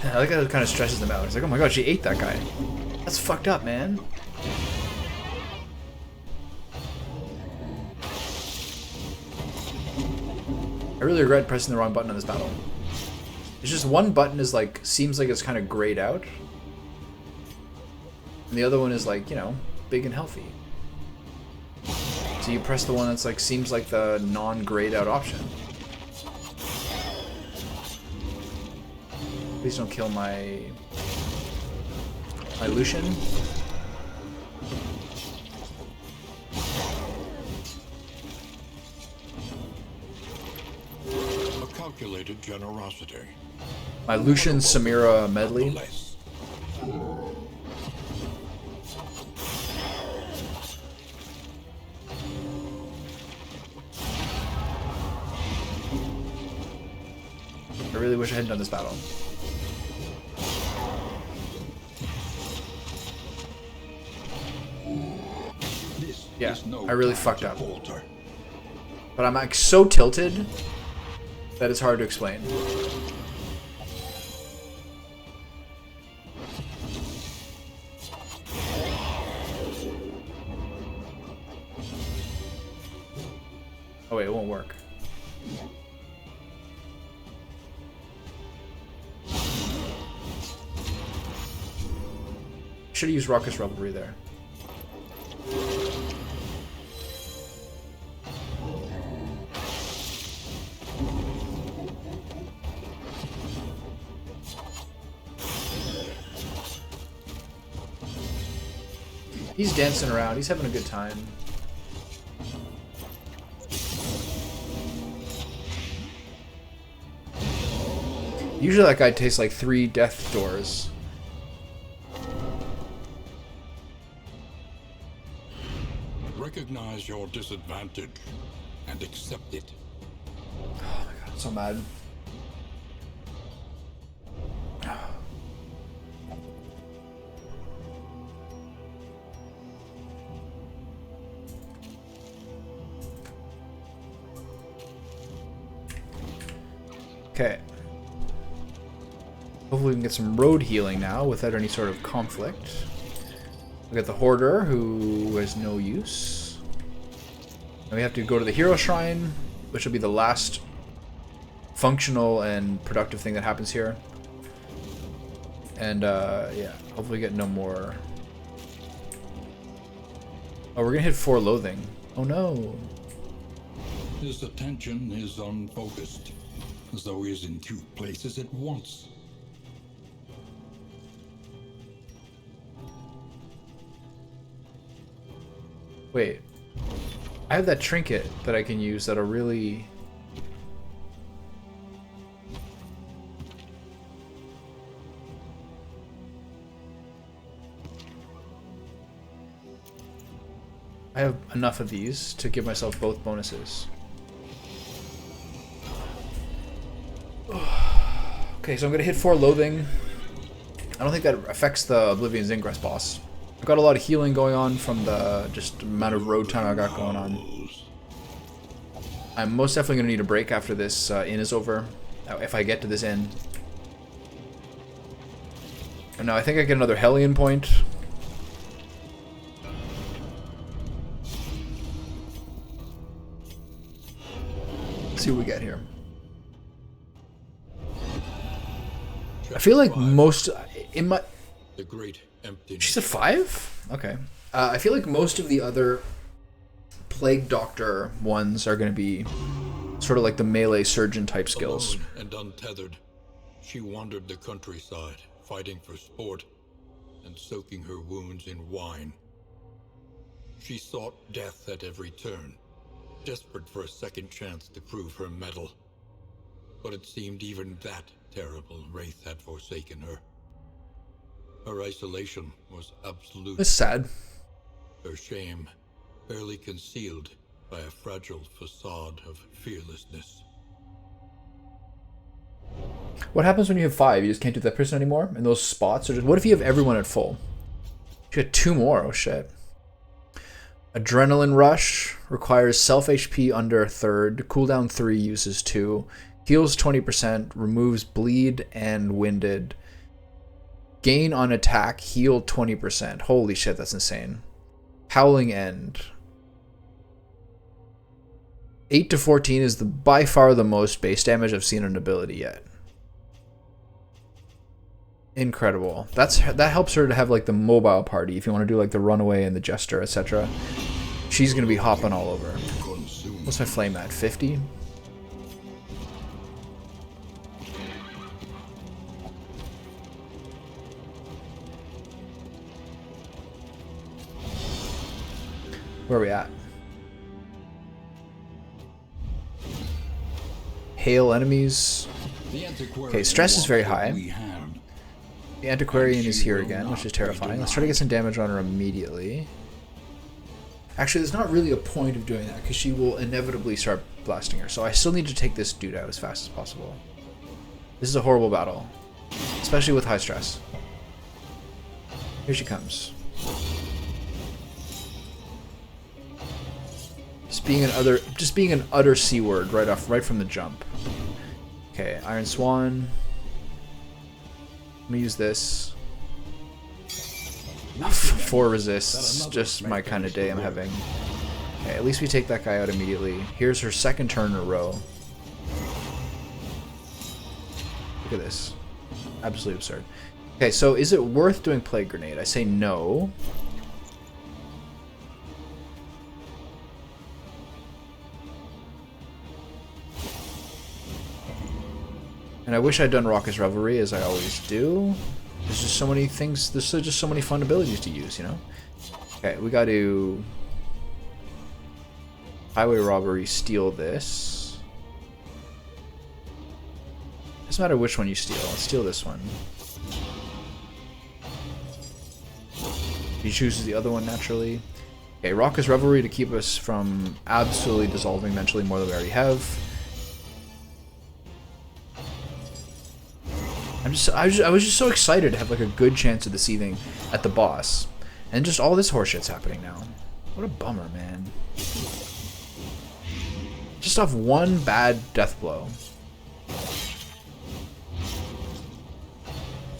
I like how it kind of stresses them out. It's like, oh my god, she ate that guy. That's fucked up, man. I really regret pressing the wrong button on this battle. It's just one button is like, seems like it's kind of grayed out. And the other one is like, you know, big and healthy. So you press the one that's like, seems like the non-grayed out option. Please don't kill my Lucian. A calculated generosity. My Lucian Samira medley. Less. I really wish I hadn't done this battle. Yeah, I really fucked up. But I'm like so tilted that it's hard to explain. Oh wait, it won't work. Should have used Raucous Revelry there. He's dancing around. He's having a good time. Usually that guy tastes like 3 death doors. Recognize your disadvantage and accept it. Oh my god, I'm so mad. Okay. Hopefully we can get some road healing now without any sort of conflict. We got the Hoarder, who has no use. And we have to go to the Hero Shrine, which will be the last functional and productive thing that happens here. And yeah, hopefully get no more. Oh, we're gonna hit 4 loathing. Oh no. His attention is unfocused, as though he is in 2 places at once. Wait. I have that trinket that I can use that'll really... I have enough of these to give myself both bonuses. Okay, so I'm gonna hit 4 loathing. I don't think that affects the Oblivion's Ingress boss. I've got a lot of healing going on from the just amount of road time I got going on. I'm most definitely gonna need a break after this inn is over, if I get to this inn. And now I think I get another Hellion point. Let's see what we get here. I feel like most in my The great emptiness. she's a 5? Okay. I feel like most of the other Plague Doctor ones are going to be sort of like the melee surgeon type skills. Alone and untethered, she wandered the countryside, fighting for sport and soaking her wounds in wine. She sought death at every turn, desperate for a second chance to prove her mettle. But it seemed even that terrible wraith had forsaken her. Her isolation was absolute. It's sad. Her shame barely concealed by a fragile facade of fearlessness. What happens when you have 5? You just can't do that person anymore? And those spots are just... What if you have everyone at full? You got 2 more. Oh shit. Adrenaline Rush requires self HP under 1/3. Cooldown 3 uses 2. Heals 20%. Removes bleed and winded. Gain on attack. Heal 20%. Holy shit, that's insane. Howling End. 8 to 14 is by far the most base damage I've seen in an ability yet. Incredible. That helps her to have like the mobile party if you want to do like the runaway and the jester, etc. She's gonna be hopping all over. What's my flame at? 50? Where are we at? Hail enemies. Okay, stress is very high. The Antiquarian is here again, which is terrifying. Let's try to get some damage on her immediately. Actually, there's not really a point of doing that, because she will inevitably start blasting her. So I still need to take this dude out as fast as possible. This is a horrible battle, especially with high stress. Here she comes. Just being an utter C word right from the jump. Okay, Iron Swan. Let me use this. 4 resists, just my kind of day I'm having. Okay, at least we take that guy out immediately. Here's her second turn in a row. Look at this. Absolutely absurd. Okay, so is it worth doing Plague Grenade? I say no. And I wish I'd done Raucous Revelry, as I always do. There's just so many things, there's just so many fun abilities to use, you know? Okay, we got to... Highway Robbery, steal this. Doesn't matter which one you steal, let's steal this one. He chooses the other one, naturally. Okay, Raucous Revelry to keep us from absolutely dissolving eventually more than we already have. I was just so excited to have like a good chance of deceiving at the boss, and just all this horseshit's happening now. What a bummer, man. Just off one bad death blow.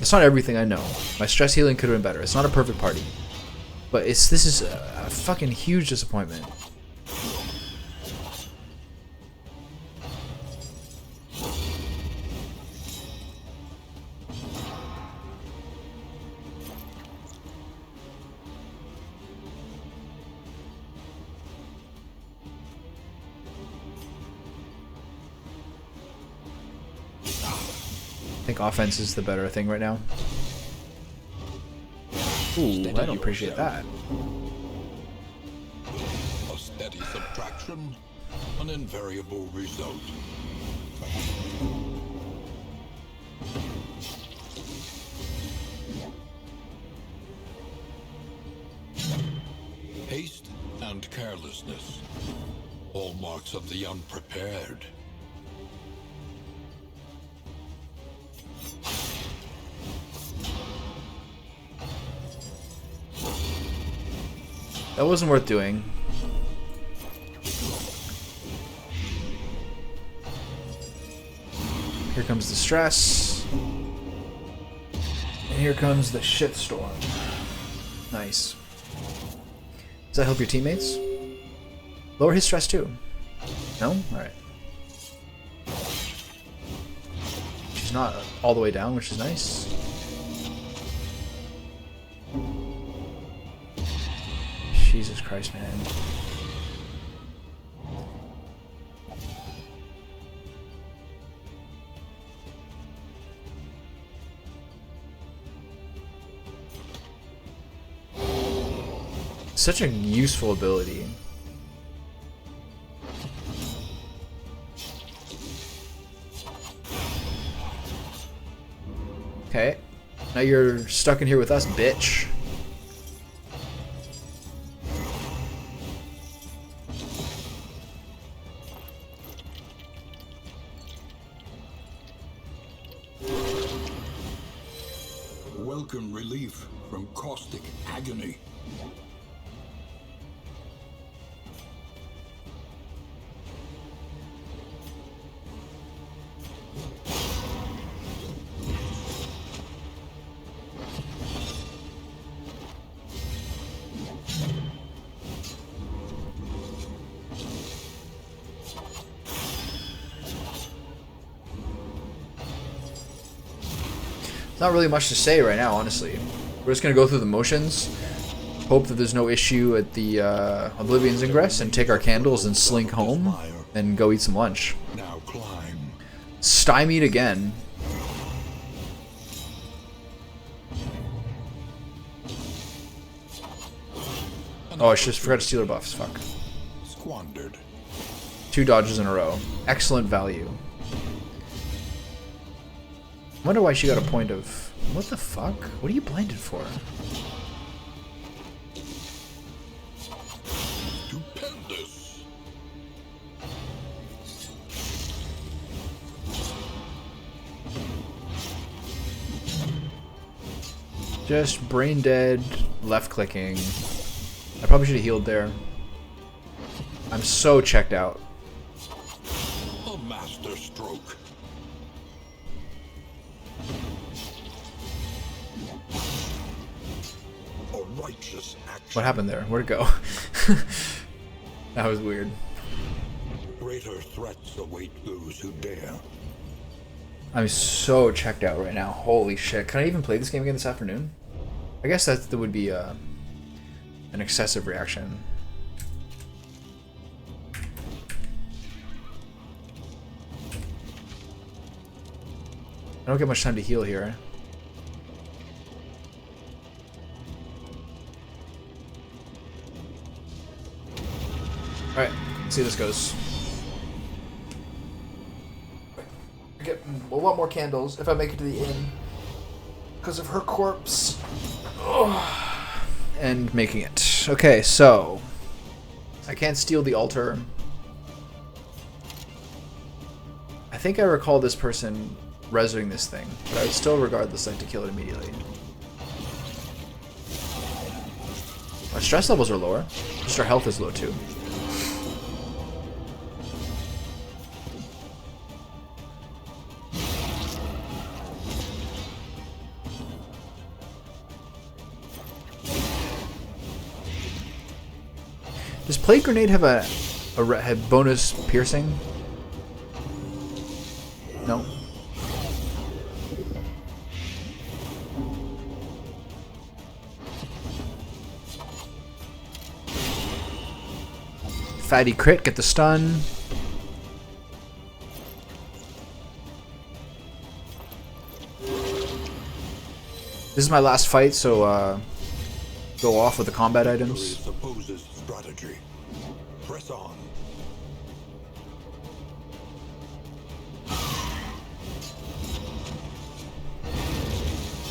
It's not everything, I know. My stress healing could have been better. It's not a perfect party, but this is a fucking huge disappointment. think offense is the better thing right now. Ooh, I don't appreciate that. A steady subtraction, an invariable result. Haste and carelessness, hallmarks of the unprepared. That wasn't worth doing. Here comes the stress. And here comes the shitstorm. Nice. Does that help your teammates? Lower his stress too. No? Alright. She's not all the way down, which is nice. Jesus Christ, man. Such a useful ability. Okay. Now you're stuck in here with us, bitch. Welcome relief from caustic agony. Not really much to say right now, honestly. We're just gonna go through the motions, hope that there's no issue at the Oblivion's Ingress, and take our candles and slink home and go eat some lunch. Now climb. Stymied again. Oh, I just forgot to steal her buffs. Fuck. Squandered. 2 dodges in a row. Excellent value. Wonder why she got a point of... What the fuck? What are you blinded for? Stupendous. Just brain dead, left clicking. I probably should have healed there. I'm so checked out. A master stroke. A righteous action. What happened there? Where'd it go? That was weird. Greater threats await those who dare. I'm so checked out right now. Holy shit. Can I even play this game again this afternoon? I guess that would be an excessive reaction. I don't get much time to heal here. Alright, let's see how this goes. I get a lot more candles if I make it to the inn. Because of her corpse. Oh. And making it. Okay, so. I can't steal the altar. I think I recall this person resurrecting this thing, but I would still regard this like to kill it immediately. Our stress levels are lower. Just our health is low too. Does Plague Grenade have have bonus piercing? No. Fatty crit, get the stun. This is my last fight, so go off with the combat items. Supposes strategy. Press on.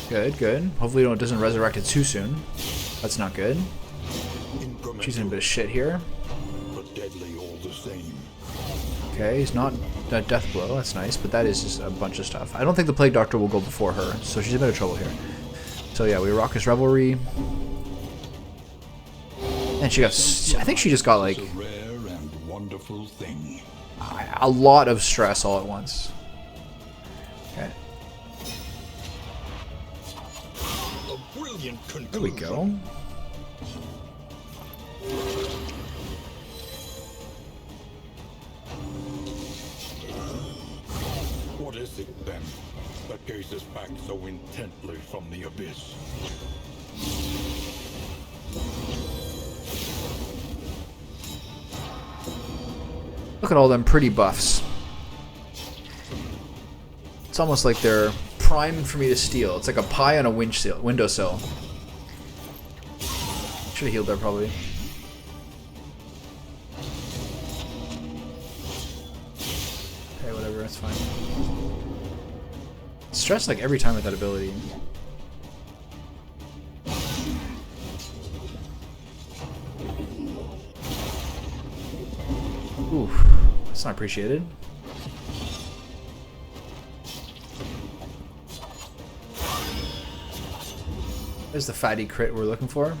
Good, good. Hopefully it doesn't resurrect it too soon. That's not good. She's in a bit of shit here. But deadly all the same. Okay, he's not a death blow. That's nice, but that is just a bunch of stuff. I don't think the Plague Doctor will go before her, so she's in a bit of trouble here. So yeah, we Raucous Revelry. And she got... I think she just got, like... A rare and wonderful thing. a lot of stress all at once. Okay. A brilliant conclusion. There we go. What is it then that gazes back so intently from the abyss? Look at all them pretty buffs. It's almost like they're primed for me to steal. It's like a pie on a windowsill. Should have healed there probably. Okay, whatever, that's fine. Stress like every time with that ability. Oof, that's not appreciated. There's the fatty crit we're looking for.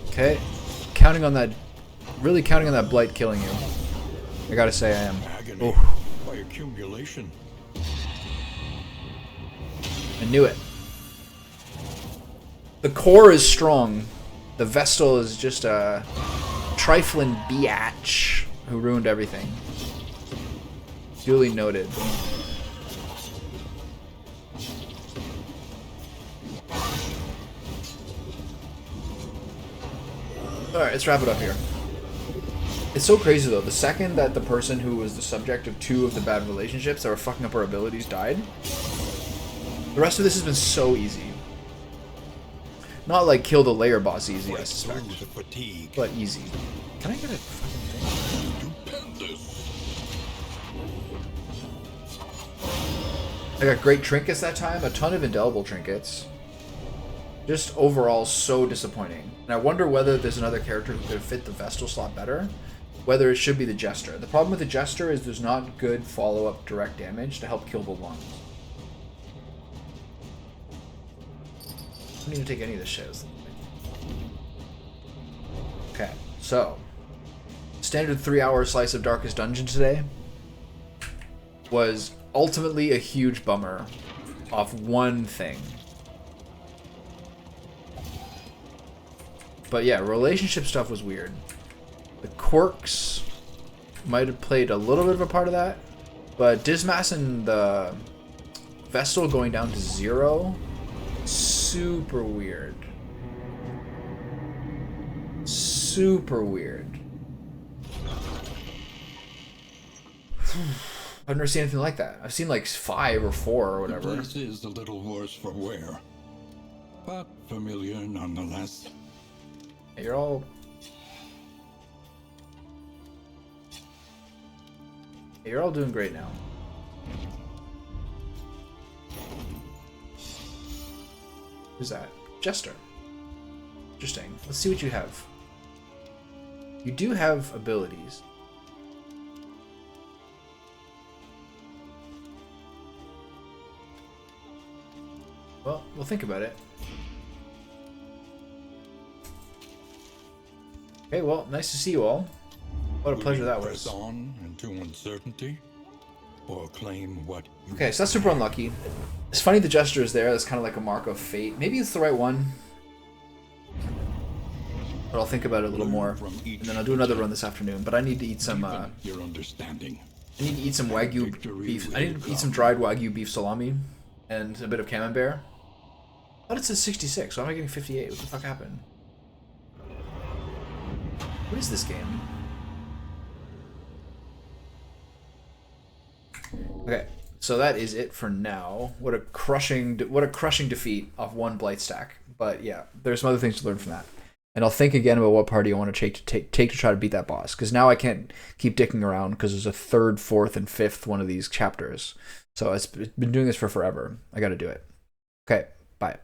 Okay, counting on that, really counting on that blight killing you. I gotta say I am. Agony Oof. by accumulation. I knew it. The core is strong. The Vestal is just a trifling biatch who ruined everything. Duly noted. Alright, let's wrap it up here. It's so crazy though, the second that the person who was the subject of 2 of the bad relationships that were fucking up our abilities died, the rest of this has been so easy. Not like kill the layer boss easy, I suspect, but easy. Can I get a fucking thing? I got great trinkets that time, a ton of indelible trinkets. Just overall so disappointing. And I wonder whether there's another character who could fit the Vestal slot better. Whether it should be the Jester. The problem with the Jester is there's not good follow-up direct damage to help kill the lungs. I don't even take any of this shit. Okay, so standard 3-hour slice of Darkest Dungeon today was ultimately a huge bummer off one thing. But yeah, relationship stuff was weird. The quirks might have played a little bit of a part of that, but Dismas and the Vestal going down to 0, super weird. Super weird. I've never seen anything like that. I've seen like 5 or 4 or whatever. This is a little worse for wear, but familiar nonetheless. You're all... You're all doing great now. Who's that? Jester. Interesting. Let's see what you have. You do have abilities. Well, we'll think about it. Okay, well, nice to see you all. What a pleasure that was. Press on into uncertainty, or claim what you Okay, so that's super unlucky. It's funny the Jester is there. That's kind of like a mark of fate. Maybe it's the right one. But I'll think about it a little more. And then I'll do another run this afternoon. But I need to eat some... your understanding. I need to eat some Wagyu Victory beef. I will need to eat come. some dried Wagyu beef salami and a bit of camembert. But it says 66, so why am I getting 58? What the fuck happened? What is this game? Okay, so that is it for now. What a crushing defeat off one blight stack. But yeah, there's some other things to learn from that. And I'll think again about what party I want to take to try to beat that boss. Because now I can't keep dicking around because there's a third, fourth, and fifth one of these chapters. So it's been doing this for forever. I got to do it. Okay, bye.